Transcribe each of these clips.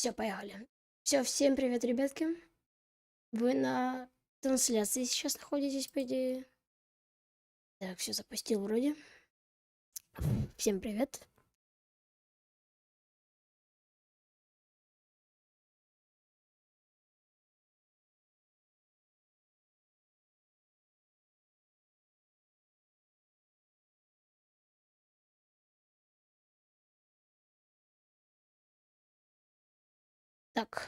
Все, поехали. Все, всем привет, ребятки. Вы на трансляции сейчас находитесь, по идее. Так, все запустил вроде. Всем привет. Так.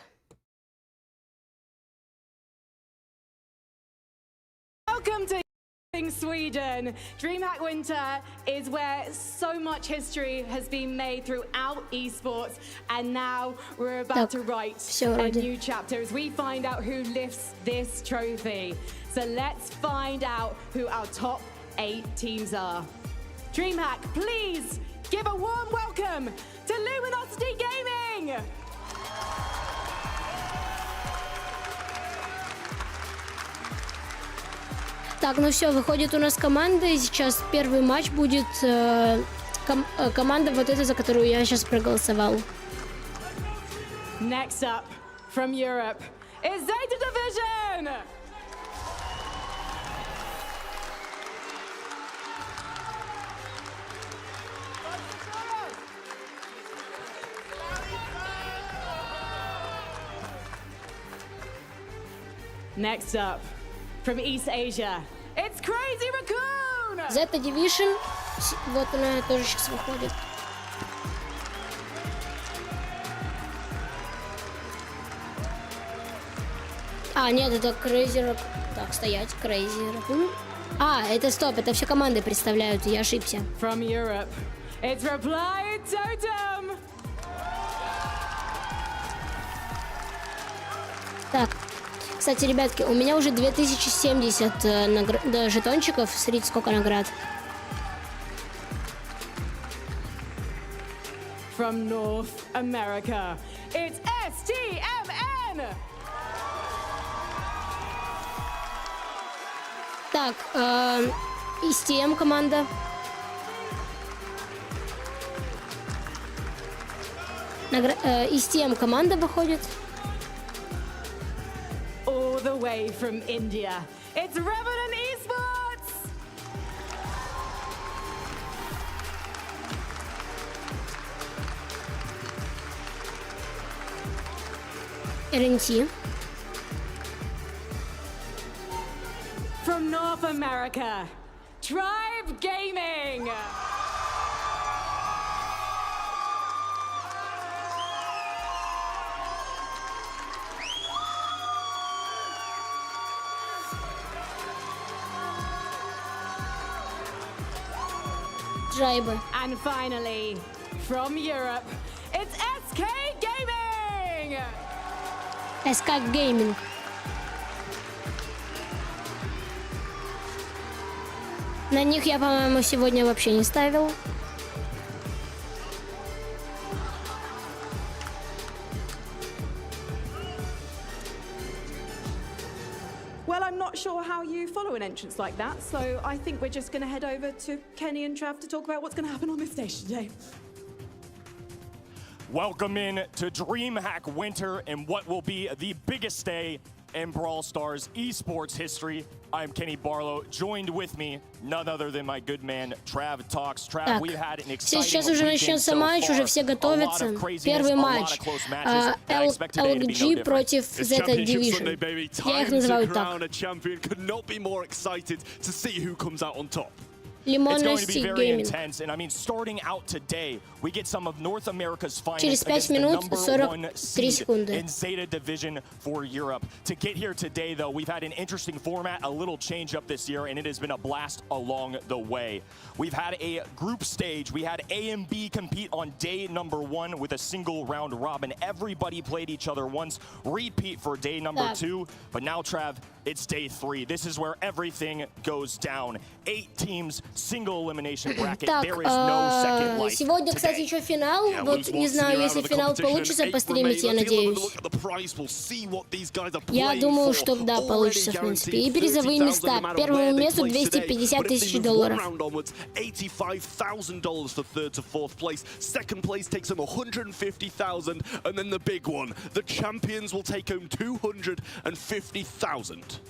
Welcome to Sweden. DreamHack Winter is where so much history has been made throughout esports, and now we're about to write a new chapter as we find out who lifts this trophy. So let's find out who our top 8 teams are. DreamHack, please give a warm welcome to Luminosity Gaming! Так, ну все, выходит у нас команда, и сейчас первый матч будет команда вот эта, за которую я сейчас проголосовал. Next up from Europe is Zeta Division. Next up from East Asia, it's Crazy Raccoon! Zeta Division, вот она тоже сейчас выходит. А, нет, это Crazy Raccoon. Так, стоять, Crazy Raccoon. А, это стоп, это все команды представляют, я ошибся. From Europe, it's Reply Totem! Так. Кстати, ребятки, у меня уже 2070 жетончиков. Смотрите, сколько наград. From North America, it's STMN! Так, STM команда. STM команда выходит. All the way from India, it's Revenant Esports! RNT. From North America, Tribe Gaming! Tribe. And finally, from Europe, it's SK Gaming! SK Gaming. На них я, по-моему, сегодня вообще не ставил. Well, I'm not sure how you follow an entrance like that, so I think we're just going to head over to Kenny and Trav to talk about what's going to happen on this stage today. Welcome in to DreamHack Winter and what will be the biggest day in Brawl Stars esports history. I'm Kenny Barlow, joined with me none other than my good man Trav Talks. Trav, we've had an exciting сейчас уже начнется матч, уже все готовятся. Первый матч. LG против Zeta Division. Я их называю так. It's going to be very intense, and I mean, starting out today, we get some of North America's finest against the #1 seed in Zeta Division for Europe. To get here today, though, we've had an interesting format, a little change up this year, and it has been a blast along the way. We've had a group stage. We had A and B compete on day #1 with a single round robin. Everybody played each other once. Repeat for day #2, but now, Trav, It's day 3. This is where everything goes down. 8 teams, single elimination bracket. There is no second life. Сегодня, кстати, еще финал. Вот не знаю, если финал получится постримить, я надеюсь. Я думаю, что да, получится, в принципе. И призовые места. Первому месту $250 тысяч. $85,000 for third to fourth place. Second place takes home $150,000, and then the big one, the champions will take home $250,000.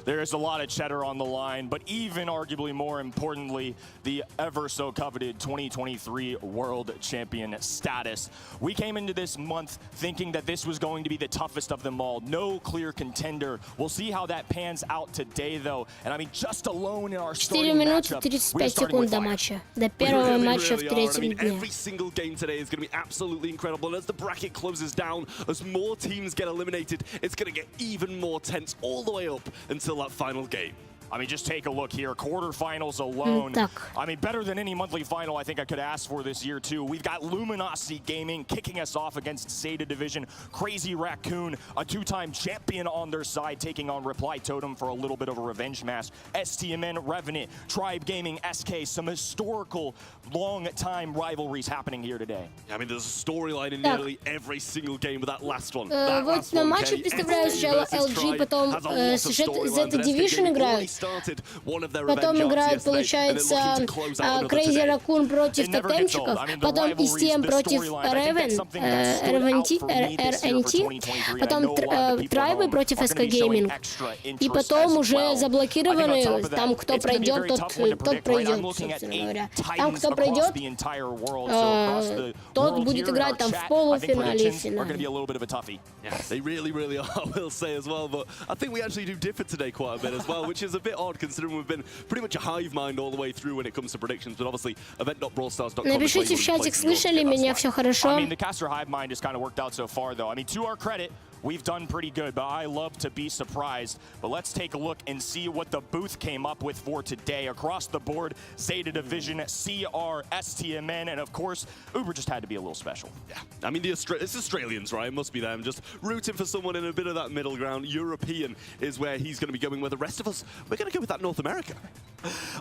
There's a lot of cheddar on the line, but even arguably more importantly, the ever so coveted 2023 World Champion status. We came into this month thinking that this was going to be the toughest of them all. No clear contender. We'll see how that pans out today, though. And I mean, just alone in our starting matchup, 35 секунд до матча. До первого матча в третьем дне. Every single game today is going to be absolutely incredible. And as the bracket closes down, as more teams get eliminated, it's going to get even more tense all the way up until that final game. I mean, just take a look here. Quarterfinals alone. I mean, better than any monthly final I think I could ask for this year, too. We've got Luminosity Gaming kicking us off against Zeta Division. Crazy Raccoon, a 2-time champion on their side, taking on Reply Totem for a little bit of a revenge match. STMN, Revenant, Tribe Gaming, SK. Some historical, long-time rivalries happening here today. I mean, there's a storyline in nearly every single game with that last one. Вот на матче представляю сначала LG, потом Zeta Division играют. Потом играют, получается, Crazy Raccoon против тотемчиков, потом STM против RNT, потом Трайбы против SK Gaming. И потом уже заблокированы, там кто пройдет, тот пройдет, собственно говоря. Там кто пройдет, тот будет играть там в полуфинале и финале. They really are, I will say as well, but I think we actually do differ today quite a bit as well, which is a bit odd considering we've been pretty much a hive mind all the way through when it comes to predictions, but obviously event.brawlstars.com. Напишите в чатик, слышали меня, все хорошо? I mean, the caster hive mind has kind of worked out so far, though. I mean, to our credit, we've done pretty good, but I love to be surprised. But let's take a look and see what the booth came up with for today. Across the board, Zeta Division, CR, STMN, and of course, Uber just had to be a little special. Yeah, I mean, it's Australians, right? It must be them. Just rooting for someone in a bit of that middle ground. European is where he's going to be going, where the rest of us, we're going to go with that North America.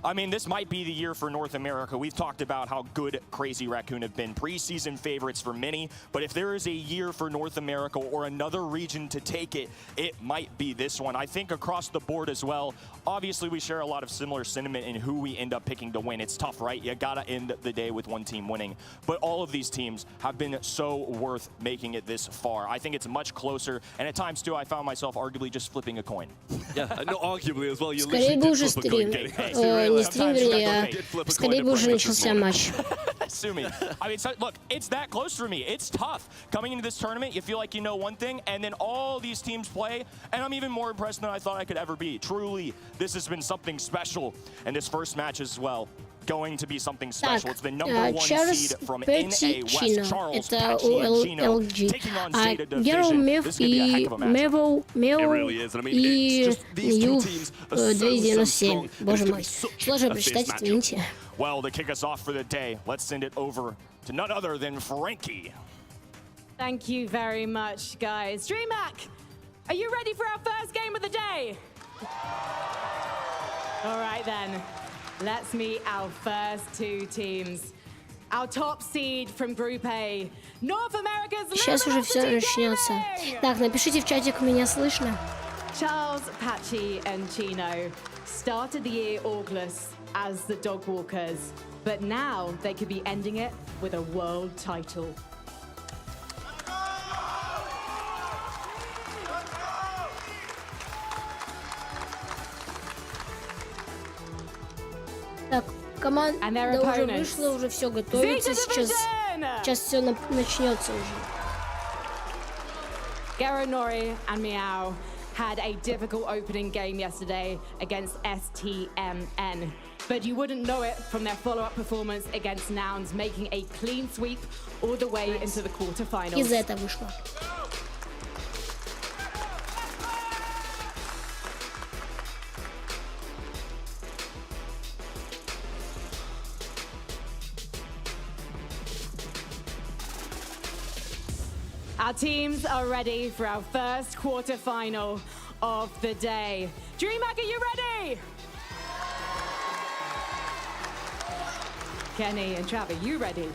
I mean, this might be the year for North America. We've talked about how good Crazy Raccoon have been. Preseason favorites for many, but if there is a year for North America or another region to take it, it might be this one. I think across the board as well, obviously we share a lot of similar sentiment in who we end up picking to win. It's tough, right? You gotta end the day with one team winning. But all of these teams have been so worth making it this far. I think it's much closer, and at times too, I found myself arguably just flipping a coin. Yeah, not arguably as well. You Скорее бы уже стрим. Не стрим, вернее, скорее бы уже начался матч. Sue me. I mean, so, look, it's that close for me. It's tough. Coming into this tournament, you feel like you know one thing, and then all these teams play, and I'm even more impressed than I thought I could ever be. Truly, this has been something special, and this first match as well. Going to be something special. It's the number 1 seed from NA West, Charles Pacino, taking on Zeta Division. This could be a heck of a matchup. It really is. And I mean, it's just these two teams are so strong. Боже мой, сложно прочитать, извините. Well, to kick us off for the day, let's send it over to none other than Frankie. Thank you very much, guys. DreamHack, are you ready for our first game of the day? All right, then. Let's meet our first 2 teams. Our top seed from Group A, North America's Сейчас уже все начнется. Так, напишите в чатик, меня слышно? Charles, Patchy, and Chino started the year August as the Dog Walkers, but now they could be ending it with a world title. Так, команда уже вышла, уже все готовится, сейчас все начнется уже. Garanori and Meow had a difficult opening game yesterday against STMN, but you wouldn't know it from their follow-up performance against Nouns, making a clean sweep all the way into the quarterfinals. Из этого вышло. Our teams are ready for our first quarterfinal of the day. DreamHack, are you ready? Kenny and Trav, are you ready?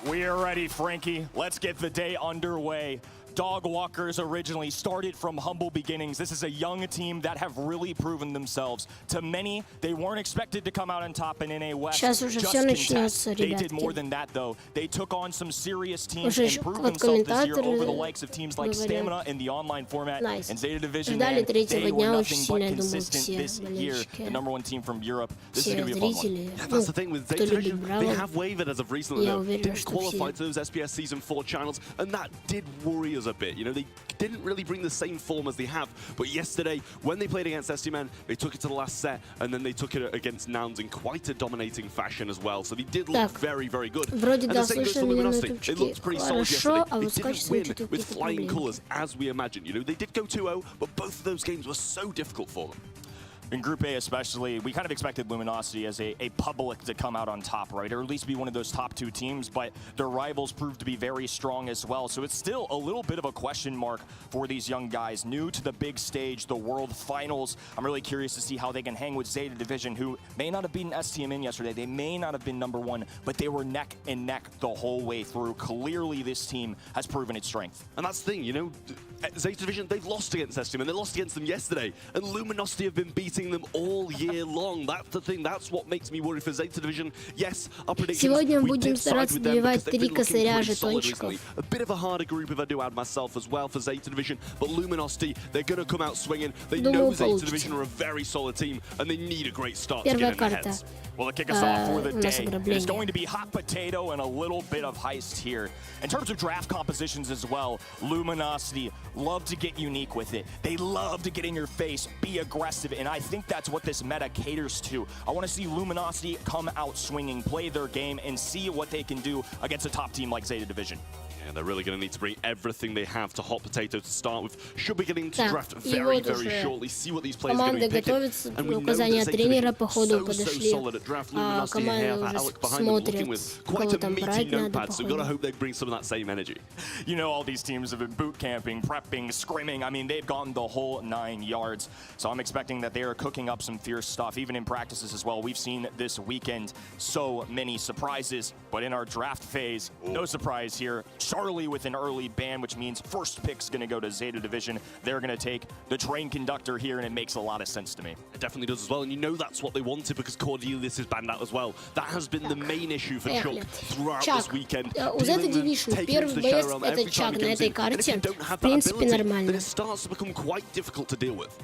We are ready, Frankie. Let's get the day underway. Dog Walkers originally started from humble beginnings. This is a young team that have really proven themselves. To many, they weren't expected to come out on top in NA West. Сейчас уже все начнется, They did more ребятки. than that, though. They took on some serious teams Уже and proved вот themselves this year over the комментаторы likes of teams like говорят. Stamina in the online format Nice. and Zeta Division. Ждали Man, третьего they were дня очень nothing but сильно, я думаю, consistent все this year. болельщики. The #1 team from Europe. This is Все going to be a fun one. зрители, Yeah, ну, that's the thing with кто Zeta любит Division. They Brawl, have wavered as of recently. я Though. уверена, Didn't что qualify все. to those SBS Season 4 channels, and that did worry us a bit. You know, they didn't really bring the same form as they have. But yesterday, when they played against STMN, they took it to the last set, and then they took it against Nouns in quite a dominating fashion as well. So they did look Так, very, very good. вроде And да, the same goes слышно for меня на Luminosity. They ютубчике looked pretty solid хорошо, yesterday. а They вот с didn't качеством win чуть-чуть with какие-то flying проблемы. colours as we imagined. You know, they did go 2-0, but both of those games were so difficult for them. In Group A especially, we kind of expected Luminosity as a public to come out on top, right? Or at least be one of those top two teams, but their rivals proved to be very strong as well. So it's still a little bit of a question mark for these young guys. New to the big stage, the World Finals. I'm really curious to see how they can hang with Zeta Division, who may not have beaten STMN yesterday. They may not have been #1, but they were neck and neck the whole way through. Clearly, this team has proven its strength. And that's the thing, you know, Zeta Division, they've lost against STM, and they lost against them yesterday. And Luminosity have been beating them all year long. That's the thing. That's what makes me worry for Zeta Division. Yes, our predictions, Сегодня we будем did side стараться with them добивать because they've 3 been looking косаря pretty solid жетончиков. recently. A bit of a harder group if I do add myself as well for Zeta Division. But Luminosity, they're going to come out swinging. They know Думаю, Zeta получится. Division are a very solid team, and they need a great start to Первая get in their карта. heads. Well, to kick us off for the у нас day, ограбление. it's going to be hot potato and a little bit of heist here. In terms of draft compositions as well, Luminosity love to get unique with it. They love to get in your face, be aggressive, and I think that's what this meta caters to. I want to see Luminosity come out swinging, play their game, and see what they can do against a top team like Zeta Division. Yeah, they're really going to need to bring everything they have to Hot Potato to start with. Should be getting to Так, draft и very, вот very уже shortly. See what these players are going команды to be picking. готовятся, And we know указания that от Zeta тренера, Division походу, so подошли. solid at draft. Luminosity Команды have уже Alec behind them looking смотрят, with кого quite a там meaty брать надо, notepad, so you've got to походу. hope they bring some of that same energy. You know, all these teams have been boot camping, prepping, scrimming. I mean, they've gone the whole 9 yards. So I'm expecting that they are cooking up some fierce stuff, even in practices as well. We've seen this weekend so many surprises, but in our draft phase, no surprise here. Charlie with an early ban, which means first pick's going to go to Zeta Division. They're going to take the train conductor here, and it makes a lot of sense to me. It definitely does as well, and you know that's what they wanted because Cordelius is banned out as well. That has been the main issue for Поехали. Chuck throughout Чак. this weekend. У Zeta Division первый боец — это Чак на этой карте. В принципе, Then нормально. it starts to become quite difficult to deal with.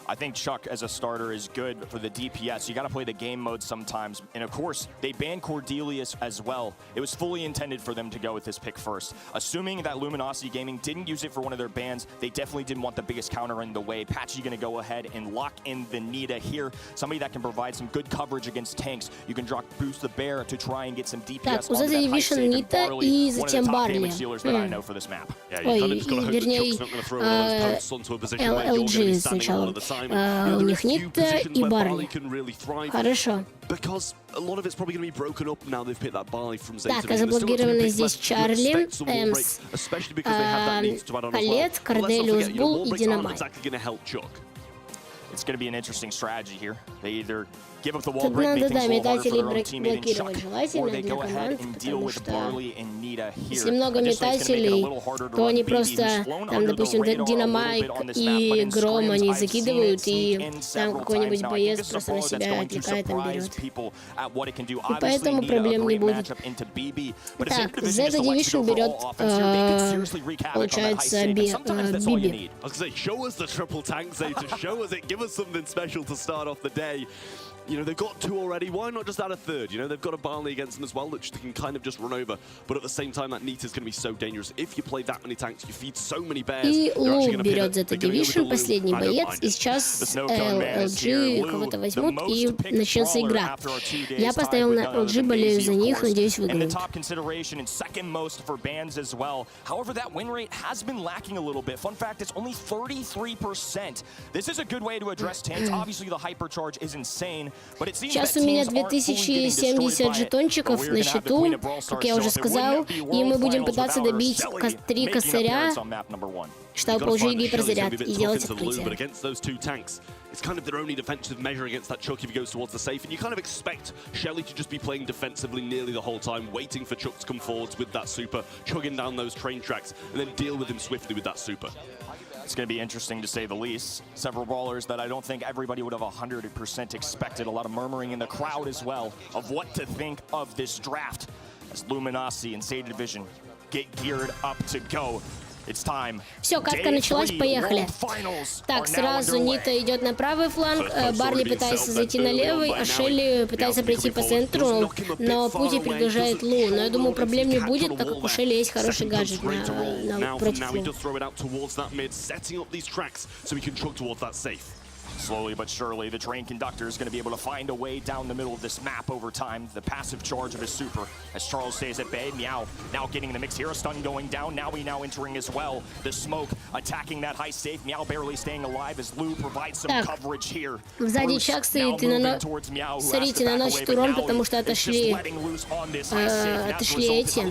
I think Chuck as a starter is good for the DPS. You got to play the game mode sometimes. And of course, they banned Cordelius as well. It was fully intended for them to go with this pick first. Assuming that Luminosity Gaming didn't use it for one of their bans, they definitely didn't want the biggest counter in the way. Patchy going to go ahead and lock in the Nita here. Somebody that can provide some good coverage against tanks. You can drop boost the bear to try and get some DPS. Так, у onto Zeta that high Division save. And Нита Barley, и one of the затем top Barley. damage dealers that I know for this map. Yeah, Ой, you kind of just got to hope that вернее, Chuck's not going to throw one of those posts onto a position where you're going to LG be standing a lot сначала. of the time. У них Нита и Барли. Can really thrive Хорошо. because a lot of it's probably going to be broken up now they've picked that Barley from Zeta Так, а Division. There's still lots of заблокированы picks здесь left. You Чарли, expect some wall break, Эмс, especially because they have that need to add on as well. Палет, But let's not Корделиус, forget, you know, Бул wall и breaks aren't Динамайт. exactly going to help Chuck. It's going to be an interesting strategy here. They either give up the wall Тут break, make надо, things да, a little harder for метателей their own teammate in Chuck, блокировать or желательно they для go ahead команд, and deal потому with что Barley and Nita here. если много Additionally, it's gonna make it a метателей, little harder to то run они BB, просто, who's flown там, under the допустим, radar a little Динамайк bit on this map, but и in Гром scrims, они I've seen закидывают, it и in там several какой-нибудь times now. I think боец this is a просто на brawler that's себя going to отвлекает, там surprise берет. people at what it can do. И Obviously, поэтому Nita, a проблем не great будет. matchup into BB, but if Так, Zeta Division Zeta just elects to Division go for берет, all offense here, they could seriously wreak havoc on that high получается, save, and sometimes that's all you Биби. need. I was going to say, show us the triple tank, Zeta. Show us it. Give us something special to start off the day. You know, they've got 2 already. Why not just add a 3rd? You know, they've got a Barley against them as well, which they can kind of just run over. But at the same time, that Nita's going to be so dangerous. If you play that many tanks, you feed so many bears. И they're actually Лу gonna берет pivot. Zeta They're gonna go with the Division, Lou. последний I don't боец, mind и it. сейчас The Snowcone Man is here. LG Lou, кого-то the возьмут, most и picked начнется brawler игра. after our 2 days Я tied поставил with на none other LG, than болею Daisy, за of них, course, надеюсь, and the выиграют. top consideration and second most for bans as well. However, that win rate has been lacking a little bit. Fun fact, it's only 33%. This is a good way to address tanks. Obviously, the hypercharge is insane, Сейчас у меня 2070 жетончиков на счету, как я уже сказал, и мы будем пытаться добить 3 косаря, чтобы получить гиперзаряд и делать открытие. It's kind of their only defensive measure against that Chuck if he goes towards the safe, and you kind of expect Shelly to just be playing defensively nearly the whole time, waiting for Chuck to come forwards with that super, chugging down those train tracks, and then deal with him swiftly with that super. It's going to be interesting to say the least. Several brawlers that I don't think everybody would have 100% expected. A lot of murmuring in the crowd as well of what to think of this draft as Luminosity and Zeta Division get geared up to go. Все, катка началась, поехали. Так, сразу Нита идет на правый фланг, Барли пытается зайти на левый, а Шелли пытается пройти по центру, но пути приближает Лу. Но я думаю, проблем не будет, так как у Шелли есть хороший гаджет против Лу. Slowly but surely, the train conductor is going to be able to find a way down the middle of this map over time. The passive charge of his super, as Charles stays at bay. Meow now getting the mix here, a stun going down. Now entering as well. The smoke attacking that high safe. Meow barely staying alive as Lou provides some coverage here. Сзади Чак стоит и смотрите, наносит урон, потому что отошли эти.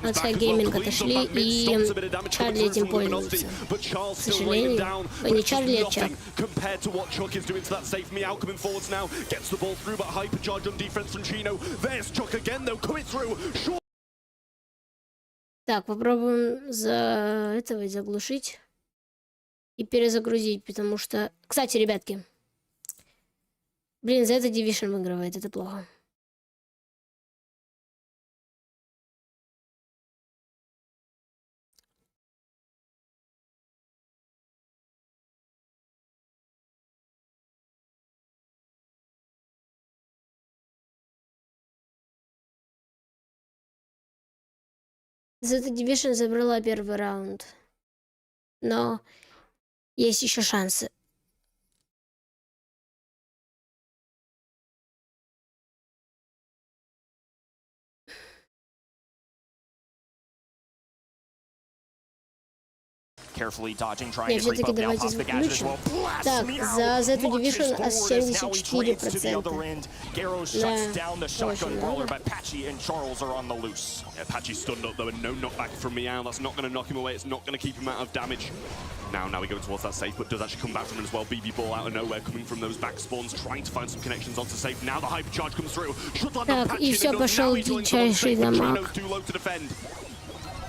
Отска Гейминг отошли, и Чарли этим пользуется. К сожалению. Не Чарли, а Чак. Так, попробуем заглушить и перезагрузить, потому что... Кстати, ребятки, блин, за это Division выигрывает, это плохо. Zeta Division забрала первый раунд, но есть еще шансы. Не, все-таки давайте включим. Так, за Zeta Division аж 74%. Да, очень много. Patchy stunned up though, and no knockback from Meow. That's not going to knock him away. It's not going to keep him out of damage. Now we go towards that safe, but does actually come back from him as well. BB ball out of nowhere, coming from those back spawns, trying to find some connections onto safe. Now the hyper charge comes through. Так, и все, пошел дичайший дамаг.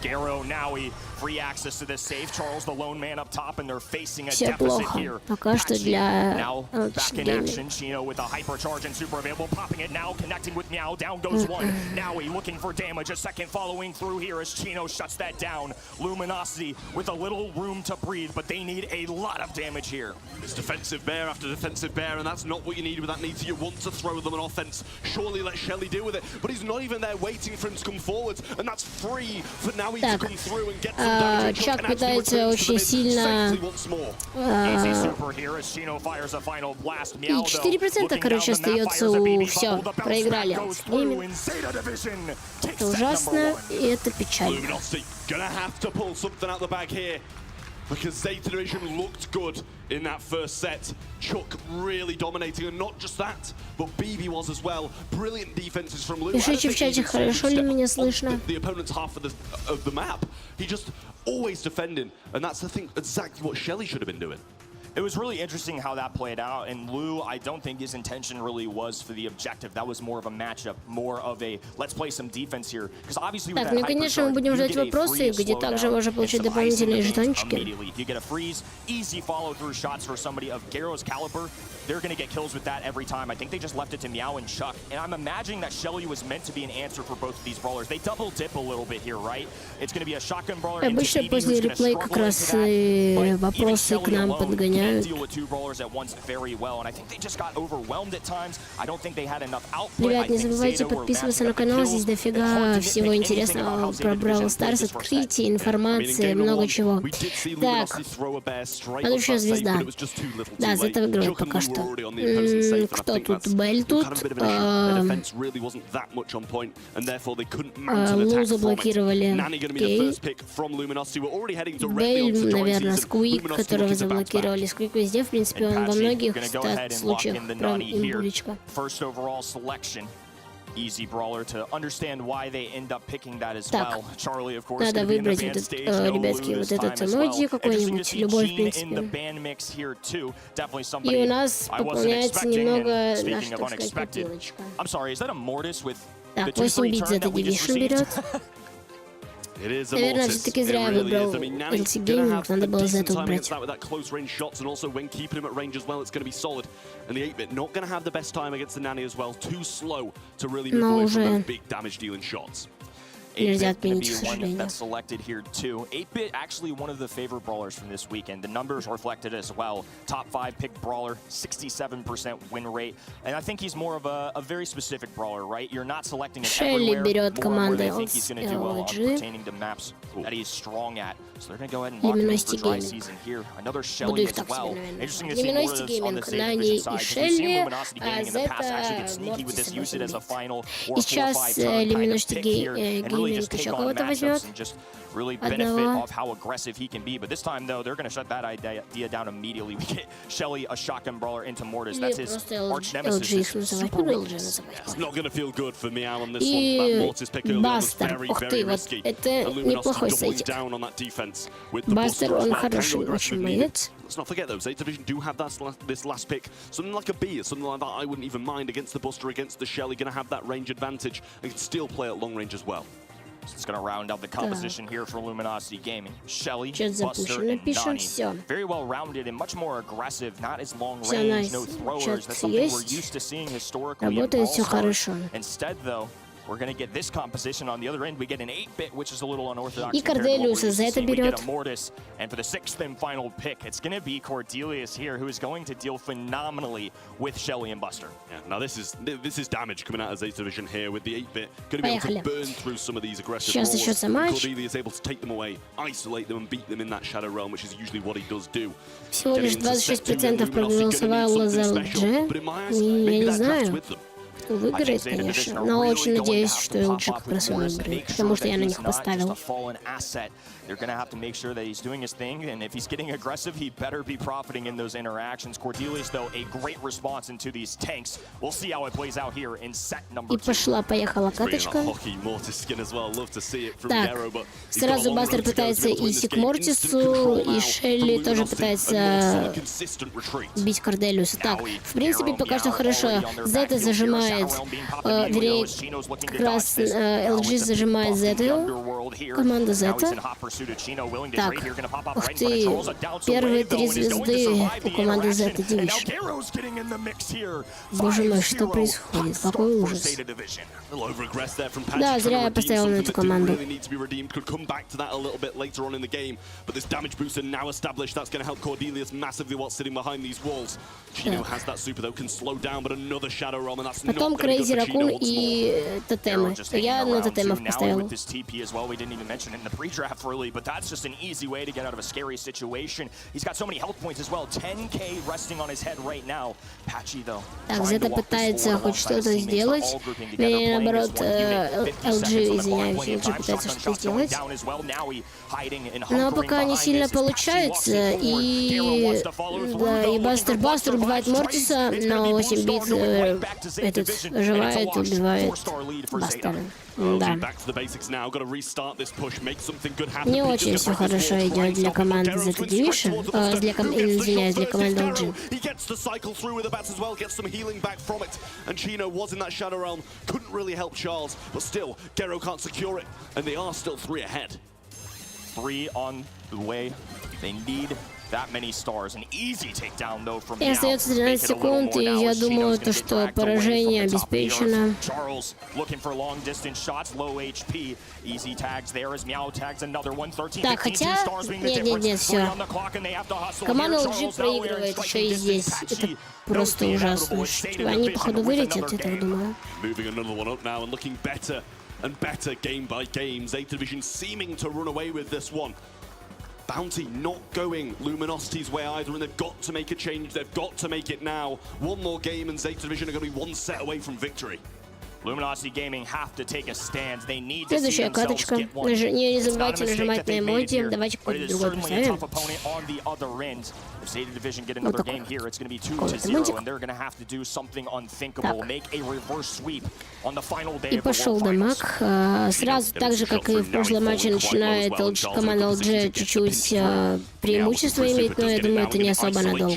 Garo, now free access to this safe. Charles, the lone man up top, and they're facing a Все deficit плохо. here. Пока что для now back in action. Chino with a hypercharge and super available, popping it now, connecting with Meow. Down goes one. Now looking for damage. A second following through here as Chino shuts that down. Luminosity with a little room to breathe, but they need a lot of damage here. It's defensive bear after defensive bear, and that's not what you need with that Nita. You want to throw them an offense. Surely let Shelly deal with it, but he's not even there waiting for him to come forward, and that's free for now to come through and get some damage. Чак пытается очень сильно... И 4%, короче, остается у... Все, проиграли. Это ужасно, и это печально. Because Zeta Division looked good in that first set. Chuck really dominating, and not just that, but BB was as well. Brilliant defenses from Lou. Пишите в чате, хорошо ли меня слышно? The opponent's half of the map. He just always defending, and that's the thing, exactly what Shelly should have been doing. It was really interesting how that played out, and Lou, I don't think his intention really was for the objective. That was more of a matchup, more of a let's play some defense here. Because obviously with that конечно, мы будем ждать вопросы, где также можно получить дополнительные жетончики. You get a freeze, easy follow-through shots for somebody of Garo's caliber. They're going to get kills with that every time. I think they just left it to Meow and Chuck, and I'm imagining that Shelly was meant to be an answer for both of these brawlers. They double dip a little bit here, right? It's going to be a shotgun brawler. Обычно после реплея как раз вопросы к нам подгоняют. Ребят, не забывайте подписываться на канал, здесь дофига всего интересного про Brawl Stars, открытий, информации, много чего. Так, следующая звезда. Да, Zeta выигрывает пока что. Кто тут? Бель тут. Лу заблокировали. Окей. Бель, наверное, Сквик, которого заблокировали. как везде, в принципе, он во многих случаях прям имбулечка. Easy brawler to understand why they end up picking that as well. Charlie, of course, надо выбрать вот этот, ребятки, вот этот эмодзи какой-нибудь, любой, в принципе. И у нас пополняется немного наша, так сказать, копилочка. Так, 8 бит за этот дивишн берет. Наверное, все-таки зря я выбрал LT Gaming, надо было за это убрать. Но уже нельзя отменить, к сожалению. 8-bit actually one of the favorite brawlers from this weekend. The numbers reflected as well. Top 5 pick brawler, 67% win rate. And I think he's more of a very specific brawler, right? You're not selecting it everywhere. Берет команда I think he's going to do well on pertaining to maps that he's strong at. So they're going to go ahead and lock him in for dry season here. Another Shelly as well. Interesting to see more of this on the Zeta Division side. We've seen Luminosity Gaming in the past actually get sneaky with this, use it as a final or 4-5 turn kind of pick here. And really just take on matchups and just really benefit off how aggressive he can be. But this time, though, they're going to shut that idea down immediately. We get Shelly, a shotgun brawler, into Mortis. That's his arch nemesis. It's not going to feel good for me on this one. That Mortis pick early on was very, very risky. Luminosity doubling down on that defense with the Buster. Let's not forget, though, Zeta Division do have this last pick. Something like a B or something like that, I wouldn't even mind against the Buster, against the Shelly. Going to have that range advantage and can still play at long range as well. It's going to round out the composition here for Luminosity Gaming. Shelly, Buster, and Nani. Very well rounded and much more aggressive, not as long range, no throwers. That's something we're used to seeing historically in Brawl. Instead, though, we're going to get this composition on the other end. We get an 8-bit, which is a little unorthodox. И Корделиуса за это берет. And for the 6th and final pick, it's going to be Cordelius here, who is going to deal phenomenally with Shelly and Buster. Yeah, now this is damage coming out of Zeta Division here with the 8-bit. Going to be able to burn through some of these aggressive brawlers. Cordelius able to take them away, isolate them, and beat them in that Shadow Realm, which is usually what he does do. Всего лишь 26% проголосовало за LG. Я не знаю, кто выиграет, конечно, но очень надеюсь, что LG как раз выиграет, потому что я на них поставил. They're going to have to make sure that he's doing his thing, and if he's getting aggressive, he better be profiting in those interactions. Cordelius, though, a great response into these tanks. We'll see how it plays out here in set number 2. И пошла-поехала каточка. Так, сразу Бастер пытается идти к Мортису, и Шелли тоже пытается бить Корделиуса. Так, в принципе, пока что хорошо. Зета зажимает, вернее, как раз LG зажимает Зету, команда Зета. Так, ух ты, первые 3 звезды у команды Zeta Division. Боже мой, что происходит? Какой ужас. Да, зря я поставил на эту команду. Потом Крейзи Ракун и тотемы. Я на тотемов поставил. But that's just an easy way to get out of a scary situation. He's got so many health points as well. 10k resting on his head right now. Patchy, though. Так, Зета пытается хоть что-то сделать. Или наоборот, LG, извиняюсь, LG пытается что-то сделать. Но пока не сильно получается. И да, и Бастер убивает Мортиса, но 8 бит этот оживает, убивает Бастера. Да. Не очень все хорошо идет для команды Zeta Division, извиняюсь, для команды LG. И остается 13 секунд, и я думаю, то, что поражение обеспечено. Так, хотя... Нет, все. Команда LG проигрывает еще и здесь. Это просто ужасно. Они, походу, вылетят, я так думаю. And better game by game. Zeta Division seeming to run away with this one. Bounty not going Luminosity's way either, and they've got to make a change. They've got to make it now. One more game, and Zeta Division are going to be one set away from victory. Luminosity Gaming have to take a stand. They need to Следующая каточка. Не забывайте нажимать на эмодзи. Давайте какой-то другой поставим. If Zeta Division get another game here, it's going to be 2-0, and they're going to have to do something unthinkable, make a reverse sweep on the final day И of the пошел World Finals. дамаг. Сразу так же, как и в прошлом матче, начинает команда LG чуть-чуть преимущество иметь, но я думаю, это не особо надолго.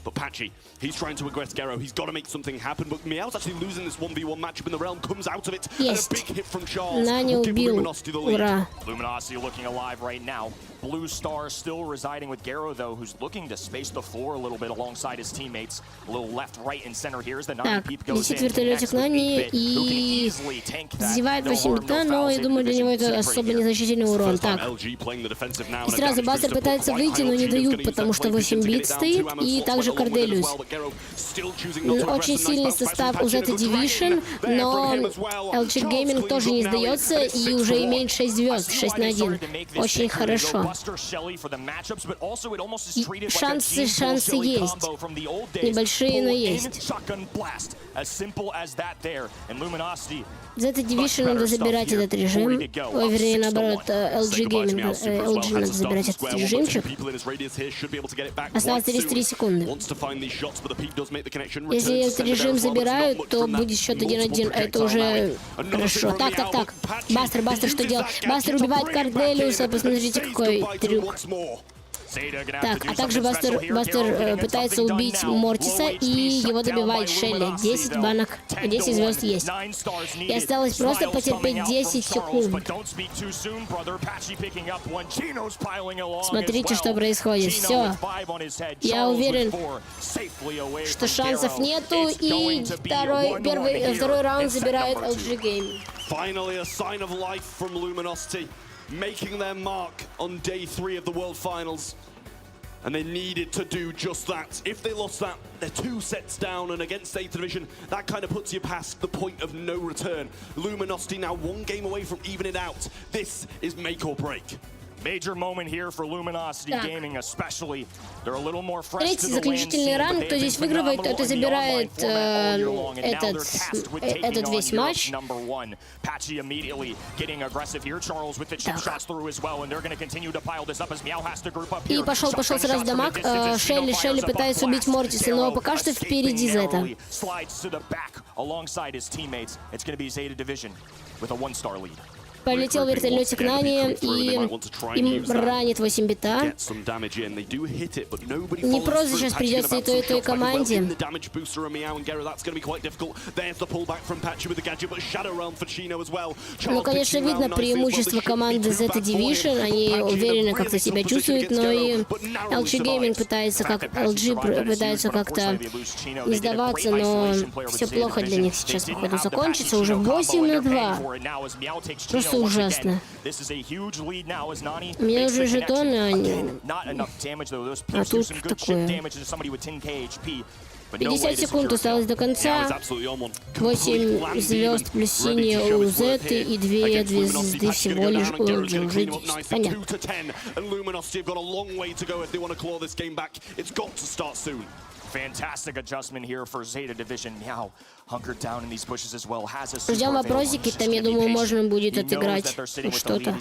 But Patchy, he's trying to aggress Gero. He's got to make something happen. But Meow's actually losing this 1v1 matchup in the realm. Comes out of it. And a big hit from Charles. Nani убил. Ура. Luminosity looking alive right now. Blue Star still residing with Gero, though, who's looking to space the floor a little bit alongside his teammates. A little left, right, and center here as the Nani peep goes in. Летит вертолетик Нани и задевает 8 бита, но я думаю, для него это особо незначительный урон. Так. И сразу Бастер пытается выйти, но не дают, потому что 8 бит стоит, и также Корделиус. Очень сильный состав у Zeta Division, но LG Gaming тоже не сдается и уже имеет 6 звезд, 6 на 1. Очень хорошо. И шансы есть. Небольшие, но есть. Zeta Division надо забирать этот режим. Ой, вернее, наоборот, LG надо забирать этот режимчик. Осталось 33 секунды. Если этот режим забирают, то будет счет 1-1, а это уже хорошо. Так. Бастер что делал? Бастер убивает Корделиуса, посмотрите, какой трюк. Так, а также Бастер пытается убить Мортиса, и его добивает Шелли. 10 банок, 10 звезд есть. И осталось просто потерпеть 10 секунд. Смотрите, что происходит. Все. Я уверен, что шансов нету, и второй раунд забирает LG Gaming. Making their mark on day 3 of the World Finals. And they needed to do just that. If they lost that, they're 2 sets down, and against Zeta Division, that kind of puts you past the point of no return. Luminosity now 1 game away from evening it out. This is make or break. Major moment here for Luminosity Gaming, especially. They're a little more fresh Третий заключительный раунд, кто здесь выигрывает, тот и забирает этот весь матч. Patchy immediately getting aggressive here. Charles with the chip shots through as well, and they're going to continue to pile this up as Meow has to group up here. И пошел сразу дамаг. Шелли пытается убить Мортиса, но пока что впереди Зета. Slides to the back alongside his teammates. It's going to be Zeta Division with a 1-star lead. Полетел вертолетик Нани и им ранит 8 бита. Не просто сейчас придется и той команде. Ну, конечно, видно преимущество команды Zeta Division. Они уверенно как-то себя чувствуют, но и LG Gaming пытается как-то не сдаваться, но все плохо для них сейчас, походу, закончится. Уже 8-2. Просто ужасно. У меня уже жетоны, а тут такое. 50 секунд осталось до конца. 8 звезд плюс синие у Зеты и 2 звезды всего лишь у LG. Уже 10. Понятно. Fantastic adjustment here for Zeta Division. Now hunkered down in these bushes as well. Has a Ждем вопросики, там, я думаю, можно будет отыграть что-то.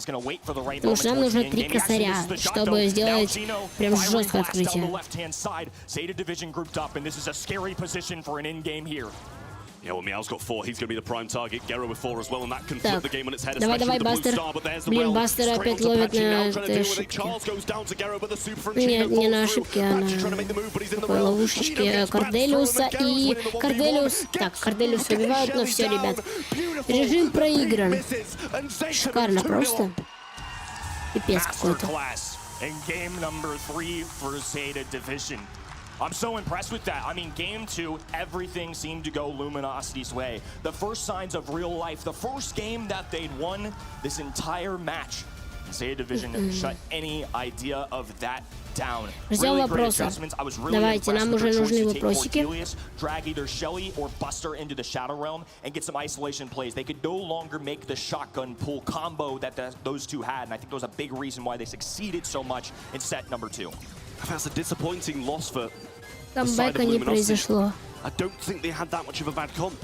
Потому что нам нужно 3 косаря, чтобы сделать прям жесткое открытие. Zeta Division grouped up, and this is a scary position for an in-game here. Yeah, well, Meow's got 4. He's going to be the prime target. Gero with 4 as well, and that can flip the game on its head. Давай, Бастер. Блин, Бастер опять ловит на этой ошибке. Нет, не на ошибке, а на такой ловушечке Корделиуса. И Корделиус... Так, Корделиуса убивают, но все, ребят. Режим проигран. Шикарно просто. Пипец какой-то. I'm so impressed with that. I mean, game 2, everything seemed to go Luminosity's way. The first signs of real life, the first game that they'd won this entire match. Zeta Division shut any idea of that down. Ждем вопросов. Давайте, нам уже нужны вопросики. Drag either Shelly or Buster into the Shadow Realm and get some isolation plays. They could no longer make the shotgun pull combo that those two had, and I think that was a big reason why they succeeded so much in set number 2. That's a disappointing loss for Камбэка не произошло. I don't think they had that much of a bad comp.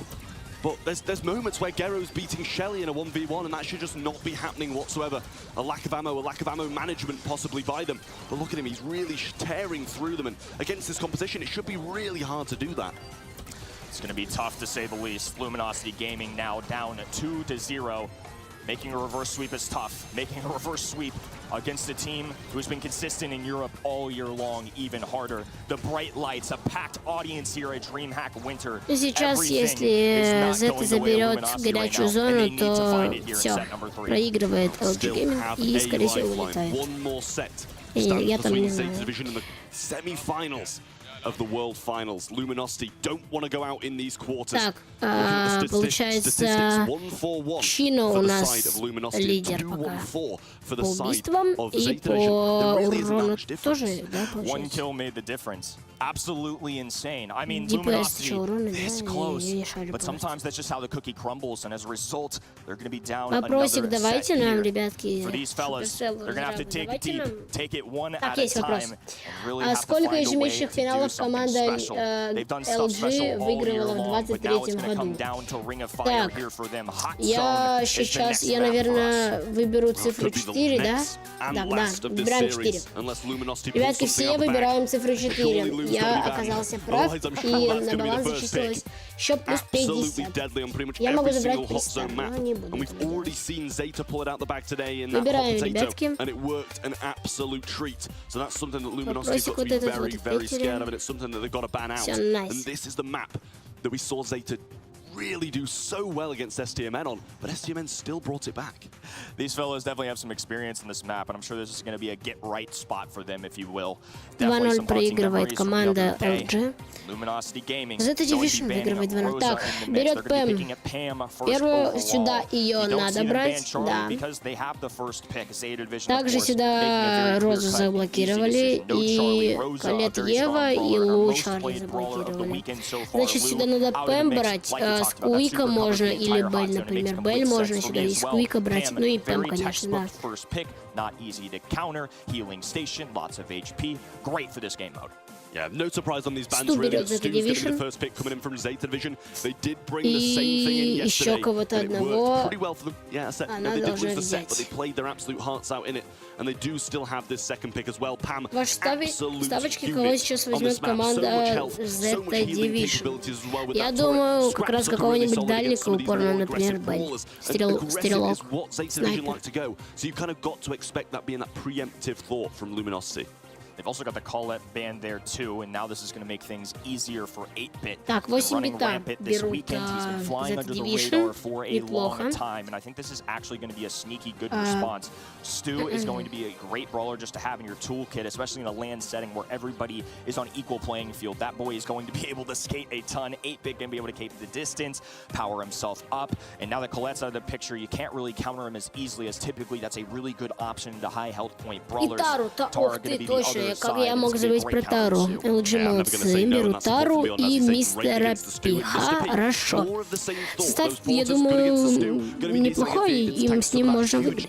But there's moments where Gero's beating Shelly in a 1v1, and that should just not be happening whatsoever. A lack of ammo management possibly by them. But look at him, he's really tearing through them, and against this composition, it should be really hard to do that. It's going to be tough to say the least. Luminosity Gaming now down 2-0. Making a reverse sweep is tough. Making a reverse sweep against a team who's been consistent in Europe all year long, even harder. The bright lights, a packed audience here at DreamHack Winter. И сейчас, если Zeta заберет горячую зону, то все, проигрывает LG Gaming и, скорее всего, вылетает. Я там не знаю. Of the World Finals. Luminosity don't want to go out in these quarters. Так, получается, Чина у нас лидер пока по убийствам и по урону тоже, да, получается? Absolutely insane. I mean, Luminosity is close, but sometimes that's just how the cookie crumbles, and as a result, they're going to be down another set давайте нам, ребятки, for these fellas. They're going to have to dig deep, take it one at a time, and really have to сколько find a way ежемесячных to do финалов something команда special. They've done stuff special all year long, but now it's going to come down to Ring of Fire here for them. Hot Я Zone is the сейчас, next я, map for наверное, us. выберу цифру 4, да? Да, выбираем 4. Ребятки, все выбираем цифру 4. Я оказался прав, и на баланс зачислилось счет плюс 50. Я могу забрать 300, но не буду. Выбираем, ребятки. Вопросик вот этот вот ответили. Все, найс. Really do so well against STMN on, but STMN still brought it back. These fellows definitely have some experience in this map, and I'm sure this is going to be a get-right spot for them, if you will. 2-0 проигрывает команда LG. Luminosity Gaming. Zeta Division выигрывает 2-0. Так, берет Пэм. Первую сюда ее надо брать, да. Также сюда Розу заблокировали, и Колет Ева, и Лу Чарли заблокировали. Значит, сюда надо Пэм брать. С Куика можно, или Бель, например. Бель можно сюда из Куика брать, ну и Пэм, конечно, да. Not easy to counter, healing station, lots of HP, great for this game mode. Yeah, no surprise on these bans really. Stu's going to be the first pick coming in from Zeta Division. They did bring the same thing in yesterday, and it worked pretty well for them. Yeah, they did lose the set, but they played their absolute hearts out in it, and they do still have this second pick as well. Pam, ставочки, кого сейчас возьмет команда Zeta Division? Я думаю, как раз какого-нибудь дальника упорно, например, Бель. Стрелок, снайпер. So you kind of got to expect that being that preemptive thought from Luminosity. They've also got the Colette band there too, and now this is going to make things easier for 8-Bit. Так, 8-бита берут Zeta Division, неплохо. And I think this is actually going to be a sneaky good response. Stu is going to be a great brawler just to have in your toolkit, especially in a LAN setting where everybody is on equal playing field. That boy is going to be able to skate a ton. 8-Bit going to be able to keep the distance, power himself up, and now that Colette's out of the picture, you can't really counter him as easily as typically that's a really good option to high health point brawlers. Ух ты, точно. Как я мог забыть про Тару? LG молодцы, берут Тару и мистера Пи. Хорошо. Состав, я думаю, неплохой, и с ним можно выиграть.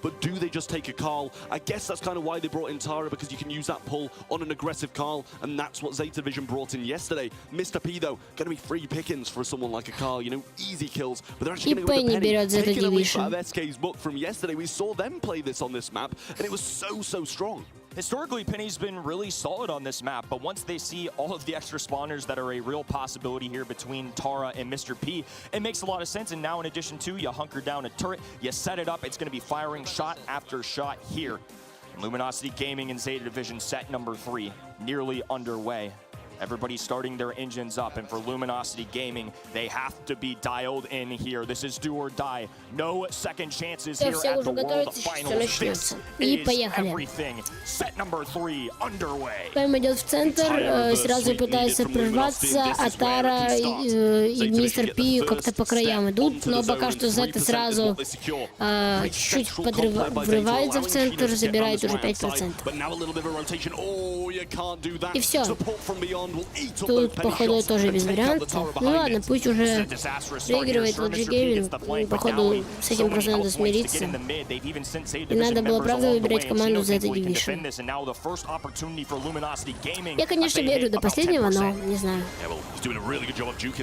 But do they just take a Carl? I guess that's kind of why they brought in Tara, because you can use that pull on an aggressive Carl, and that's what Zeta Division brought in yesterday. Mr. P, though, going to be free pickings for someone like a Carl, you know, easy kills, but they're actually going to go with the penny. Taking a leaf out of SK's book from yesterday, we saw them play this on this map, and it was so strong. Historically, Penny's been really solid on this map, but once they see all of the extra spawners that are a real possibility here between Tara and Mr. P, it makes a lot of sense. And now, in addition to, you hunker down a turret, you set it up, it's going to be firing shot after shot here. Luminosity Gaming and Zeta Division set number 3, nearly underway. Everybody's starting their engines up, and for Luminosity Gaming, they have to be dialed in here. This is do or die. No second chances here at the World Finals. This is everything. Set number 3 underway. Пэм идет в центр, сразу пытается прорваться, а Тара и мистер Пи как-то по краям идут, но пока что Зета сразу чуть-чуть врывается в центр, забирает уже 5%. И все. Тут, походу, тоже без вариантов. Ну ладно, пусть уже проигрывает LG Gaming. Походу, с этим просто надо смириться. И надо было, правда, выбирать команду за это Division. Я, конечно, верю до последнего, но не знаю.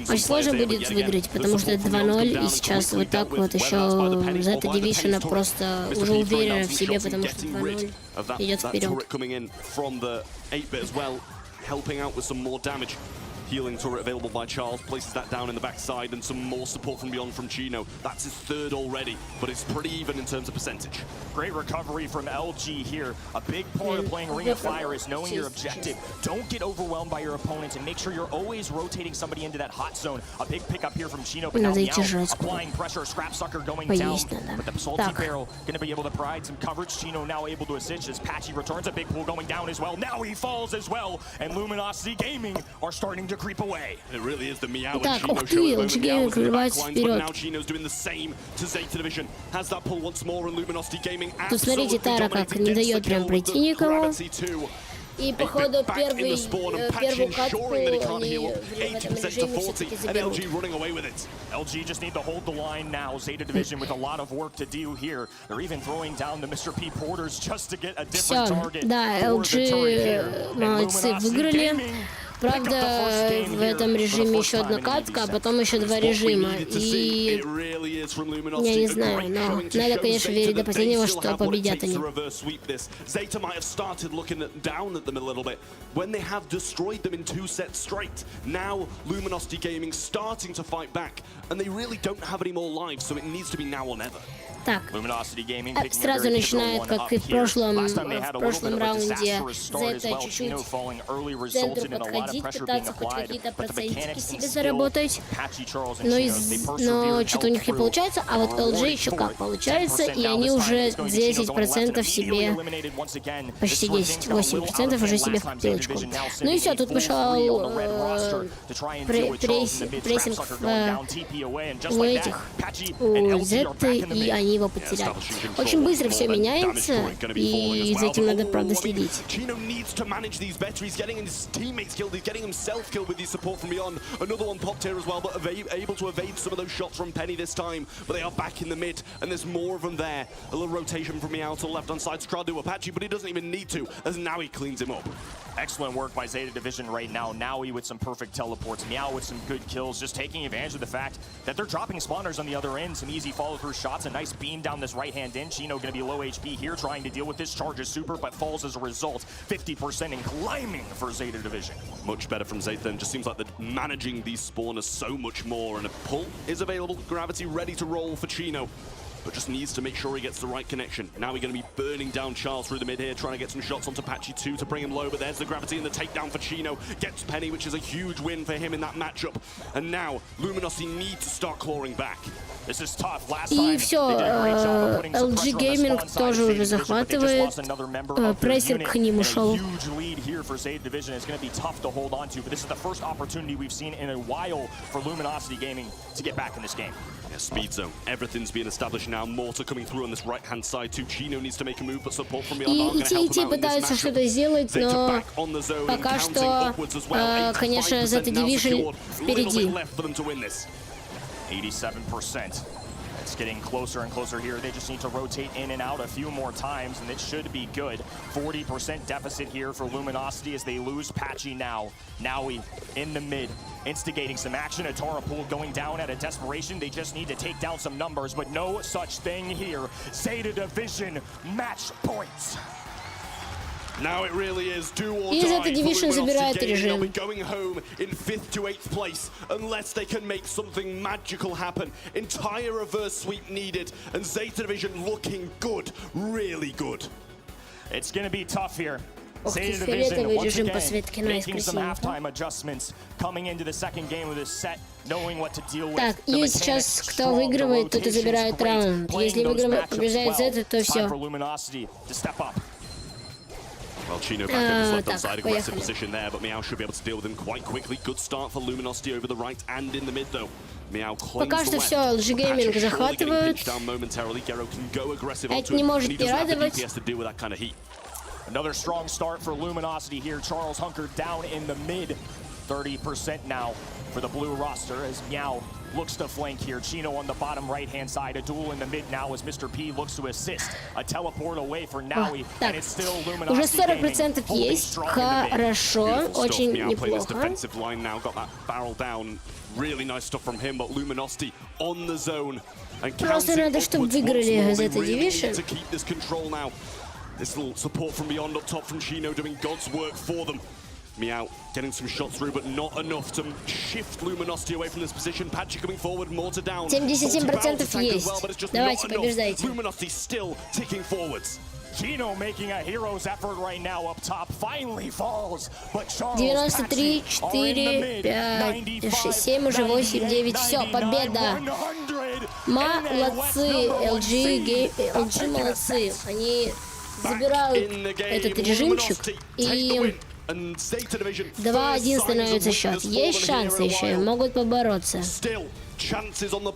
Очень сложно будет выиграть, потому что 2-0, и сейчас вот так вот еще за это Division просто уже уверена в себе, потому что 2-0 идет вперед. Healing turret available by Charles, places that down in the backside, and some more support from beyond from Chino. That's his third already, but it's pretty even in terms of percentage. Great recovery from LG here. A big part of playing Ring of Fire is knowing your objective. Don't get overwhelmed by your opponent and make sure you're always rotating somebody into that hot zone. A big pickup here from Chino, but now applying pressure, Scrap Sucker going down. But the Salty Barrel going to be able to provide some coverage. Chino now able to assist as Patchy returns. A big pool going down as well. Now he falls as well, and Luminosity Gaming are starting to creep away. It really is the Meow Так, ух ты, LG Gaming врывается вперед. Now Chino's doing the same to Zeta Division. Has that pull once more, and Luminosity Gaming. Тут смотрите, Тара как не дает прям пройти никому. И походу первую катку они в этом режиме все-таки заберут. LG just need to hold the line now. Zeta Division with a lot of work to do here. They're even throwing down the Mr. P Porters just to get a different target. Да, LG молодцы, выиграли. Правда, в этом режиме еще одна катка, а потом еще два режима. И я не знаю, но надо, конечно, верить до последнего, что победят они. Так, сразу начинает, как и в прошлом раунде, Зета чуть-чуть к центру подходить, пытаться хоть какие-то процентики себе заработать, но что-то у них не получается, а вот LG еще как получается, и они уже 10% себе, почти 10, 8% уже себе в копилочку. Ну и все, тут пошел прессинг у этих, у Зеты, и они его потеряли. Очень быстро все меняется, и за этим надо, правда, следить. He's getting himself killed with the support from beyond. Another one popped here as well, but able to evade some of those shots from Penny this time. But they are back in the mid, and there's more of them there. A little rotation from Meow to the left-hand side to try to do Apache, but he doesn't even need to, as now he cleans him up. Excellent work by Zeta Division right now. Naui with some perfect teleports. Meow with some good kills, just taking advantage of the fact that they're dropping spawners on the other end. Some easy follow-through shots. A nice beam down this right-hand end. Chino going to be low HP here, trying to deal with this. Charges super, but falls as a result. 50% and climbing for Zeta Division. Much better from Zeta, and just seems like they're managing these spawners so much more. And a pull is available. Gravity ready to roll for Chino, but just needs to make sure he gets the right connection. Now we're going to be burning down Charles through the mid here, trying to get some shots onto Patchy 2 to bring him low, but there's the Gravity and the takedown for Chino. Gets Penny, which is a huge win for him in that matchup. And now Luminosity need to start clawing back. This is tough. Last И time, все, LG Gaming тоже уже захватывает, прессинг к ним ушел. Huge lead here for Zeta Division. It's going to be tough to hold on to, but this is the first opportunity we've seen in a while for Luminosity Gaming to get back in this game. Yeah, speed zone. Everything's being established now. Mortar coming through on this right-hand side too. Chino needs to make a move, but support from beyond aren't going to help him out in this пытаются что-то сделать, но пока что, конечно, Zeta Division впереди. 87%. It's getting closer and closer here. They just need to rotate in and out a few more times, and it should be good. 40% deficit here for Luminosity as they lose Patchy now. Naui in the mid, instigating some action. Atara Pool going down at a desperation. They just need to take down some numbers, but no such thing here. Zeta Division match points. Now it really is do or die. Zeta Division забирает режим. They'll be going home in 5th to 8th place unless they can make something magical happen. Entire reverse sweep needed, and Zeta Division looking good, really good. It's going to be tough here. Zeta Division once again making some halftime adjustments, coming into the second game of this set, knowing what to deal with. Так, и сейчас кто выигрывает, тот и забирает раунд. Если побеждает Zeta, то все. Well, Chino back at his left-hand side, aggressive position there, but Meow should be able to deal with him quite quickly. Good start for Luminosity over the right and in the mid, though. Meow claims пока что все, LG Gaming захватывают. Это не может не радовать. Another strong start for Luminosity here. Charles hunkered down in the mid. 30% now for the blue roster as Meow looks to flank here. Chino on the bottom right-hand side. A duel in the mid now as Mr. P looks to assist. A teleport away for Naui, and it's still Luminosity. Уже 40% есть. Хорошо, очень неплохо. Defensive line now got that barrel down. Really nice stuff from him, but Luminosity on the zone. Просто надо, чтобы выиграли из этой division. To keep this control now. This little support from beyond up top from Chino doing God's work for them. Meow getting some shots through, but not enough to shift Luminosity away from this position. Patchy coming forward, Mortar down. 77% есть. Давайте, побеждайте. Luminosity still ticking forwards. Chino making a hero's effort right now up top. Finally falls, but Charles 93, 4, 5, 6, 7, уже 8, 9. Все, победа. Молодцы. LG молодцы. Они забирают этот режимчик и 2-1 становится счет. Есть шансы еще, могут побороться.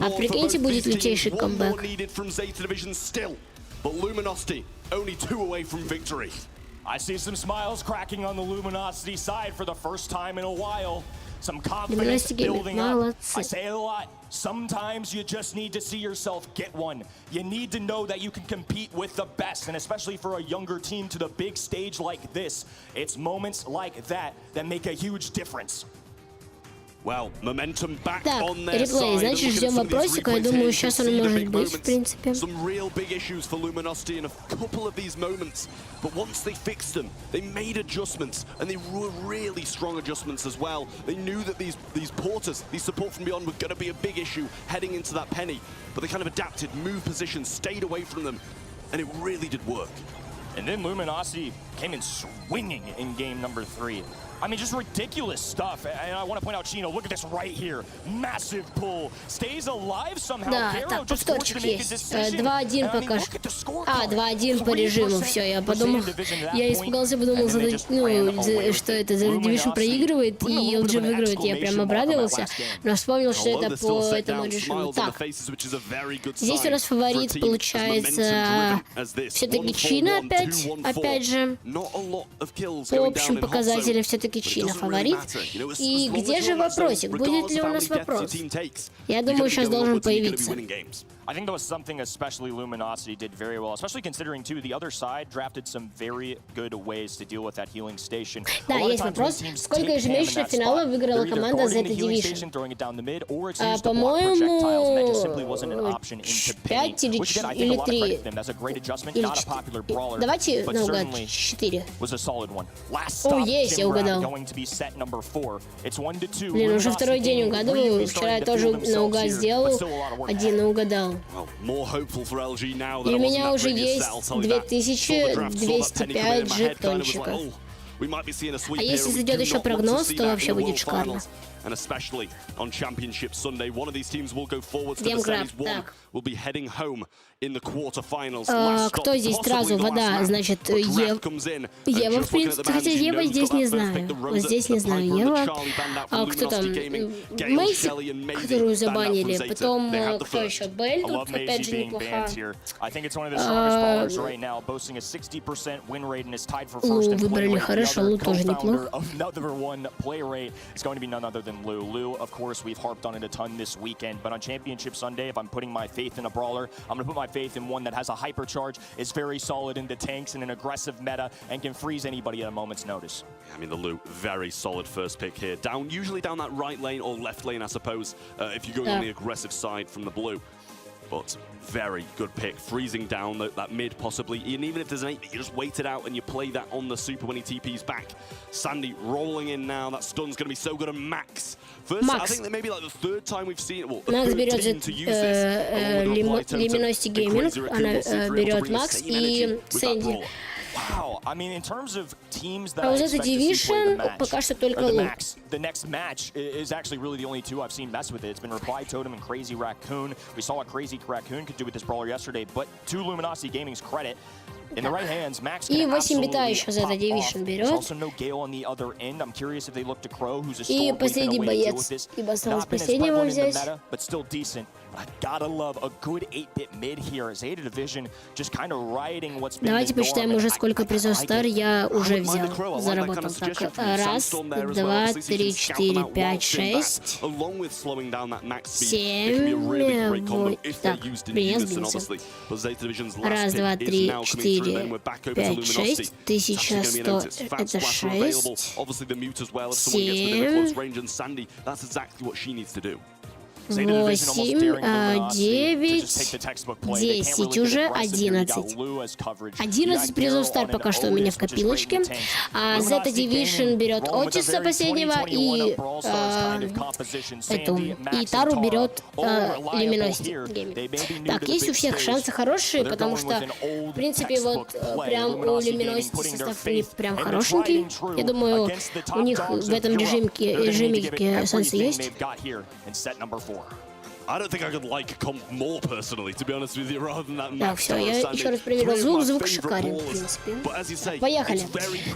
А прикиньте, будет лютейший камбэк. But Luminosity only 2 away from victory. I see some smiles cracking on the Luminosity side for the first time in a while. Some confidence building up. I say it a lot. Sometimes you just need to see yourself get one. You need to know that you can compete with the best, and especially for a younger team to the big stage like this, it's moments like that that make a huge difference. Well, momentum back Так, on their реплей, side. значит, ждем вопросика. Я думаю, сейчас он может быть, в принципе. Some real big issues for Luminosity in a couple of these moments, but once they fixed them, they made adjustments, and they were really strong adjustments as well. They knew that these porters, these support from beyond, were going to be a big issue heading into that penny, but they kind of adapted, moved positions, stayed away from them, and it really did work. And then Luminosity came in swinging in game number 3. I mean, just ridiculous stuff. And I want to point out Chino. Look at this right here. Massive pull. Stays alive somehow. Да, так, повторчик есть. 2-1 пока что. 2-1 по режиму. Все, я подумал, я испугался, подумал, что это за Division проигрывает и LG выигрывает. Я прям обрадовался, но вспомнил, что это по этому режиму. Так, здесь у нас фаворит получается все-таки Чина опять же. По общим показателям все-таки Чина фаворит. И где же вопросик? Будет ли у нас вопрос? Я думаю, сейчас должен появиться. I think that was something especially Luminosity did very well, especially considering too the other side drafted some very good ways to deal with that healing station. Да, есть вопрос. Сколько ежемесячно финала выиграла команда за этот Division? По-моему, 5 или 3. Давайте наугад 4. О, есть, я угадал. Блин, уже второй день угадываю. Вчера я тоже наугад сделал. Один угадал. И у меня уже есть 2205 жетончиков. А если зайдет еще прогноз, то вообще будет шикарно. And especially on Championship Sunday, one of these teams will go forward to the semis. One will be heading home in the quarterfinals. Кто здесь сразу? Вода, значит, Ева, в принципе, хотя Ева здесь не знаю. Вот здесь не знаю Ева. А кто там? Мэйси, которую забанили. Потом, кто еще? Белль, тут опять же неплохо. Лу выбрали хорошо, Лу тоже неплохо. Lou, of course, we've harped on it a ton this weekend, but on Championship Sunday, if I'm putting my faith in a brawler, I'm going to put my faith in one that has a hypercharge, is very solid in the tanks and an aggressive meta, and can freeze anybody at a moment's notice. I mean, the Lou, very solid first pick here. Usually down that right lane or left lane, I suppose, if you're going on the aggressive side from the blue. But very good pick, freezing down that mid possibly. And even if there's an 8, you just wait it out and you play that on the super when he TP's back. Sandy rolling in now. That stun's going to be so good. And Max. First, I think that maybe like the third time we've seen it. Well, Макс берет Luminosity Gaming, она берет Макс и Сэнди. Wow, I mean, in terms of teams that А вот это Division пока что только Лу. The next match is actually really the only two I've seen mess with it. It's been Reply Totem and Crazy Raccoon. We saw what Crazy Raccoon could do with this brawler yesterday, but to Luminosity Gaming's credit, И 8 бита еще за это Division берет. И последний боец. Ибо осталось последнего взять. Давайте посчитаем уже, сколько призов стар я уже взял, заработал. Так, раз, два, три, четыре, пять, шесть, 7, так, принес бинцы. Раз, два, три, четыре, пять, шесть, 1100, это 6, 7, 8, 9, 10 уже, 11. 11 призов стар пока что у меня в копилочке. А Z Division берет Отиса последнего и Тару берет Luminosity. Так, есть у всех шансы хорошие, потому что, в принципе, вот прям у Luminosity состав прям хорошенький. Я думаю, у них в этом режиме шансы есть. Так, все, я еще раз проверил звук. Звук шикарен, в принципе. Поехали.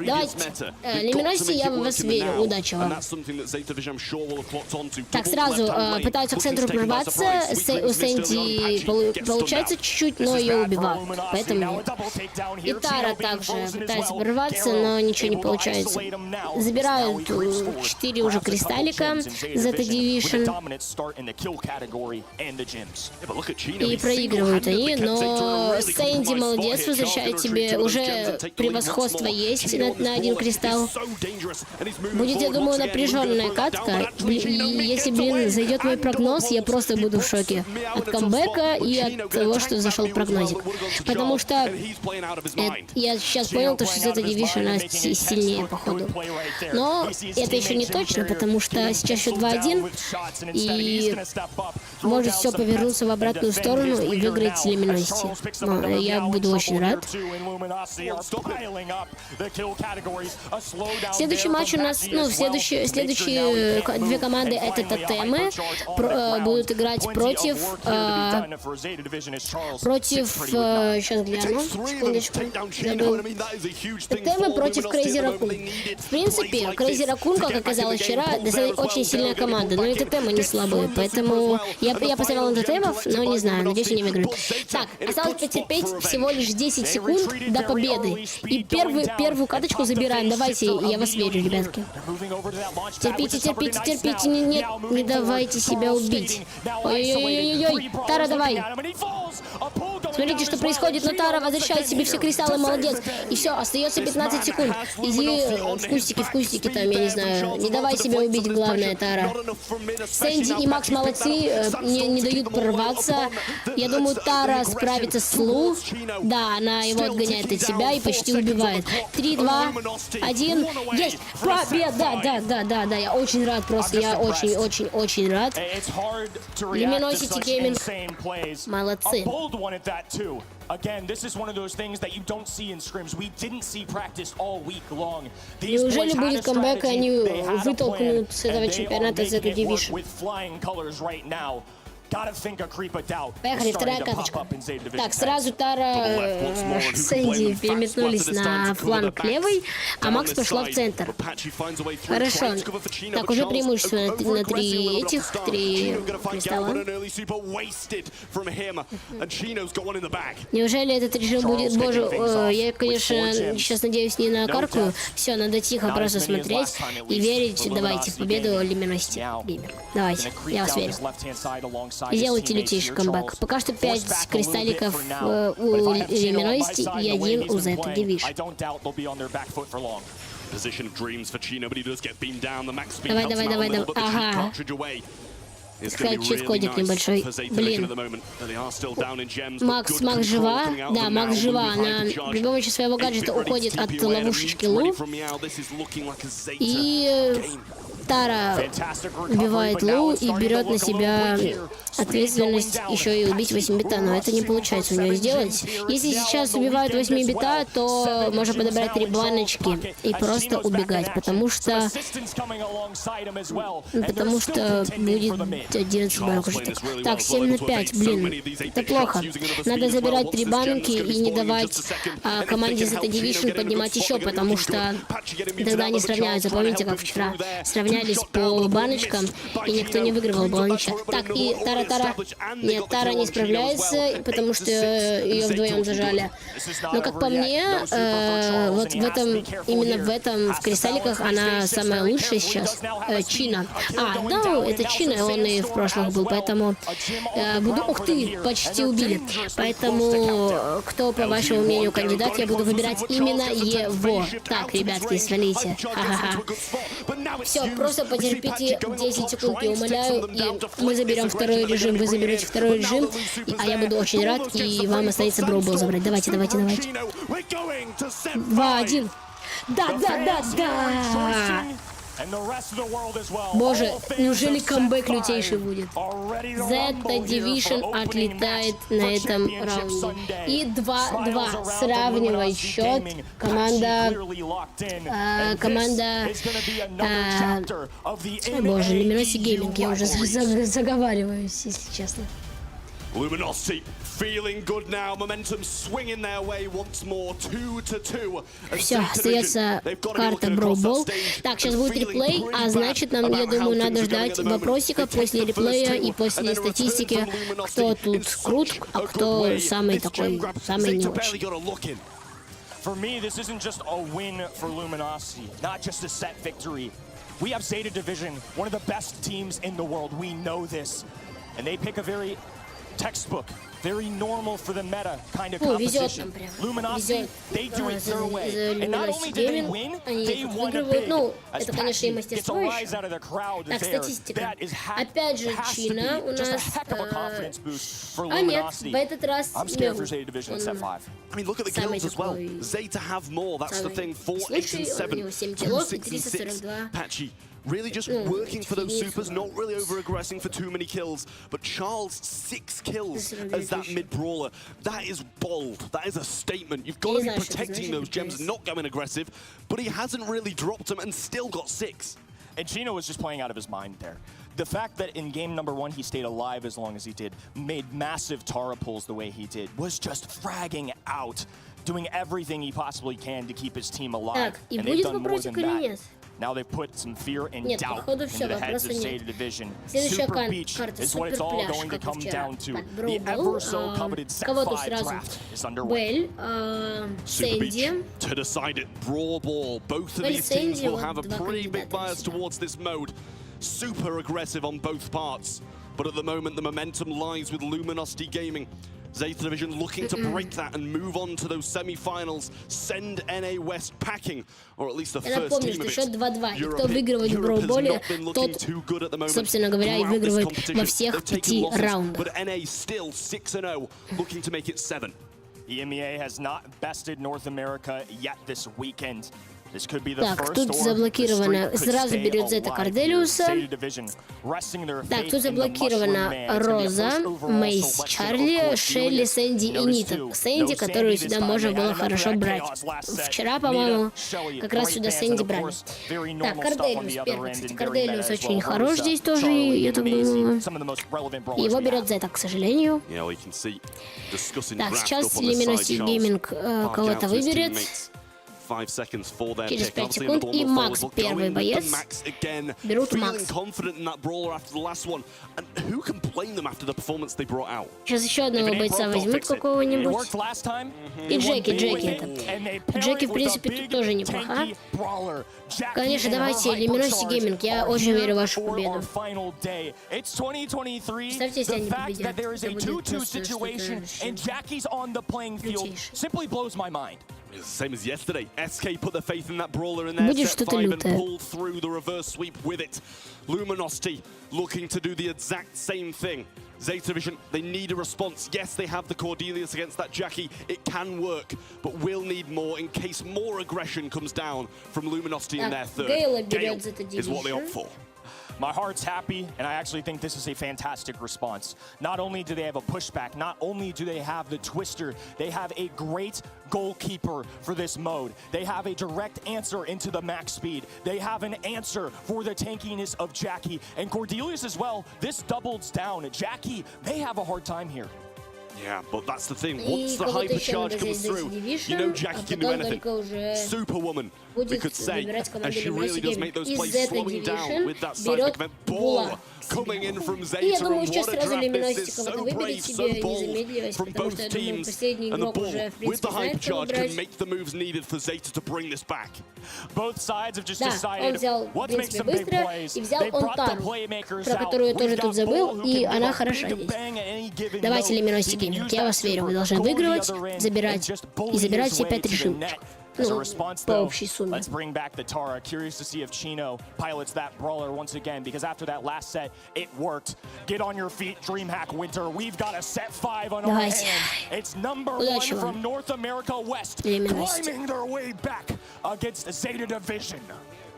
Давайте. Luminosity, я в вас верю. Удачи вам. Так, сразу пытаются к центру прорваться. У Сэнди получается чуть-чуть, но ее убивают. Поэтому нет. И Тара также пытается прорваться, но ничего не получается. Забирают 4 уже кристаллика за это Division. И проигрывают они, но Сэнди молодец, возвращает тебе, уже превосходство есть на один кристалл. Будет, я думаю, напряженная катка. И если, блин, зайдет мой прогноз, я просто буду в шоке от камбэка и от того, что зашел прогнозик. Потому что я сейчас понял, что Z Division она сильнее, походу. Но это еще не точно, потому что сейчас еще 2-1, и может все повернуться в обратную сторону и выиграть Luminosity. Но я буду очень рад. Следующий матч у нас, ну, следующие две команды это тотемы. Будут играть против... сейчас гляну. Секундочку. Тотемы против Crazy Raccoon. В принципе, Crazy Raccoon, как оказалось вчера, очень сильная команда, но и тотемы не слабые, поэтому я поставил на тотемов, но не знаю, надеюсь, они выиграют. Так, осталось потерпеть всего лишь 10 секунд до победы. И первую каточку забираем. Давайте, я вас верю, ребятки. Терпите, терпите, терпите. Нет, не давайте себя убить. Ой-ой-ой-ой-ой. Тара, давай. Смотрите, что происходит. Но Тара возвращает себе все кристаллы, молодец. И все, остается 15 секунд. Иди в кустики там, я не знаю. Не давай себя убить, главное, Тара. Сэнди и Макс молодцы, не дают прорваться. Я думаю, Тара справится с Лу. Да, она его отгоняет от себя и почти убивает. 3, 2, 1. Есть! Победа! Да. Я очень рад просто. Я очень рад. Luminosity Gaming. Молодцы. Неужели будет камбэк, и они вытолкнут с этого чемпионата за эту Division? Поехали, вторая каточка. Так, сразу Тара Сэнди переметнулись на фланг левый, а Макс пошла в центр. Хорошо. Так, уже преимущество на 3 кристалла. Неужели этот режим будет... Боже, я, конечно, сейчас надеюсь не на карку. Все, надо тихо просто смотреть и верить. Давайте в победу Luminosity Gamer. Давайте, я вас верю. И делайте лютейший камбэк. Пока что 5 кристалликов у Luminosity и 1 у Z Division. Давай. Ага. Сказать, чит-кодик небольшой. Блин. Макс жива. Да, Макс жива. Она при помощи своего гаджета уходит от ловушечки Лу. И Тара убивает Лоу и берет на себя ответственность еще и убить 8-бита, но это не получается у нее сделать. Если сейчас убивают 8-бита, то можно подобрать 3 баночки и просто убегать, потому что будет 11 банок уже. Так, 7-5, блин, это плохо. Надо забирать 3 банки и не давать команде Z Division поднимать еще, потому что тогда они сравняются. Помните, как вчера сравнялись по баночкам, и никто не выигрывал, была ничья. Так, и Тара. Нет, Тара не справляется, потому что ее вдвоем зажали. Но, как по мне, вот в этом, именно в этом, в кристалликах, она самая лучшая сейчас. Чина. Да, это Чина, он и в прошлых был, поэтому буду... Ух ты, почти убили. Поэтому, кто, по вашему мнению, кандидат, я буду выбирать именно его. Так, ребятки, свалите. Ха-ха-ха. Все, просто потерпите 10 секунд, я умоляю, и мы заберем второй режим, вы заберете второй режим, а я буду очень рад, и вам останется Brawl забрать. Давайте. 2-1. Да. Боже, неужели камбэк лютейший будет? Z Division отлетает на этом раунде. И 2-2. Сравнивает счет. Команда... Боже, Luminosity Gaming. Я уже заговариваюсь, если честно. Luminosity feeling good now. Momentum swinging their way once more. 2-2. Все, остается карта Brawl. Так, сейчас будет реплей, а значит нам, я думаю, надо ждать вопросика после реплея и после статистики, кто тут крут, а кто самый такой, самый не очень. For me, this isn't just a win for Luminosity, not just a set victory. We have Zeta Division, one of the best teams in the world. We know this. And they pick a very textbook, very normal for the meta kind of competition. Luminosity, they do it their way. And not only did they win, they won a big. As Patchy gets a rise out of the crowd there, that is опять же, Чина у нас... нет, в этот раз... I'm scared for Zeta Division set 5. I mean, look at the kills as well. Zeta have more, that's the thing. 4, 8, and 7, 266. Patchy. Really just working for those supers, not really over-aggressing for too many kills. But Charles, 6 kills as that mid-brawler. That is bold. That is a statement. You've got to be protecting those gems, not going aggressive. But he hasn't really dropped them and still got 6. And Chino was just playing out of his mind there. The fact that in game number 1 he stayed alive as long as he did, made massive Tara pulls the way he did, was just fragging out, doing everything he possibly can to keep his team alive. And they've done more than that. Now they've put some fear and doubt into the heads of Zeta Division. Super Beach is what it's all going to come down to. The ever-so-coveted Set 5 draft is underway. Super Beach to decide it. Brawl Ball. Both of these teams will have a pretty big bias towards this mode. Super aggressive on both parts. But at the moment, the momentum lies with Luminosity Gaming. Zeta Division looking to break that and move on to those semi-finals, send NA West packing, or at least the first team of it. Кто выигрывает в Brawl, тот, собственно говоря, и выигрывает во всех 5 раундах. But NA still 6-0, looking to make it 7. EMEA has not bested North America yet this weekend. Так, тут заблокировано, сразу берет Зета Корделиуса. Так, тут заблокирована Роза, Мейс, Чарли, Шелли, Сэнди и Нита. Сэнди, которую сюда можно было хорошо брать. Вчера, по-моему, как раз сюда Сэнди брали. Так, Корделиус первый. Кстати, Корделиус очень хорош здесь тоже, я так думаю. Его берет Зета, к сожалению. Так, сейчас Luminosity Gaming кого-то выберет. Через 5 секунд, и Макс, первый боец. Берут Макс. Сейчас еще одного бойца возьмут какого-нибудь. И Джеки это. Джеки, в принципе, тут тоже неплохо. Конечно, давайте, Luminosity Gaming, я очень верю в вашу победу. Представьте, если они победят. Это будет просто что-то лютейшее. Same as yesterday. SK put their faith in that brawler in their set 5 and pulled through the reverse sweep with it. Luminosity looking to do the exact same thing. Zeta Division, they need a response. Yes, they have the Cordelius against that Jackie. It can work, but we'll need more in case more aggression comes down from Luminosity in their third. Gale is what they opt for. My heart's happy, and I actually think this is a fantastic response. Not only do they have a pushback, not only do they have the twister, they have a great goalkeeper for this mode. They have a direct answer into the max speed. They have an answer for the tankiness of Jackie. And Cordelius as well, this doubles down. Jackie may have a hard time here. Yeah, but that's the thing. Once the hypercharge comes through, you know Jackie can do anything. Superwoman, we could say, as she really does make those plays slowing down with that seismic event. Ball coming in from Zeta, and what a draft this is. So brave, so bold from both teams. And the ball, with the hypercharge, can make the moves needed for Zeta to bring this back. Both sides have just decided what makes some big plays. They brought the playmakers out. We've got Bull who can bring the bang at any given Давайте, я вас верю, вы должны выигрывать, забирать и забирать все 5 решимочек. Ну, по общей сумме. Let's bring back the Tara. Curious to see if Chino pilots that brawler once again, because after that last set, it worked. Get on your feet, DreamHack Winter. We've got a set 5 on our hands. It's number 1 from North America West, climbing their way back against Zeta Division.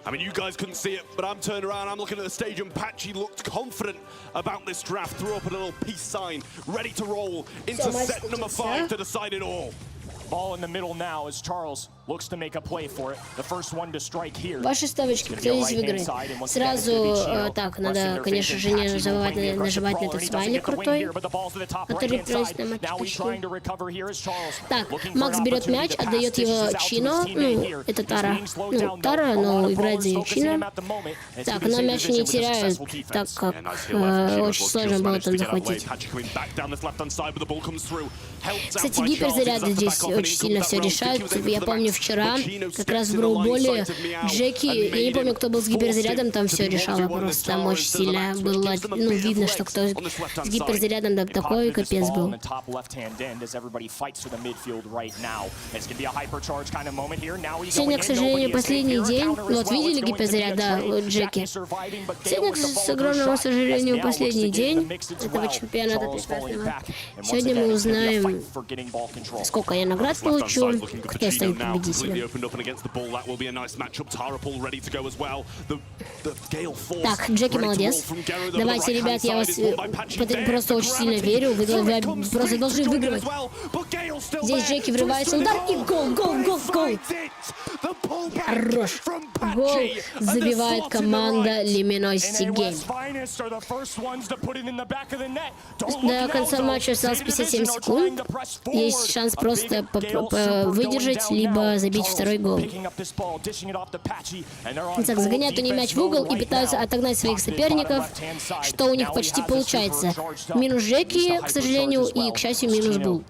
I mean, you guys couldn't see it, but I'm turned around, I'm looking at the stage, and Patchy looked confident about this draft, threw up a little peace sign, ready to roll into set number 5 to decide it all. Ball in the middle now as Charles looks to make a play for it. The first one to strike here. Ваши ставочки, кто здесь выиграет? Сразу, так, надо, конечно же, не забывать нажимать на этот смайлик крутой, который просит на матчпочки. Так, Макс берет мяч, отдает его Чино, ну, это Тара, ну, Тара, но играет за Чино. Так, но мяч не теряют, так как очень сложно было там захватить. Кстати, гиперзаряды здесь очень сильно все решают. Я помню вчера, как раз в Броуболе, Джеки, я не помню, кто был с гиперзарядом, там все решало просто. Там очень сильно было, ну, видно, что кто с гиперзарядом, да, такой капец был. Сегодня, к сожалению, последний день. Вот, видели гиперзаряд, да, вот Джеки. Сегодня, с огромного сожалению, последний день этого чемпионата прекрасного. Сегодня мы узнаем, сколько я наград получу, кто станет победителем. Так, Джеки молодец. Давайте, ребят, я вас просто очень сильно верю. Вы просто должны выигрывать. Здесь Джеки врывается, удар и гол, гол, гол, гол. Хорош. Гол забивает команда Luminosity Game. До конца матча осталось 57 секунд. Есть шанс просто выдержать, либо забить второй гол. Так, загоняют они мяч в угол и пытаются отогнать своих соперников, что у них почти получается. Минус Джеки, к сожалению, и, к счастью, минус Бул.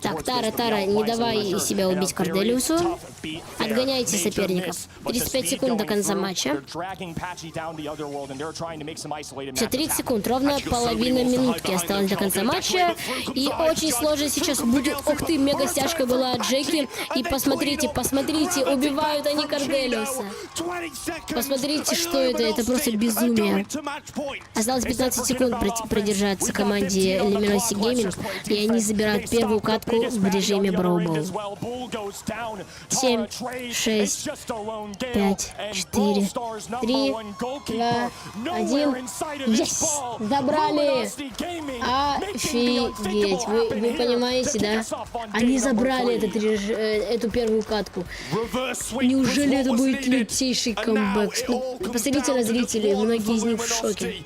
Так, Тара, не давай себя убить Корделиусу. Отгоняйте соперников. 35 секунд до конца матча. Все, 30 секунд, ровно половина минутки осталось до конца матча. И очень сложно сейчас будет. Ух ты, мега стяжка была от Джеки. И посмотрите, убивают они Корделиуса. Посмотрите, что это просто безумие. Осталось 15 секунд продержаться команде Luminosity Gaming, и они забирают первую катку в режиме Brawl. 7, 6, 5, 4, 3, 2, 1. Yes! Забрали! Офигеть! Вы понимаете, да? Они забрали эту первую катку. Неужели это будет лютейший камбэк? Посмотрите на зрителей, многие из них в шоке.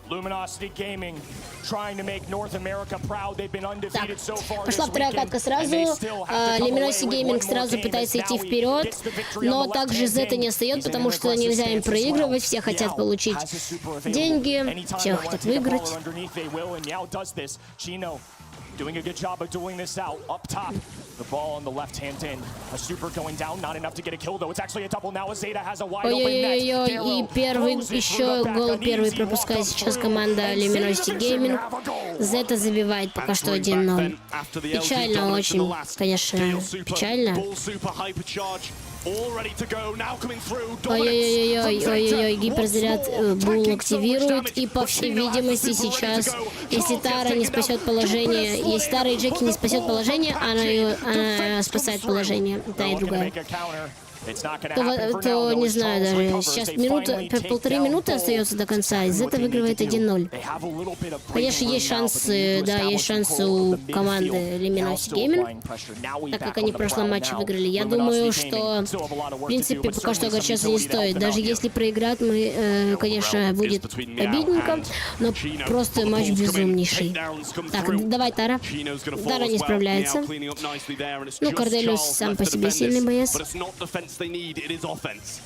Luminosity Gaming trying to make North America proud. They've been undefeated so far. Пошла вторая катка сразу. Luminosity Gaming сразу пытается идти вперед, но также Зета не отстает, потому что нельзя им проигрывать. Все хотят получить деньги, все хотят выиграть. doing a good job of dueling this out. Up top, the ball on the left-hand end. A super going down, not enough to get a kill, though. It's actually a double now as Zeta has a wide open net. Ой-ой-ой, и первый, еще гол первый пропускает сейчас команда Luminosity Gaming. Зета забивает пока что 1-0. Печально очень, конечно, печально. Ой-ой-ой, гиперзаряд Бул активирует, и по всей видимости сейчас, если Тара не спасет положение, если Тара и Джеки не спасет положение, она спасает положение, та и другая. То не знаю даже. Сейчас полторы минуты остается до конца, и Зета выигрывает 1-0. Конечно, есть шансы, да, есть шансы у команды Luminosity Gaming, так как они в прошлом матче выиграли. Я думаю, что, в принципе, пока что огорчаться не стоит. Даже если проиграть, мы, конечно, будет обидненько, но просто матч безумнейший. Так, давай, Тара. Тара не справляется. Ну, Корделиус сам по себе сильный боец. They need, it is offense.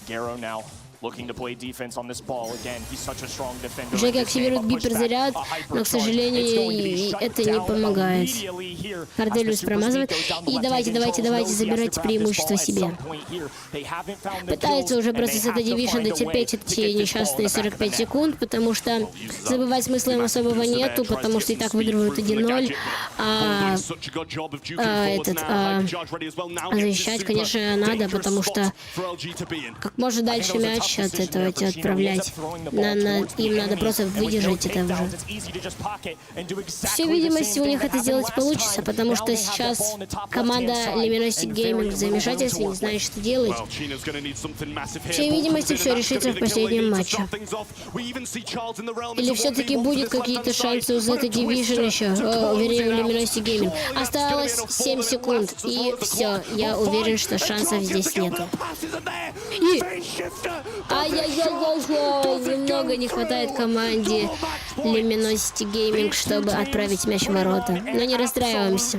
Garo now looking to play defense on this ball again. He's such a strong defender. Джеки активирует гиперзаряд, но, к сожалению, это не помогает. Корделиус промазывает. И давайте, забирайте преимущество себе. Пытается уже просто с этой дивишн дотерпеть эти несчастные 45 секунд, потому что забывать смысла им особого нету, потому что и так выигрывают 1-0. Защищать, конечно, надо, потому что как можно дальше мяч от этого отправлять. Им надо просто выдержать это уже. По всей видимости, у них это сделать получится, потому что сейчас команда Luminosity Gaming в замешательстве, не знает, что делать. По всей видимости, все решится в последнем матче. Или все-таки будет какие-то шансы у Z Division еще, вернее, у Luminosity Gaming. Осталось 7 секунд, и все, я уверен, что шансов здесь нету. И... Ай-яй-яй-яй-яй, немного не хватает команде Luminosity Gaming, чтобы отправить мяч в ворота. Но не расстраиваемся.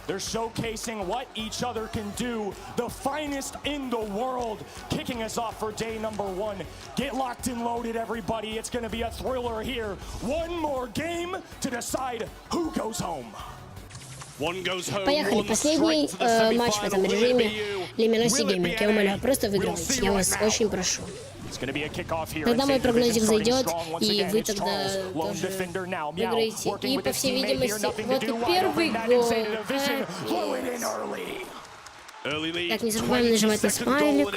They're showcasing what each other can do. The finest in the world. Kicking us off for day number 1. Get locked and loaded, everybody. It's going to be a thriller here. One more game to decide who goes home. Поехали, последний матч в этом режиме. Luminosity Gaming, я умоляю, просто выигрывайте, я вас очень прошу. Тогда мой прогнозик зайдет, и вы тогда тоже выиграете. И, по всей видимости, вот и первый гол. Так, не забываем нажимать на смайлик.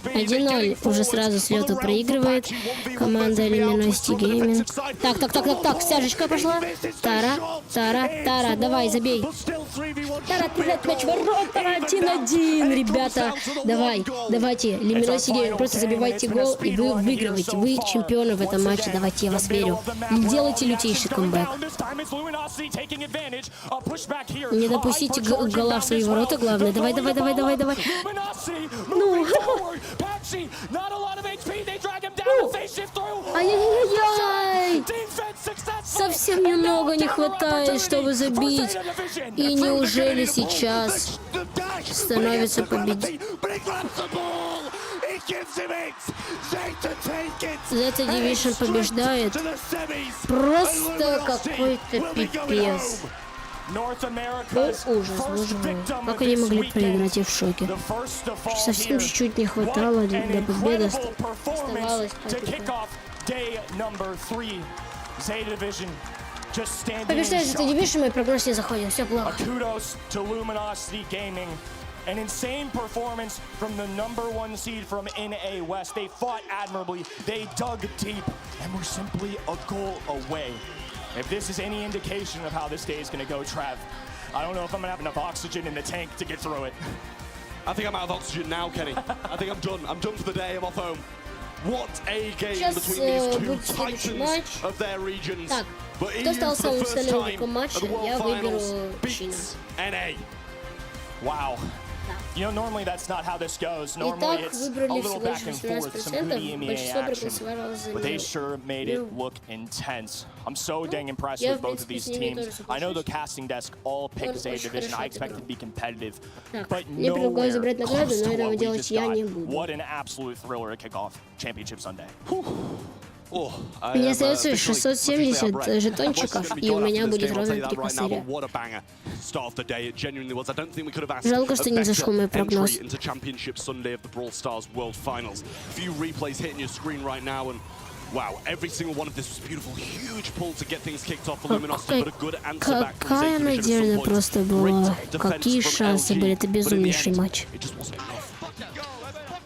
1-0 уже сразу с лету проигрывает команда Luminosity Gaming. Так, стяжечка пошла. Тара, давай, забей. Тара, пират, мяч в ворота, 1-1, ребята. Давайте, Luminosity Gaming, просто забивайте гол, и вы выигрываете. Вы чемпионы в этом матче, давайте, я вас верю. Делайте лютейший камбэк. Не допустите гола в свои ворота, главное. Давай. Ну. Ай-яй-яй-яй. Совсем немного не хватает, чтобы забить. И неужели сейчас становится победителем? Zeta Division побеждает. Просто какой-то пипец. Ужас, боже мой. Как они могли проиграть, я в шоке. Совсем чуть-чуть не хватало для победы. Оставалось побеждает Zeta Division, мой прогноз не заходит, все плохо. An insane performance from the #1 seed from NA West. They fought admirably, they dug deep, and were simply a goal away. If this is any indication of how this day is going to go, Trav, I don't know if I'm going to have enough oxygen in the tank to get through it. I think I'm out of oxygen now, Kenny. I think I'm done. I'm done for the day. I'm off home. What a game between these two titans of their regions. But even for the first time at the World Finals, beats NA. Wow. You know, normally that's not how this goes. Normally it's a little back and forth, some pretty MEA action. But they sure made it look intense. I'm so dang impressed with both of these teams. I know the casting desk all picked Zeta Division. I expected to be competitive, but nowhere close to what we just got. What an absolute thriller to kick off Championship Sunday. Мне остается 670 жетончиков, и у меня будет ровно 3 косаря. Жалко, что не зашел мой прогноз. Wow, every single one of this was beautiful, huge pull to get things kicked off for Luminosity, but a good answer back from Какая надежда просто была. Какие шансы были, это безумнейший матч.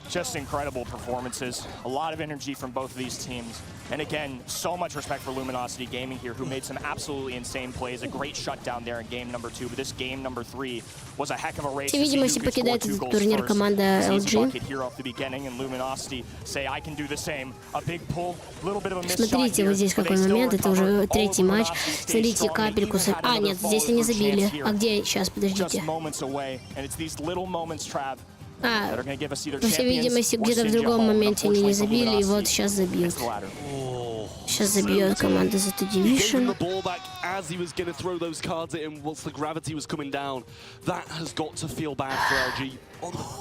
Just incredible performances, a lot of energy from both of these teams. And again, so much respect for Luminosity Gaming here, who made some absolutely insane plays. A great shutdown there in game number 2, but this game number 3 was a heck of a race. Все видимости покидает этот турнир команда LG. Смотрите, вот здесь какой момент, это уже 3-й матч. Смотрите, капельку... А, нет, здесь они забили. А где? Сейчас, подождите. По всей видимости, где-то в другом моменте они не забили, и вот сейчас забьют. Сейчас забьет команда за Division.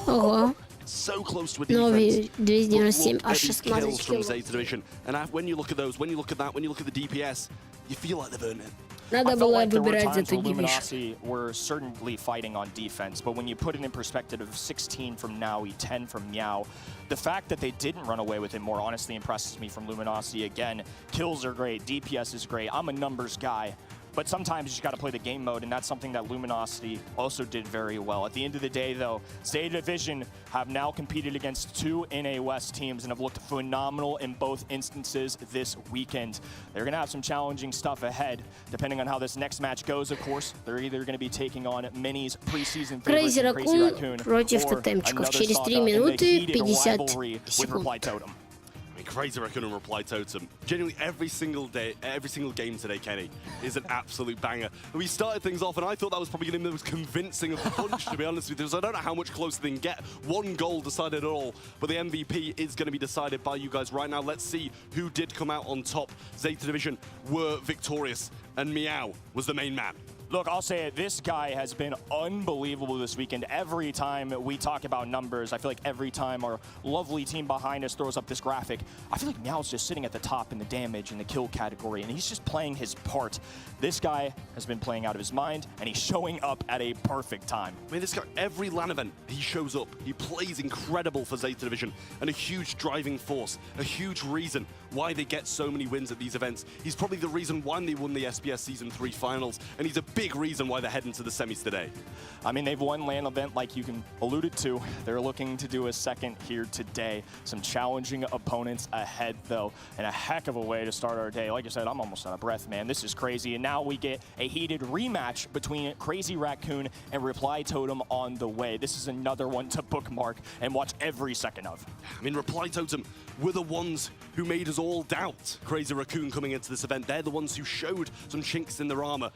Ого. Новый 297, аж 16 килл. Надо было выбирать за Division. We're certainly fighting on defense, but when you put it in perspective of 16 from Naui, 10 from Meow, the fact that they didn't run away with it more honestly impresses me from Luminosity. Again, kills are great, DPS is great. I'm a numbers guy. But sometimes you just got to play the game mode, and that's something that Luminosity also did very well. At the end of the day, though, Zeta Division have now competed against 2 NA West teams and have looked phenomenal in both instances this weekend. They're going to have some challenging stuff ahead, depending on how this next match goes, of course. They're either going to be taking on Mini's preseason favorites, Crazy Raccoon против тотемчиков. Через 3 минуты 50 секунд. Crazy Raccoon and Reply Totem. Genuinely, every single game today, Kenny, is an absolute banger. We started things off, and I thought that was probably going to be the most convincing of the bunch, to be honest with you. So I don't know how much closer they can get. 1 goal decided it all, but the MVP is going to be decided by you guys right now. Let's see who did come out on top. Zeta Division were victorious, and Meow was the main man. Look, I'll say it, this guy has been unbelievable this weekend. Every time we talk about numbers, I feel like every time our lovely team behind us throws up this graphic, I feel like Meow's just sitting at the top in the damage and the kill category, and he's just playing his part. This guy has been playing out of his mind, and he's showing up at a perfect time. I mean, this guy, every LAN event, he shows up. He plays incredible for Zeta Division, and a huge driving force, a huge reason why they get so many wins at these events. He's probably the reason why they won the SBS Season 3 finals, and he's a big reason why they're heading to the semis today. I mean, they've won LAN event like you can alluded to. They're looking to do a second here today. Some challenging opponents ahead, though, and a heck of a way to start our day. Like I said, I'm almost out of breath, man. This is crazy. And now we get a heated rematch between Crazy Raccoon and Reply Totem on the way. This is another one to bookmark and watch every second of. I mean, Reply Totem were the ones who made us all doubt Crazy Raccoon coming into this event. They're the ones who showed some chinks in their armor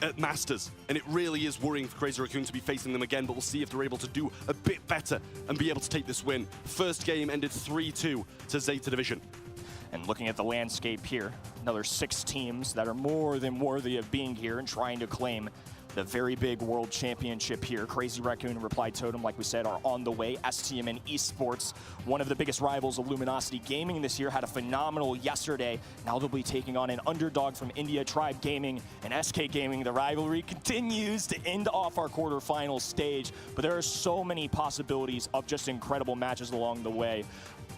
at Masters, and it really is worrying for Crazy Raccoon to be facing them again, but we'll see if they're able to do a bit better and be able to take this win. First game ended 3-2 to Zeta Division. And looking at the landscape here, another 6 teams that are more than worthy of being here and trying to claim the very big world championship here. Crazy Raccoon and Reply Totem, like we said, are on the way. STMN Esports, one of the biggest rivals of Luminosity Gaming this year, had a phenomenal yesterday. Now they'll be taking on an underdog from India, Tribe Gaming and SK Gaming. The rivalry continues to end off our quarterfinal stage, but there are so many possibilities of just incredible matches along the way.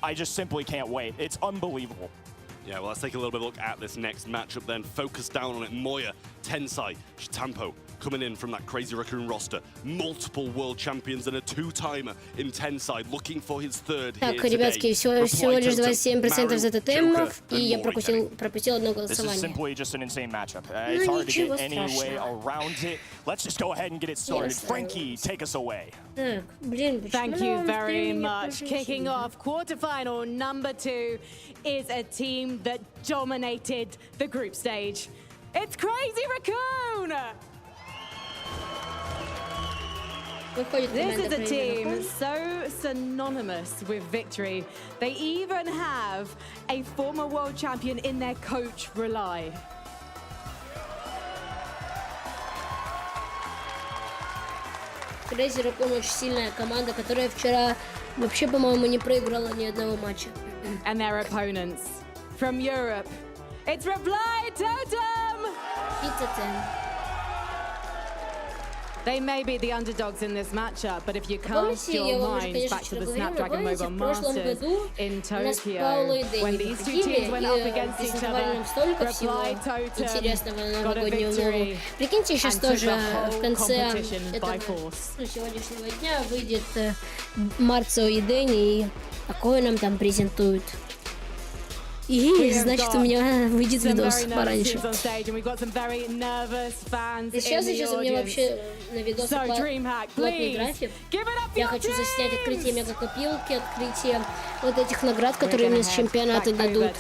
I just simply can't wait. It's unbelievable. Yeah, well, let's take a little bit of a look at this next matchup then. Focus down on it. Moya, Tensai, Chitampo coming in from that Crazy Raccoon roster. Multiple world champions and a 2-timer in Tensai, looking for his third Так, here today. ребятки, всего лишь 27% за тотемов, и я пропустил одно голосование. This is simply just an insane matchup. It's hard to get any way around it. Let's just go ahead and get it started. Frankie, take us away. Так, блин, Thank you very much. Kicking off quarterfinal number 2 is a team that dominated the group stage. It's Crazy Raccoon! This is a team so synonymous with victory. They even have a former world champion in their coach, Rely. Crazy Raccoon очень сильная команда, которая вчера вообще, по-моему, не проиграла ни одного матча. And their opponents, from Europe, it's Reply Totem! It's a 10. They may be the underdogs in this matchup, but if you cast your mind back to the Snapdragon Mobile Masters in Tokyo, when these two teams went up against each other, Reply Totem got a victory Прикиньте, сейчас and тоже took the в whole конце competition by force. сегодняшнего дня выйдет Марцо и Дэнни, и какое нам там презентуют. И значит, у меня выйдет видос пораньше. И сейчас у меня вообще на видосе плотный график. Я хочу заснять открытие мегакопилки, открытие вот этих наград, которые мне с чемпионата дадут.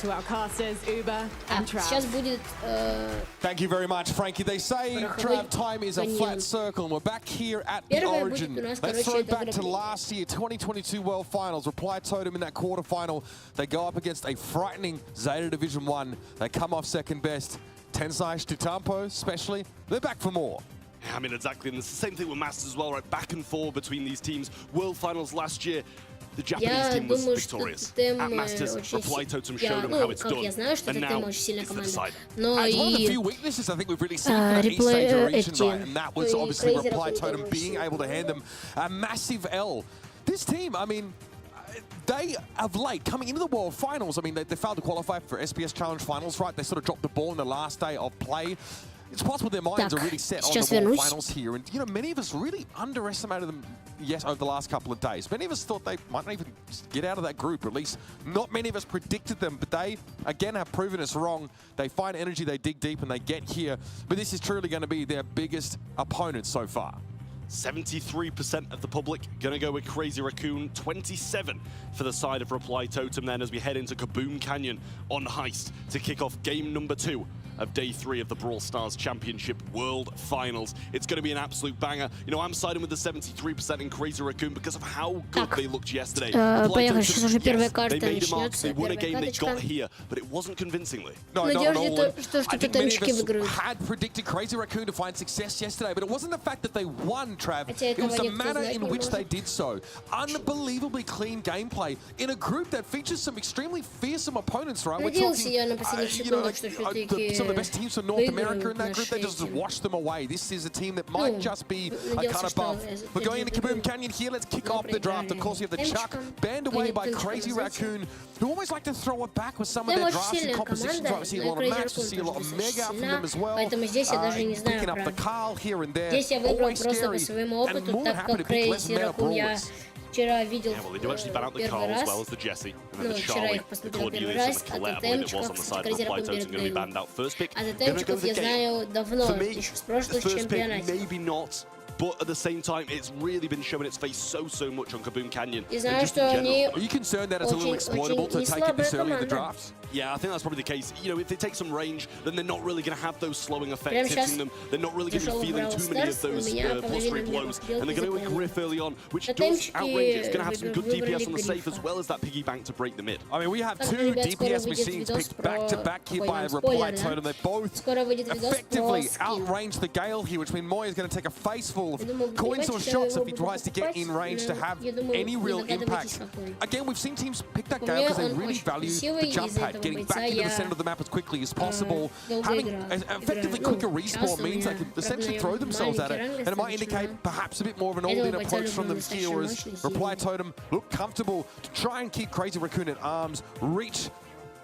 Сейчас будет... Thank you very much, Frankie. They say Trav time is a flat circle, and we're back here at the origin. Let's throw it back to last year, 2022 World Finals. Reply Totem in that quarterfinal. They go up against a frightening Zeta Division 1. They come off second best. Tensai Stitampo, especially, they're back for more. I mean, exactly. And it's the same thing with Masters as well, right? Back and forth between these teams. World Finals last year, the Japanese team was victorious. At Masters, Reply Totem showed them how it's done. And now it's the decider. And one of the few weaknesses I think we've really seen from the East Asia region, right? And that was obviously Reply Totem being able to hand them a massive L. This team, I mean, they of late, coming into the World Finals, I mean, they failed to qualify for SBS Challenge Finals, right? They sort of dropped the ball in the last day of play. It's possible their minds are really set on the World Finals here. And, you know, many of us really underestimated them, yes, over the last couple of days. Many of us thought they might not even get out of that group, or at least not many of us predicted them. But they, again, have proven us wrong. They find energy, they dig deep, and they get here. But this is truly going to be their biggest opponent so far. 73% of the public gonna go with Crazy Raccoon, 27 for the side of Reply Totem then as we head into Kaboom Canyon on Heist to kick off game number 2 of day 3 of the Brawl Stars Championship World Finals. It's going to be an absolute banger. You know, I'm siding with the 73% in Crazy Raccoon because of how good they looked yesterday. Поехали, сейчас уже первая карта they made a mark, начнется. they won a game, they got here, but it wasn't convincingly. No, not at all. Что I think many of тутанчики us выиграют. had predicted Crazy Raccoon to find success yesterday, but it wasn't the fact that they won, Trav. Хотя It was этого the никто manner знать in не which they может. did so. Unbelievably clean gameplay in a group that features some extremely fearsome opponents, right? We're Надеялся talking, я на последних секундах, что всё-таки some of the best teams from North America in that group, they just washed them away. This is a team that might just be a cut above. We're going into Kaboom Canyon here. Let's kick off the draft. Of course, you have the Chuck, banned away by Crazy Raccoon, who always like to throw it back with some of their drafts and compositions. Right, we see a lot of Max, we see a lot of Mega from them as well. Picking up the Carl here and there. Здесь я выбрал Always просто по scary. своему And опыту, more than так happy to как pick less Crazy meta Raccoon я brawlers. вчера видел Yeah, well, they do actually ban out the первый Carl as раз. well as the Jesse. And then Ну, the вчера Charlie, их the посмотрел первый Cornelius, раз, and the а Colette, I believe it was on Тотемчиков, the side of Crazy Reply Raccoon Totem, going to be перед banned out. First pick, А gonna go Тотемчиков the я Gale. знаю давно, For me, еще с the прошлых first pick, чемпионатов. maybe not. But at the same time, it's really been showing its face so much on Kaboom Canyon. И And знаю, just in что general. они Are you concerned that it's a little exploitable to очень take it this неслабая early in the команда. draft? Yeah, I think that's probably the case. You know, if they take some range, then they're not really going to have those slowing Прямо effects сейчас hitting them. They're not really going to зашел be в feeling Brawl too many of Stars, those у меня plus 3 половина blows. белки And they're going to заполнены. griff early on, which does Тотемчики outrage it. It's going to have some good выбрали DPS on the safe Грифа. as well as that piggy bank to break the mid. I mean, we have Так, two ребят, скоро DPS выйдет machines видос picked back to back here про... by Ой, Reply спойлер, Totem. да? They both Скоро выйдет видос effectively про скин. outranged the Gale here, which means Moy is going to take a face full of Я думаю, coins or понимаете, shots что if he я его tries to буду get in range to покупать, have я думаю, any real не догадывайтесь, impact. какой. Again, we've seen teams pick that У Gale меня because they он really очень value красивый, the jump из-за pad, этого getting бойца back into the я center of the map as quickly as possible. долго Having играю. effectively Ну, quicker respawn часто у means they меня, can правда, essentially я throw themselves at it, маленький and it might ранг indicate начинаю. perhaps a bit more of an Этого all-in бойца approach люблю from them достаточно here, whereas мощный, Reply сильный. Totem look comfortable to try and keep Crazy Raccoon at arm's reach.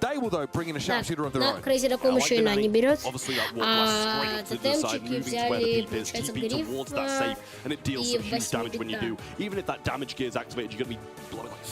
They will, though, bring in a Так, sharpshooter of their на own. Crazy Raccoon I like еще the Ина не nanny. берет, Obviously, that walk а straight up to the side, тотемчики moving to where the взяли, peep is, получается, TP towards that Грифа safe, and it deals и some huge damage when you 8 do. Even if that damage gear is activated, you're going to be blowing like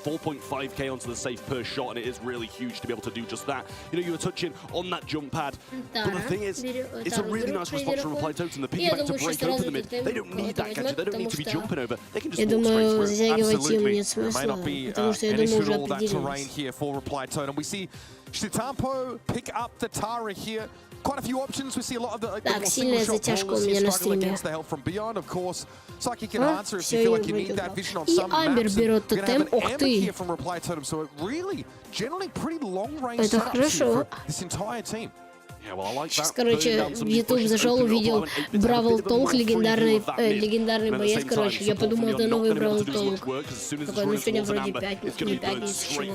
4.5k onto the safe per shot, and it is really huge to be able to do just that. You know, you were touching on that jump pad, but the thing is, it's a really nice response from Reply Totem. The piggyback to break open the mid, they don't need that gadget, they don't need to be jumping over, they can just Я walk думаю, straight through. затягивать им Absolutely. нет There may смысла, not be потому что я an думаю, issue уже at all that terrain определились. here for Reply Totem. We see Stitampo pick up the Tara here. Quite a few options. We see a lot of the Так, more сильная single-shot затяжка у brawlers меня here на struggling стриме. against the help from beyond, of course. Psychic can А, answer if всё, you feel я like you need выиграл. that vision on И some Амбер maps. берет We're gonna have тотем. an Ух Amber ты! here from Reply Totem, so it really, generally pretty long-range Это setups here хорошо. for this entire team. Сейчас, короче, в YouTube зашел, увидел Brawl Talk, легендарный боец, короче. Я подумал, это новый Brawl Talk. Такой, ну сегодня вроде не пятница, чего.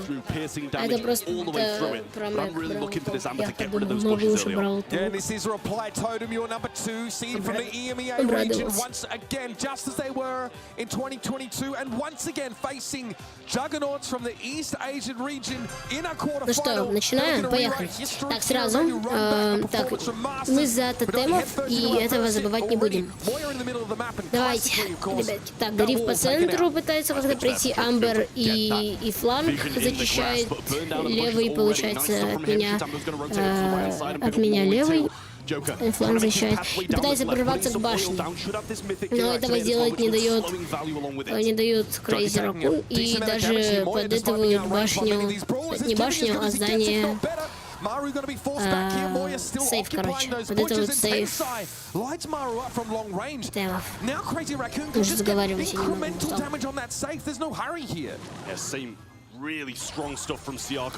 А это просто про Mac Brawl Talk. Я подумал, новый уже Brawl Talk. Обрадовался. Ну что, начинаем? Поехали. Так, сразу. Так, мы за тотемов, и этого забывать не будем. Давайте, ребятки. Так, Гариф по центру пытается как-то пройти. Амбер и фланг зачищает левый, получается, от меня левый. Фланг защищает. И пытается прорваться к башне. Но этого сделать не дает Crazy Raccoon. И даже подэтывают башню, не башню, а здание. Сейф, короче. Вот это вот сейф темов. Уже разговаривать я не могу.